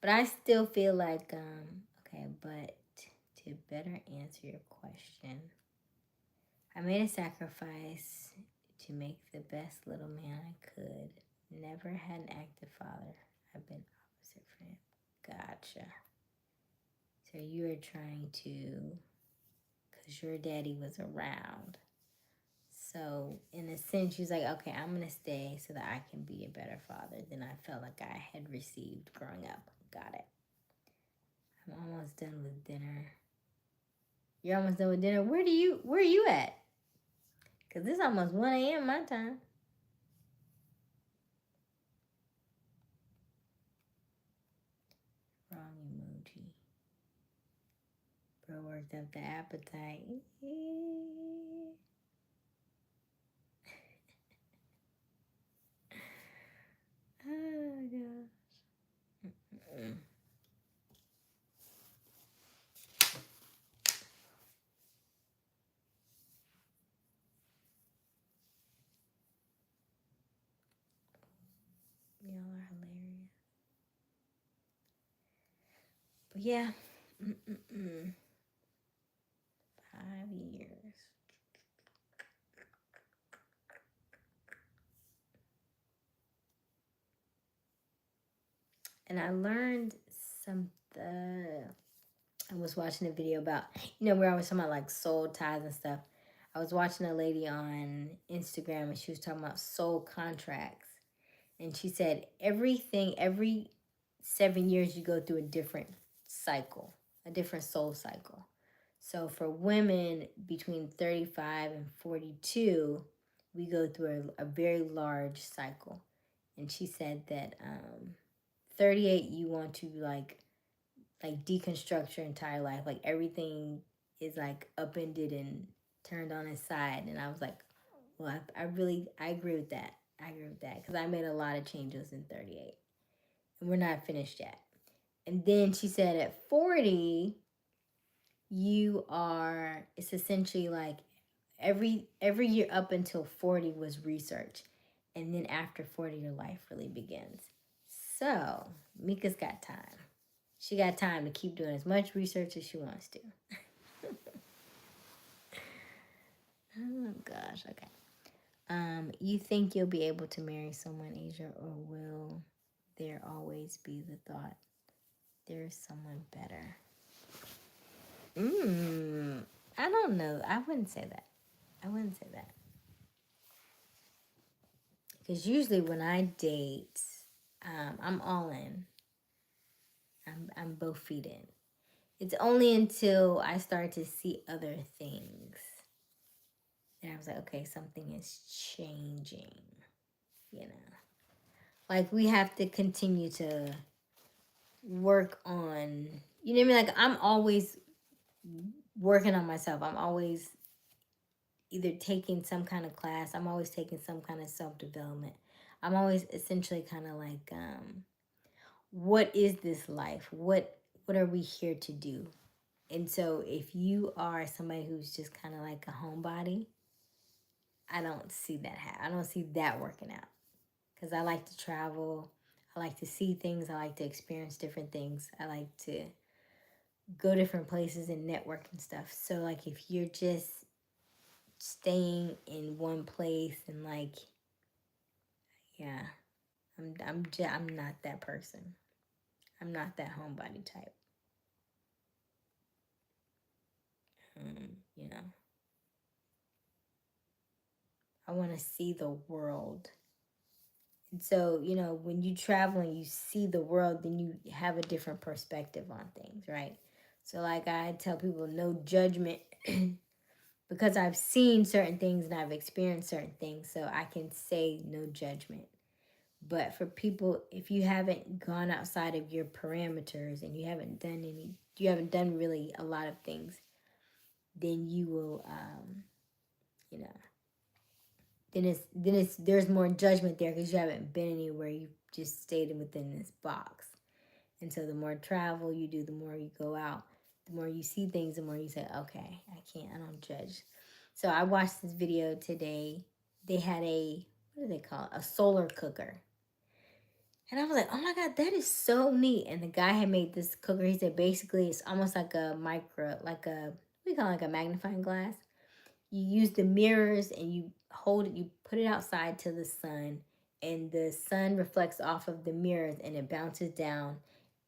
But I still feel like, okay, but to better answer your question, I made a sacrifice to make the best little man I could. Never had an active father. I've been opposite for him. Gotcha. So you are trying to, because your daddy was around. So in a sense, she's like, okay, I'm going to stay so that I can be a better father than I felt like I had received growing up. Got it. I'm almost done with dinner. You're almost done with dinner. Where are you at? Because it's almost 1 a.m. my time. Wrong emoji. Bro worked up the appetite. Oh gosh. Y'all are hilarious. But yeah. 5 years. And I learned something. I was watching a video about, where I was talking about like soul ties and stuff. I was watching a lady on Instagram and she was talking about soul contracts. And she said every 7 years, you go through a different cycle, a different soul cycle. So for women between 35 and 42, we go through a very large cycle. And she said that 38, you want to like deconstruct your entire life. Like everything is like upended and turned on its side. And I was like, well, I agree with that. I agree with that because I made a lot of changes in 38, and we're not finished yet. And then she said at 40, it's essentially like every year up until 40 was research, and then after 40, your life really begins. So Mika's got time. She got time to keep doing as much research as she wants to. Oh gosh, okay. You think you'll be able to marry someone, Asia, or will there always be the thought there's someone better? I don't know. I wouldn't say that. I wouldn't say that. Because usually when I date, I'm all in. I'm both feet in. It's only until I start to see other things that I was like, okay, something is changing. You know, like we have to continue to work on. You know what I mean? Like I'm always working on myself. I'm always either taking some kind of class. I'm always taking some kind of self development. I'm always essentially kind of like, what is this life? What are we here to do? And so if you are somebody who's just kind of like a homebody, I don't see that I don't see that working out. Because I like to travel. I like to see things. I like to experience different things. I like to go different places and network and stuff. So like if you're just staying in one place and like, yeah, I'm not that person. I'm not that homebody type. You know, I want to see the world. And so, you know, when you travel and you see the world, then you have a different perspective on things, right? So, like I tell people, no judgment because I've seen certain things and I've experienced certain things, so I can say no judgment. But for people, if you haven't gone outside of your parameters and you haven't done really a lot of things, then you will, you know, there's more judgment there because you haven't been anywhere. You've just stayed within this box. And so the more travel you do, the more you go out, the more you see things, the more you say, okay, I don't judge. So I watched this video today. They had what do they call it? A solar cooker. And I was like, oh my God, that is so neat. And the guy had made this cooker. He said basically it's almost like what do you call it, like a magnifying glass. You use the mirrors and you hold it, you put it outside to the sun, and the sun reflects off of the mirrors and it bounces down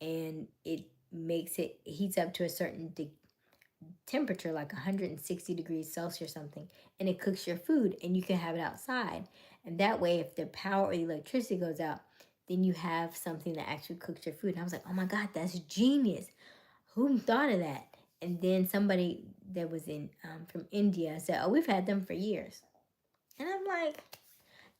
and it heats up to a certain temperature, like 160 degrees Celsius or something, and it cooks your food and you can have it outside. And that way, if the power or the electricity goes out, then you have something that actually cooks your food. And I was like, oh my God, that's genius. Who thought of that? And then somebody that was in from India said, oh, we've had them for years. And I'm like,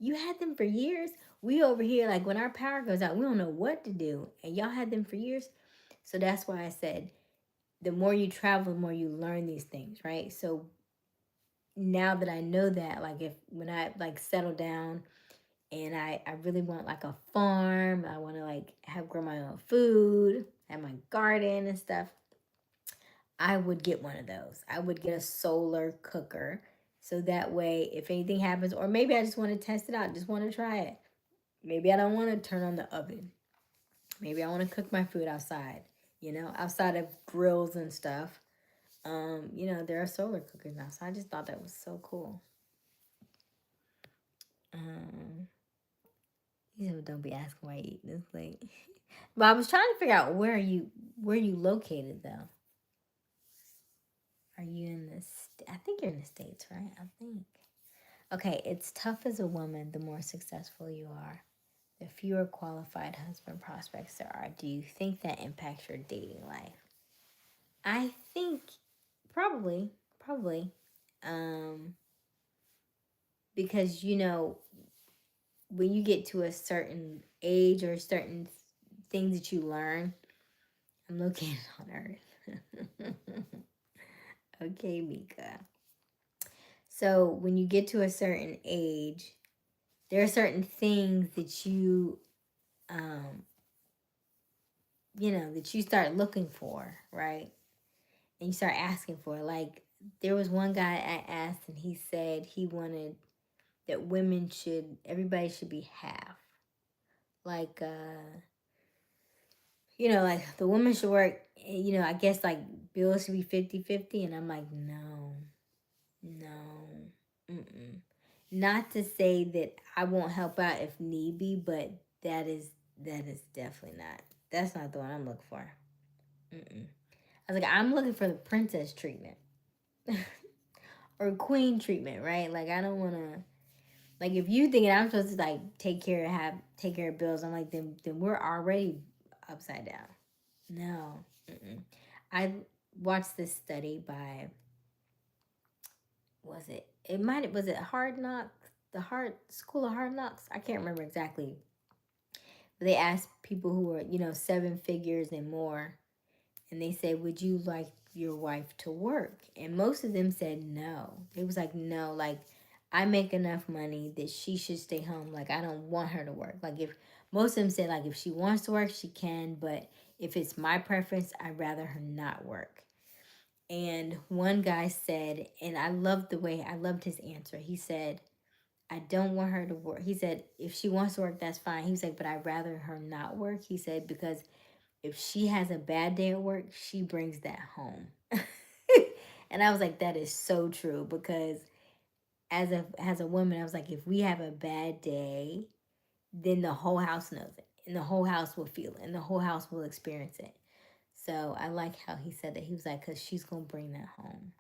you had them for years? We over here, like when our power goes out, we don't know what to do. And y'all had them for years. So that's why I said, the more you travel, the more you learn these things, right? So now that I know that, like when I like settle down and I really want like a farm, I want to like grow my own food, have my garden and stuff, I would get one of those. I would get a solar cooker. So that way, if anything happens, or maybe I just want to test it out, just want to try it. Maybe I don't want to turn on the oven. Maybe I want to cook my food outside, outside of grills and stuff. There are solar cookers now. So I just thought that was so cool. Don't be asking why you eat this late. But I was trying to figure out where you located though. Are you in I think in the States, right? I think. Okay, it's tough as a woman the more successful you are, the fewer qualified husband prospects there are. Do you think that impacts your dating life? I think probably, probably. Um, because when you get to a certain age or certain things that you learn, I'm looking on Earth. Okay, Mika. So when you get to a certain age, there are certain things that um, that you start looking for, right? And you start asking for. Like, there was one guy I asked, and he said he wanted that everybody should be half. Like, like the woman should work, I guess like bills should be 50-50. And I'm like, no, no, mm-mm. Not to say that I won't help out if need be, but that is definitely not. That's not the one I'm looking for. Mm-mm. I was like, I'm looking for the princess treatment or queen treatment, right? Like, I don't want to. Like, if you thinking I'm supposed to like take care of bills, I'm like, then we're already upside down. No. Mm-mm. I watched this study by, was it Hard Knocks, the Hard School of Hard Knocks? I can't remember exactly. But they asked people who were, seven figures and more, and they said, would you like your wife to work? And most of them said no. It was like, no, like, I make enough money that she should stay home. Like, I don't want her to work. Like, if most of them said, like, if she wants to work, she can, but if it's my preference, I'd rather her not work. And one guy said, and I loved his answer. He said, I don't want her to work. He said, if she wants to work, that's fine. He was like, but I'd rather her not work. He said, because if she has a bad day at work, she brings that home. And I was like, that is so true, because as a woman, I was like, if we have a bad day, then the whole house knows it, and the whole house will feel it, and the whole house will experience it. So I like how he said that. He was like, because she's gonna bring that home.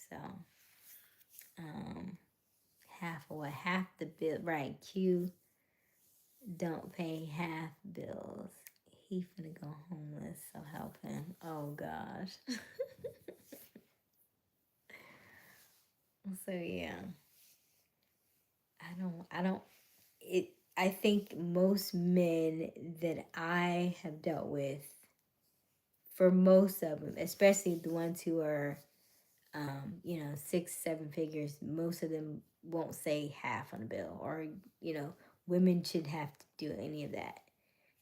So um half of what? Half the bill, right? Q don't pay half bills. He finna go homeless, so help him. Oh gosh. So yeah, I don't. It. I think most men that I have dealt with, for most of them, especially the ones who are, 6, 7 figures, most of them won't say half on a bill, or women shouldn't have to do any of that,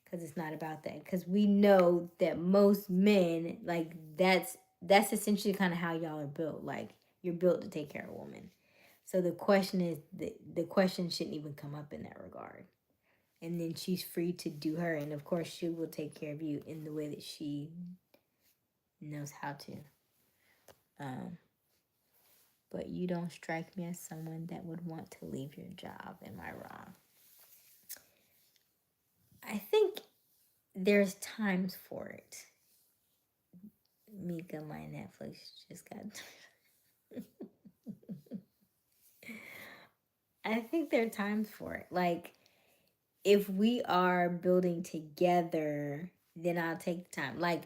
because it's not about that. Because we know that most men, like, that's essentially kind of how y'all are built. Like, you're built to take care of a woman. So the question is, the question shouldn't even come up in that regard. And then she's free to do her, and of course she will take care of you in the way that she knows how to. Um, but you don't strike me as someone that would want to leave your job. Am I wrong? I think there's times for it. Mika, my Netflix just got. I think there are times for it. Like, if we are building together, then I'll take the time. Like,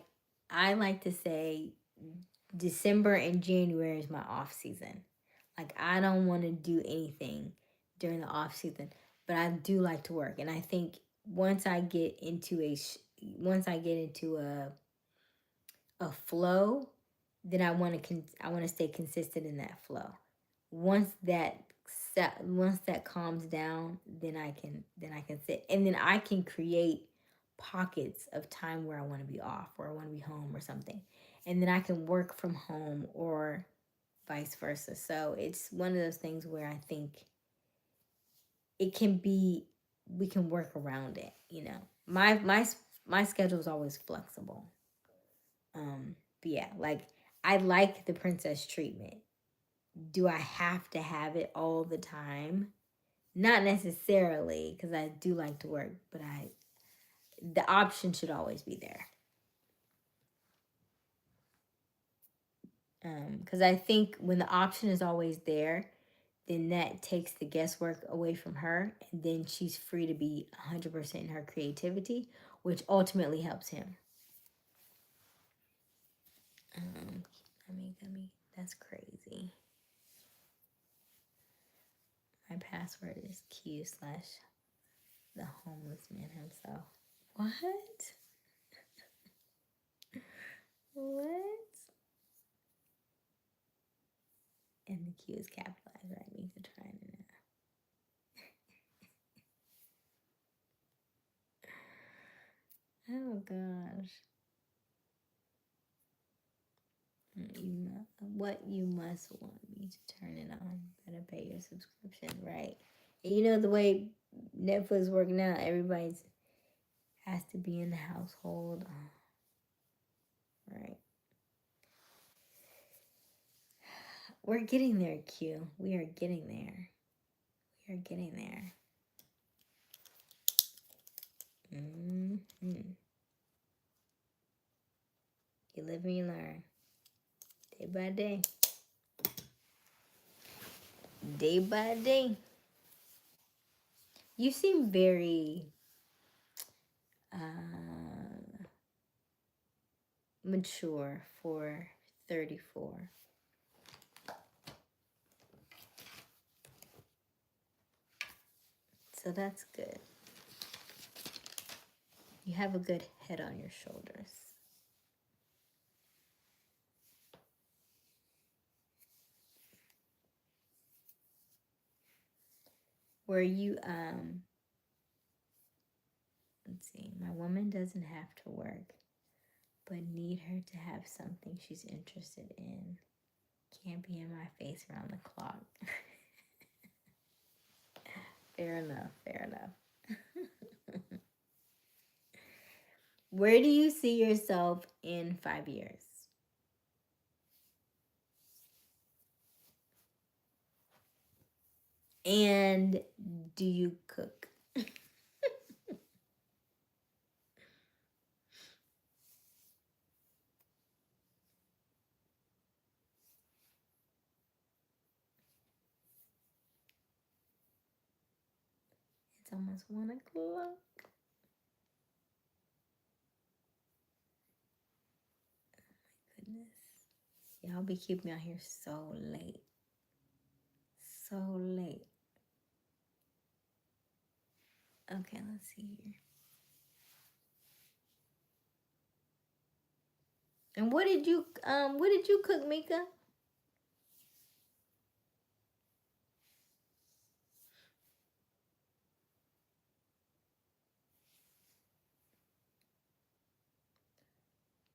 I like to say December and January is my off season. Like, I don't want to do anything during the off season, but I do like to work. And I think once I get into a flow, then I want to stay consistent in that flow. Once that once that calms down, then I can sit, and then I can create pockets of time where I want to be off, or I want to be home, or something, and then I can work from home, or vice versa. So it's one of those things where I think it can be we can work around it. My schedule is always flexible. But yeah, like, I like the princess treatment. Do I have to have it all the time? Not necessarily, because I do like to work, but the option should always be there. Because I think when the option is always there, then that takes the guesswork away from her, and then she's free to be 100% in her creativity, which ultimately helps him. Let me. That's crazy. My password is Q slash the homeless man himself. What? What? And the Q is capitalized, right? I need to try it now. Oh gosh. What you must want me to turn it on. Better pay your subscription, right? And you know the way Netflix work now, everybody's has to be in the household. Right. We're getting there, Q. We are getting there. We are getting there. Mm-hmm. You live and you learn. Day by day. Day by day. You seem very mature for 34. So that's good. You have a good head on your shoulders. Where you let's see, my woman doesn't have to work, but need her to have something she's interested in. Can't be in my face around the clock. Fair enough, fair enough. Where do you see yourself in 5 years? And do you cook? It's almost 1 o'clock. Goodness. Y'all be keeping me out here so late. So late. Okay, let's see here. And what did you cook, Mika?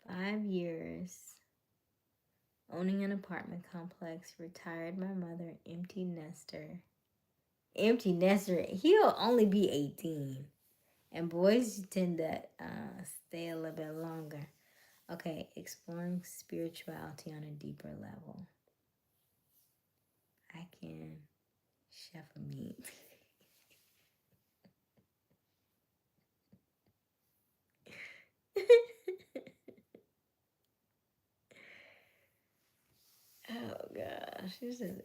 Five years. Owning an apartment complex, retired my mother, empty nester. Empty nester, he'll only be 18. And boys tend to stay a little bit longer. Okay, exploring spirituality on a deeper level. I can chef a meat. Oh gosh, this is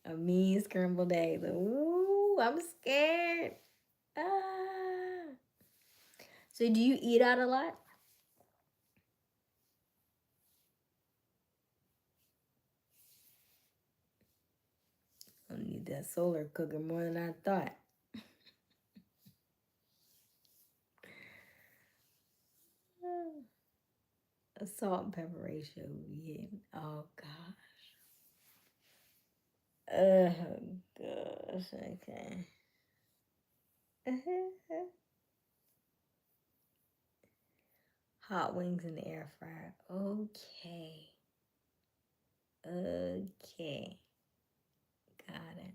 a mean scrambled egg. Ooh, I'm scared. Ah. So do you eat out a lot? I need that solar cooker more than I thought. A salt and pepper ratio would be hitting. Oh gosh. Oh gosh. Okay. Hot wings in the air fryer. Okay. Okay. Got it.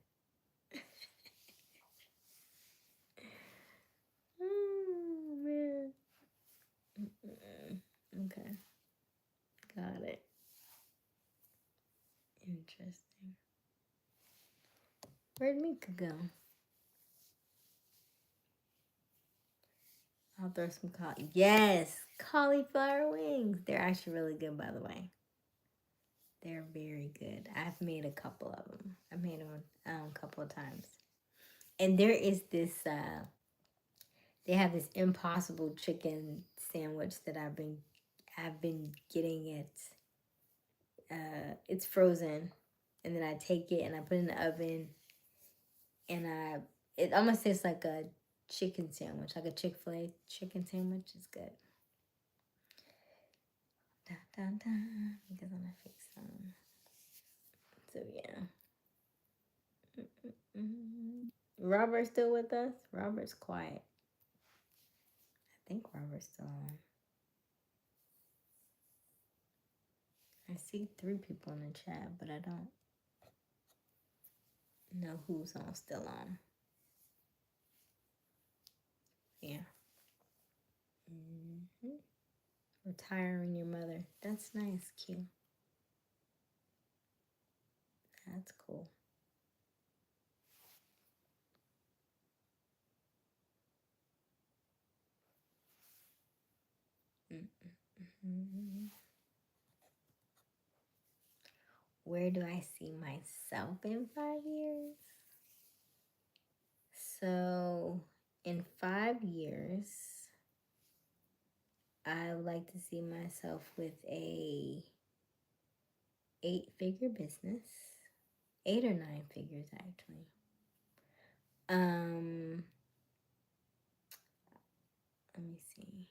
Oh man. Okay. Got it. Interesting. Where'd Mika go? I'll throw some yes, cauliflower wings. They're actually really good, by the way. They're very good. I've made a couple of them. I've made them a couple of times. And there is this. They have this impossible chicken sandwich that I've been getting it. It's frozen, and then I take it and I put it in the oven, and it almost tastes like a chicken sandwich, like a Chick-fil-A chicken sandwich. It's good. Dun, dun, dun, because I'm gonna fix some. So yeah. Robert's still with us? Robert's quiet. I think Robert's still on. I see 3 people in the chat, but I don't know who's on still on. Yeah. Retiring your mother. That's nice, Q. That's cool. Where do I see myself in 5 years? So, in 5 years, I would like to see myself with a 8-figure business. 8 or 9 figures, actually. Let me see.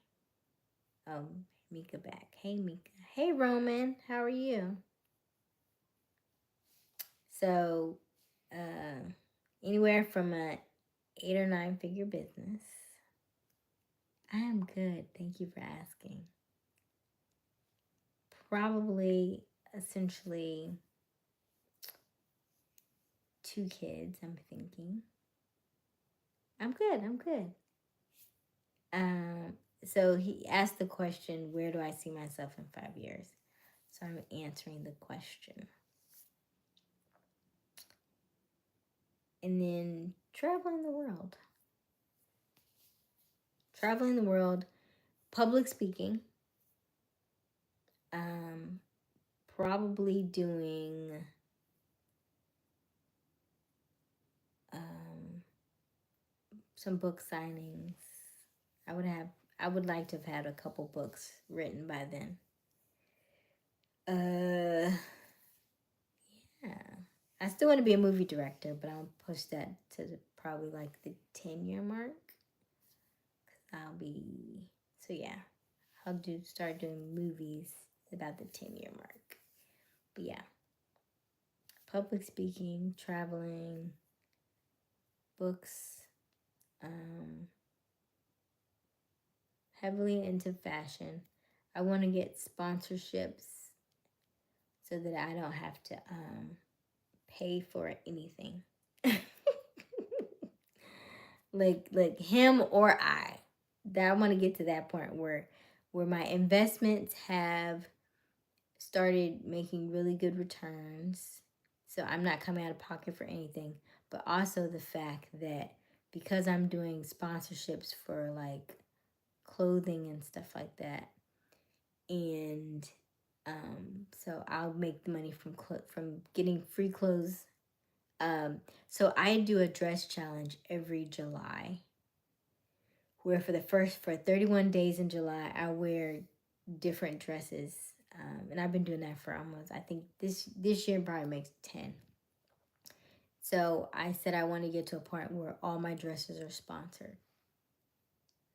Oh, Mika back. Hey, Mika. Hey, Roman. How are you? So, anywhere from a 8 or 9 figure business. I am good. Thank you for asking. Probably, essentially, 2 kids, I'm thinking. I'm good. I'm good. So he asked the question, where do I see myself in 5 years? So I'm answering the question. And then traveling the world. Traveling the world, public speaking. Probably doing some book signings. I would like to have had a couple books written by then. Yeah. I still want to be a movie director, but I'll push that to probably like the 10-year mark. So yeah, I'll start doing movies about the 10-year mark. But yeah, public speaking, traveling, books, heavily into fashion. I want to get sponsorships so that I don't have to pay for anything. like him or I. That I want to get to that point where my investments have started making really good returns. So I'm not coming out of pocket for anything, but also the fact that because I'm doing sponsorships for like clothing and stuff like that, and so I'll make the money from getting free clothes. So I do a dress challenge every July, where for 31 days in July, I wear different dresses. And I've been doing that for almost, I think this year probably makes 10. So I said I want to get to a point where all my dresses are sponsored.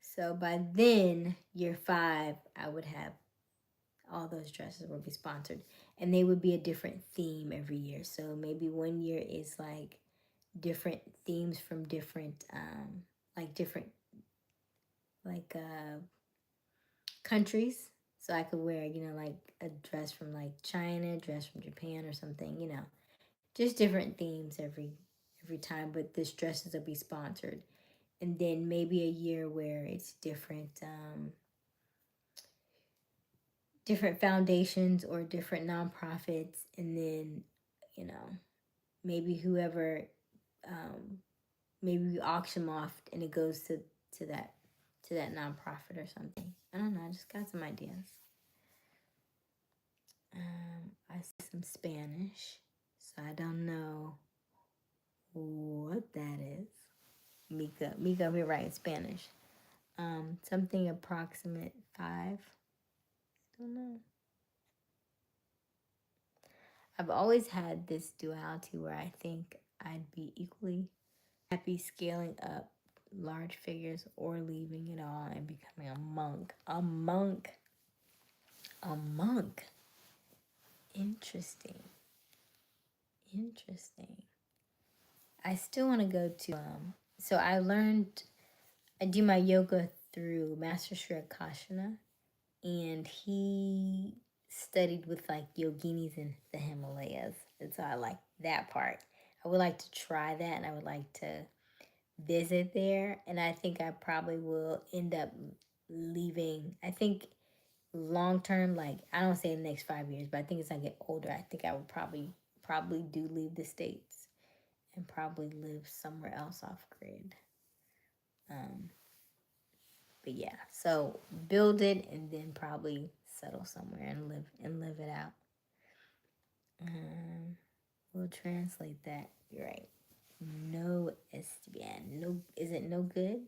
So by then, year 5, I would have all those dresses will be sponsored, and they would be a different theme every year. So maybe one year is like different themes from different countries. So I could wear, like a dress from like China, dress from Japan or something, just different themes every time, but this dresses will be sponsored. And then maybe a year where it's different foundations or different nonprofits, and then maybe whoever maybe we auction them off and it goes to that nonprofit or something. I don't know. I just got some ideas. I see some Spanish. So I don't know what that is. Mika be writing Spanish. Something approximate 5. Don't know. I've always had this duality where I think I'd be equally happy scaling up large figures or leaving it all and becoming a monk. A monk. A monk. Interesting. Interesting. I still want to go to so I do my yoga through Master Sri Akashana, and he studied with like yoginis in the Himalayas. And so I like that part. I would like to try that, and I would like to visit there. And I think I probably will end up leaving. I think long term, like I don't say in the next 5 years, but I think as I get older, I think I would probably do leave the States and probably live somewhere else off grid. Um, but yeah, so build it and then probably settle somewhere and live it out. We'll translate that. You're right. No está bien. No, is it no good?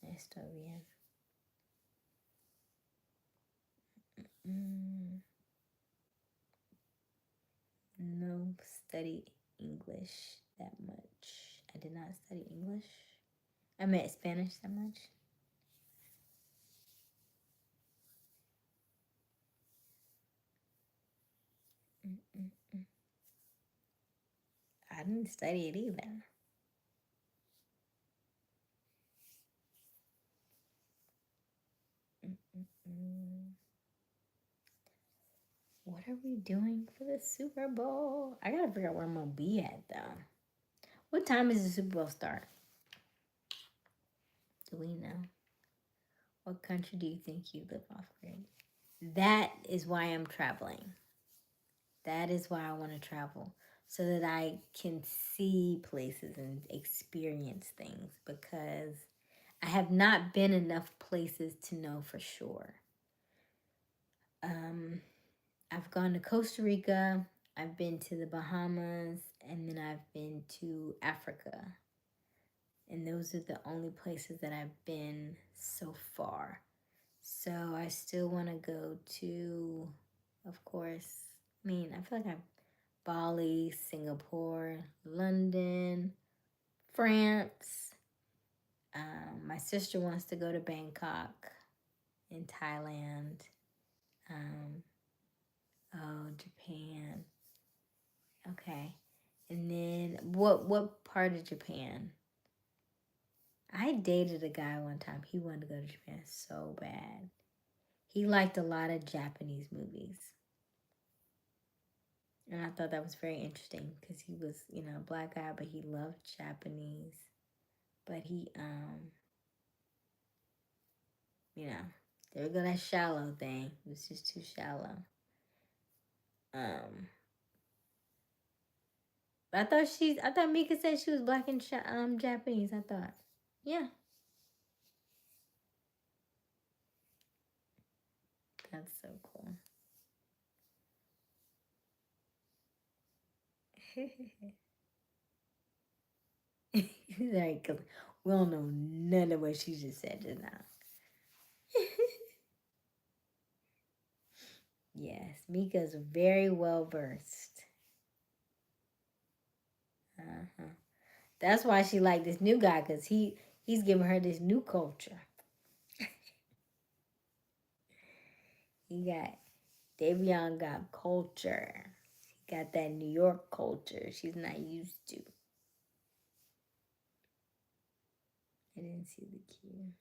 Está bien. No study English that much. I did not study English. I meant Spanish that much. I didn't study it either. What are we doing for the Super Bowl? I gotta figure out where I'm gonna be at though. What time does the Super Bowl start? Do we know? What country do you think you live off grid? That is why I'm traveling. That is why I want to travel. So that I can see places and experience things, because I have not been enough places to know for sure. I've gone to Costa Rica, I've been to the Bahamas, and then I've been to Africa. And those are the only places that I've been so far. So I still want to go to, of course, I mean, I feel like I've Bali, Singapore, London, France. My sister wants to go to Bangkok in Thailand. Oh, Japan. Okay. And then what part of Japan? I dated a guy one time. He wanted to go to Japan so bad. He liked a lot of Japanese movies. And I thought that was very interesting because he was, a black guy, but he loved Japanese. But he, there we go, that shallow thing. It was just too shallow. But I thought Mika said she was black and Japanese. I thought, yeah. That's so cool. Like, we don't know none of what she just said just now. Yes, Mika's very well versed. Uh-huh. That's why she liked this new guy, because he's giving her this new culture. Davion got culture. He got that New York culture she's not used to. I didn't see the cue.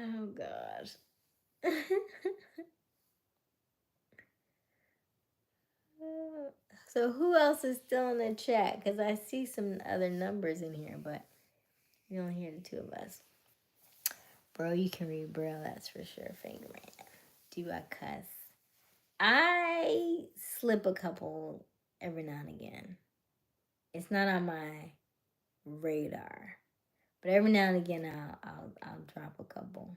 Oh gosh. So who else is still in the chat? Because I see some other numbers in here, but you don't hear the two of us. Bro, you can read Braille, that's for sure. Fingerman. Do I cuss? I slip a couple every now and again. It's not on my radar. But every now and again, I'll drop a couple,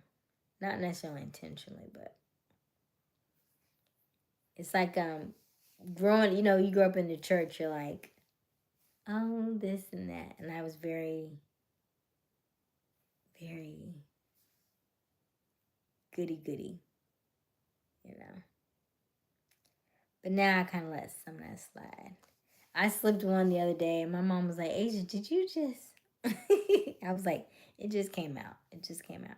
not necessarily intentionally, but it's like growing. You know, you grow up in the church. You're like, oh, this and that, and I was very, very goody goody, you know. But now I kind of let some of that slide. I slipped one the other day, and my mom was like, Asia, did you just? I was like, it just came out. It just came out.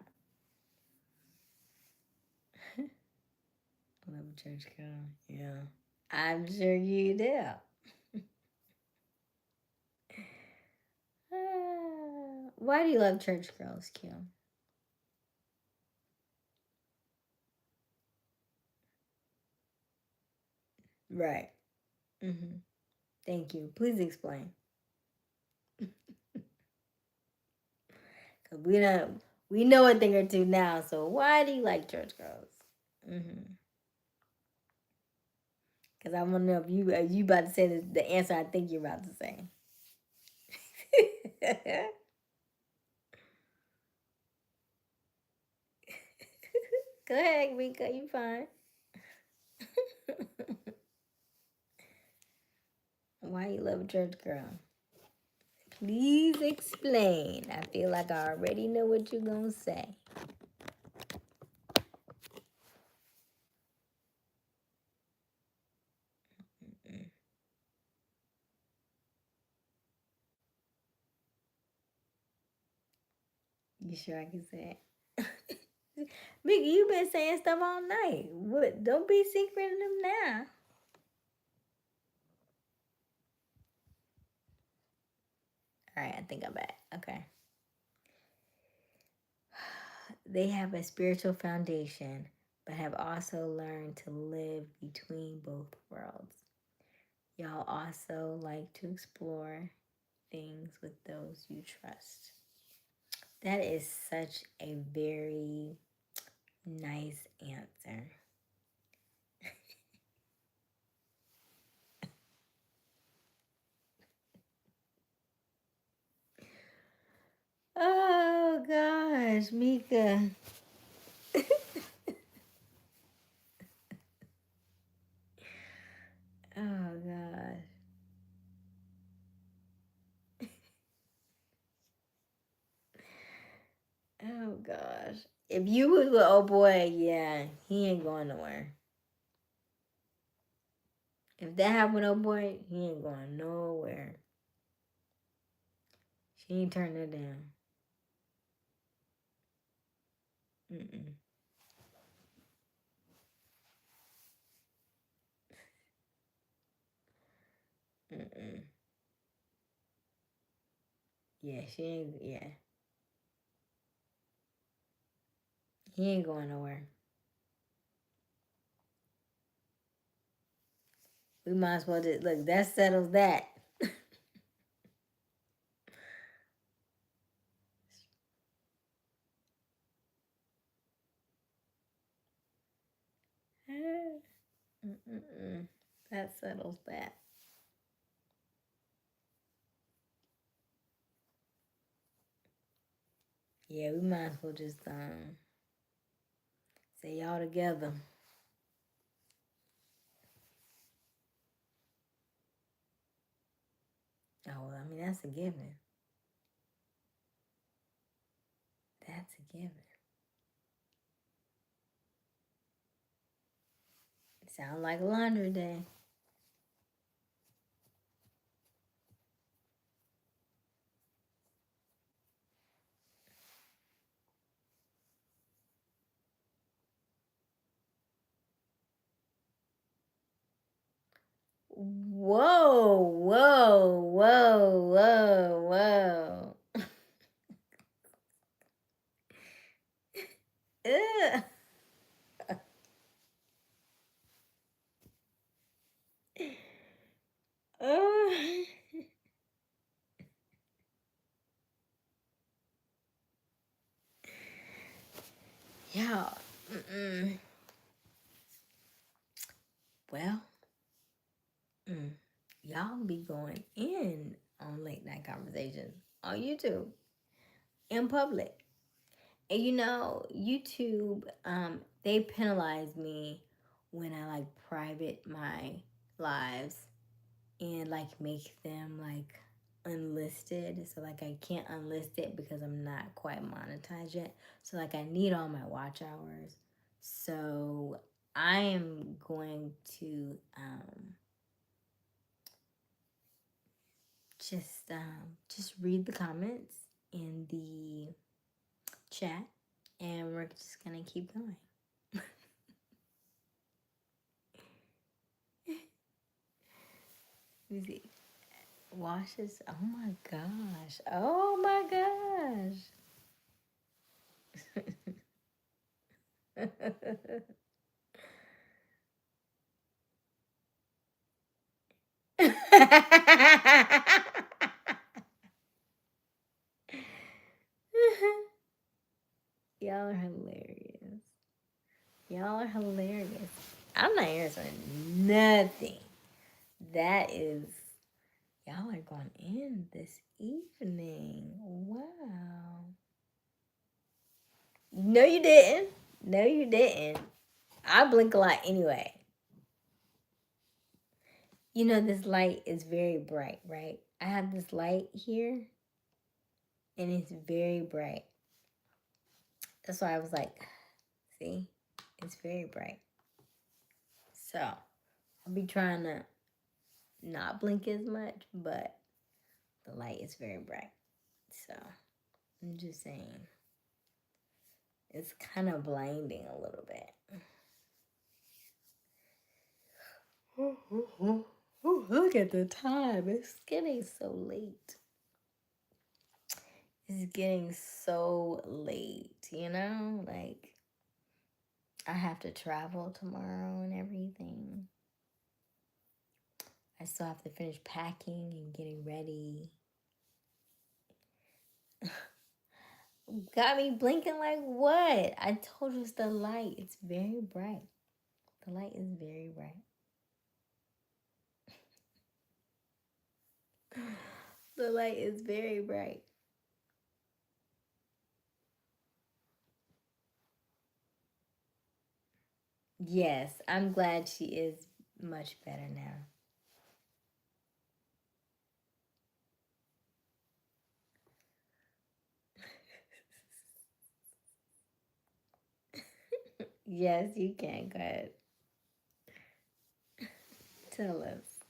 Love a church girl. Yeah. I'm sure you do. Why do you love church girls, Kim? Right. Mm-hmm. Thank you. Please explain. Cause we know a thing or two now. So why do you like church girls? Mm-hmm. Cause I want to know if you about to say the answer I think you're about to say. Go ahead, Rika. You fine. Why you love a church girl? Please explain. I feel like I already know what you're gonna say. You sure I can say it? Mickey, you been saying stuff all night. What? Don't be secreting them now. All right, I think I'm back. Okay. They have a spiritual foundation, but have also learned to live between both worlds. Y'all also like to explore things with those you trust. That is such a very nice answer. Oh gosh, Mika. Oh gosh. Oh gosh. If you was with old boy, yeah, he ain't going nowhere. If that happened with old boy, he ain't going nowhere. She ain't turning it down. Mm-mm. Mm-mm. Yeah, she ain't. Yeah, he ain't going nowhere. We might as well just look. That settles that. Mm-mm-mm. That settles that. Yeah, we might as well just say y'all together. Oh, I mean that's a given. That's a given. Sound like laundry day. Whoa, whoa, whoa, whoa, whoa. Ugh. Oh. Yeah. Mm-mm. Well, y'all be going in on late night conversations on YouTube in public. And you know, YouTube, they penalize me when I like private my lives and like make them like unlisted. So like I can't unlist it because I'm not quite monetized yet. So like I need all my watch hours. So I am going to just read the comments in the chat, and we're just gonna keep going. Let me see. Washes. Oh my gosh. Oh my gosh. Y'all are hilarious. Y'all are hilarious. I'm not answering nothing. That is, y'all are going in this evening. Wow. No, you didn't. No, you didn't. I blink a lot anyway. You know, this light is very bright, right? I have this light here, and it's very bright. That's why I was like, see, it's very bright. So I'll be trying to not blink as much, but the light is very bright. So I'm just saying, it's kind of blinding a little bit. Look at the time. It's getting so late. It's getting so late, you know? Like, I have to travel tomorrow and everything. I still have to finish packing and getting ready. Got me blinking like what? I told you it's the light. It's very bright. The light is very bright. The light is very bright. Yes, I'm glad she is much better now. Yes, you can. Go ahead. Tell us.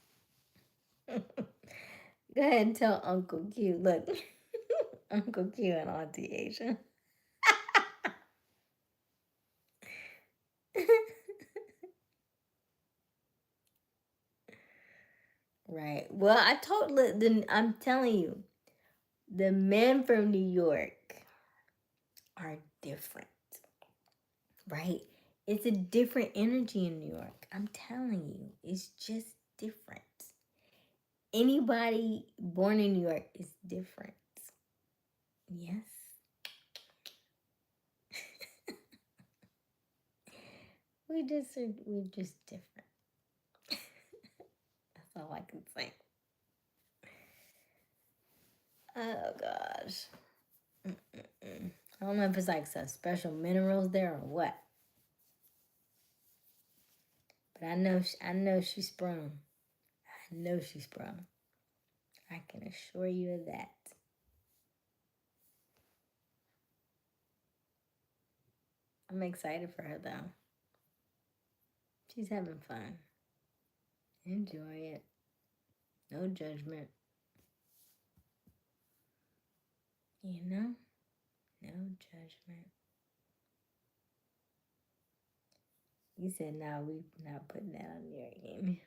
Go ahead and tell Uncle Q. Look, Uncle Q and Auntie Asia. Right. Well, I'm telling you, the men from New York are different, right? It's a different energy in New York. I'm telling you, it's just different. Anybody born in New York is different. Yes. We're just different. That's all I can say. Oh gosh. Mm-mm-mm. I don't know if it's like some special minerals there or what. But I know she's sprung. I know she's sprung. I can assure you of that. I'm excited for her though. She's having fun. Enjoy it. No judgment. You know? No judgment. You said now we not putting that on your game.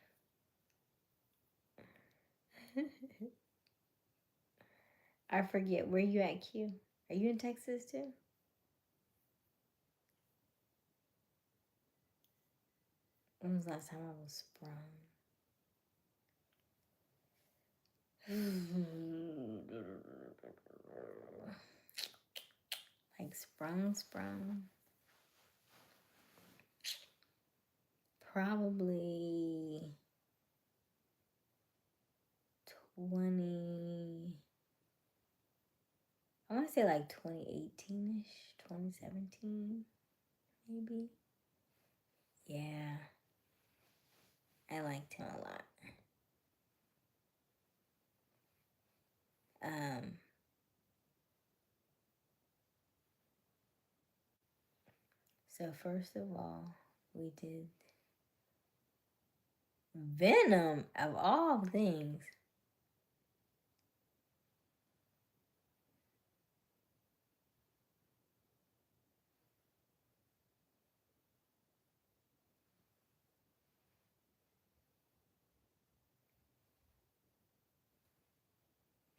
I forget, where you at, Q? Are you in Texas too? When was the last time I was sprung? Like sprung. Probably 20. I want to say like 2018 ish, 2017, maybe. Yeah, I liked him a lot. Um, so first of all, we did Venom of all things.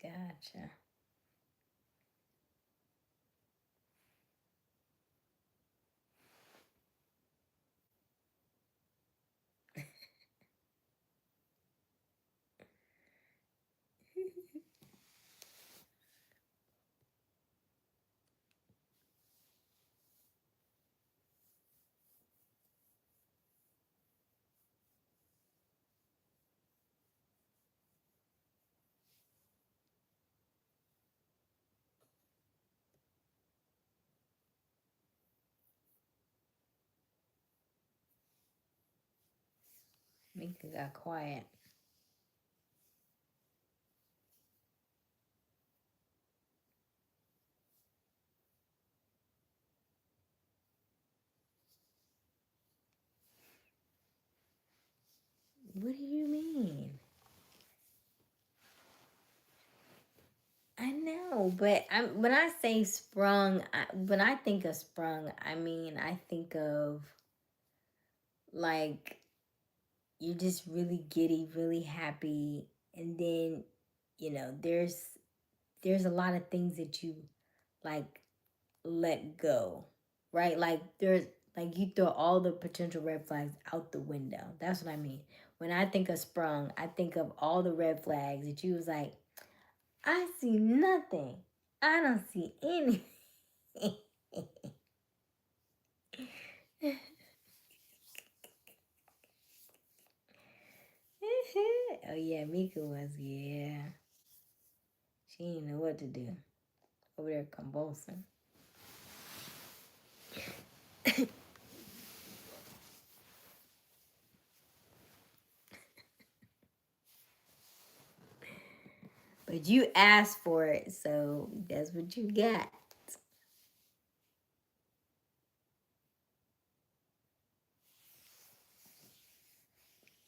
Gotcha. Mika got quiet. What do you mean? I know, but when I say sprung, when I think of sprung, I mean I think of like you're just really giddy, really happy, and then there's a lot of things that you like let go, right? Like there's like you throw all the potential red flags out the window. That's what I mean. When I think of sprung, I think of all the red flags that you was like, I see nothing. I don't see anything. Oh yeah, Mika was, yeah. She didn't know what to do. Over there convulsing. But you asked for it, so that's what you got.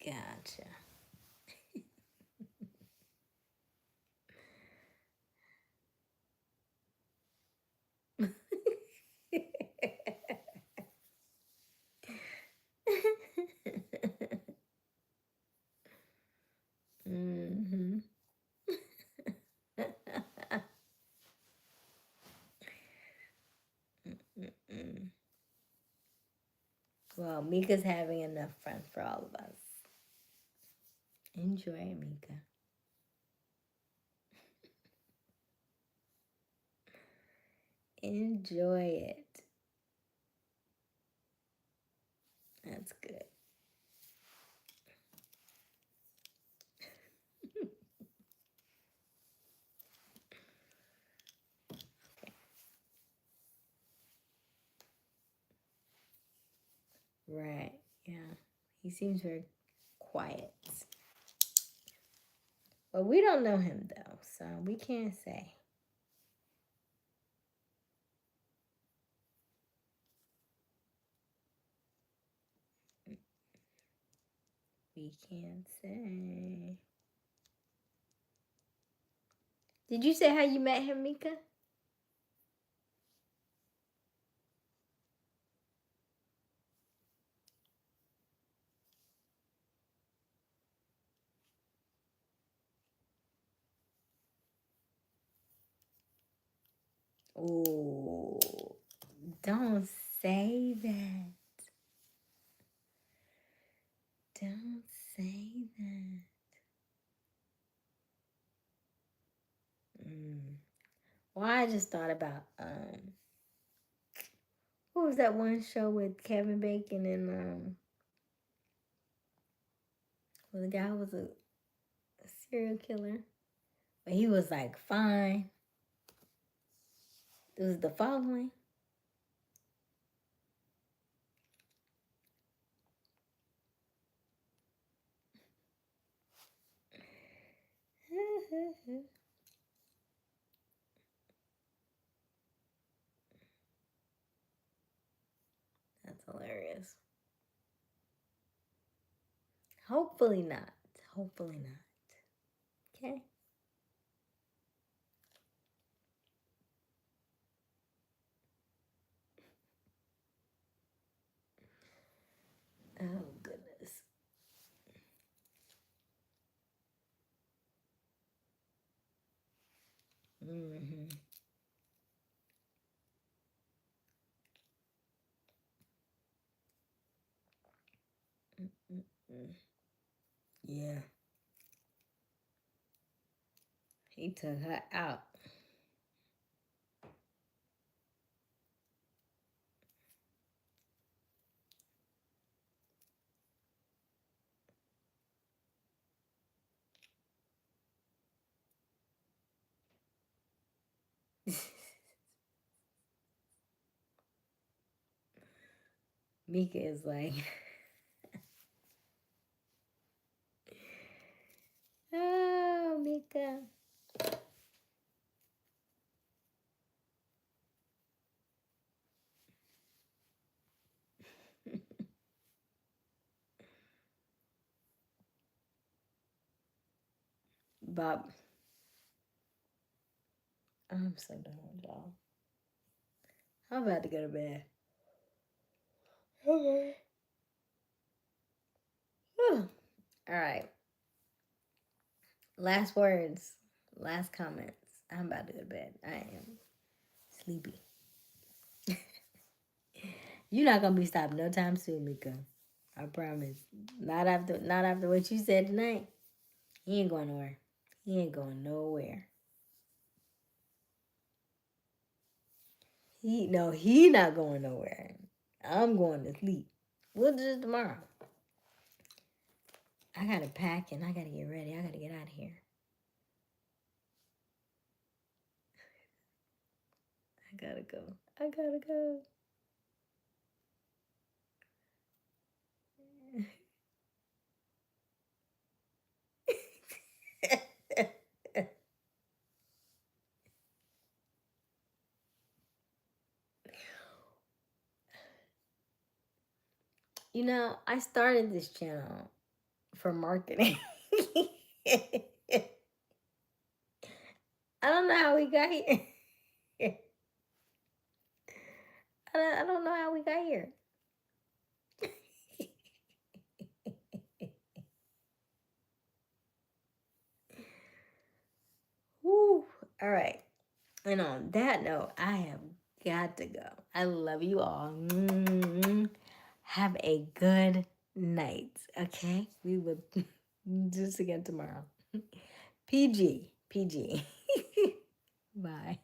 Gotcha. Mm-hmm. Mm-mm. Well, Mika's having enough fun for all of us. Enjoy it, Mika. Enjoy it. That's good. Right. Yeah. He seems very quiet. But we don't know him though, so we can't say. We can't say. Did you say how you met him, Mika? Oh, don't say that. Don't say that. Mm. Well, I just thought about what was that one show with Kevin Bacon and well, the guy was a serial killer, but he was like fine. This is the following. That's hilarious. Hopefully not. Hopefully not. Okay. Oh, goodness. Mm-hmm. Mm-mm. Yeah. He took her out. Mika is like, oh, Mika. Bob, I'm so done with y'all. I'm about to go to bed. Okay. All right. Last words. Last comments. I'm about to go to bed. I am sleepy. You're not gonna be stopped no time soon, Mika. I promise. Not after what you said tonight. He ain't going nowhere. He ain't going nowhere. He not going nowhere. I'm going to sleep. We'll do this tomorrow. I gotta pack and I gotta get ready. I gotta get out of here. I gotta go. I gotta go. I started this channel for marketing. I don't know how we got here. I don't know how we got here. Woo. All right. And on that note, I have got to go. I love you all. Have a good night. Okay? We will do this again tomorrow. PG. PG. Bye.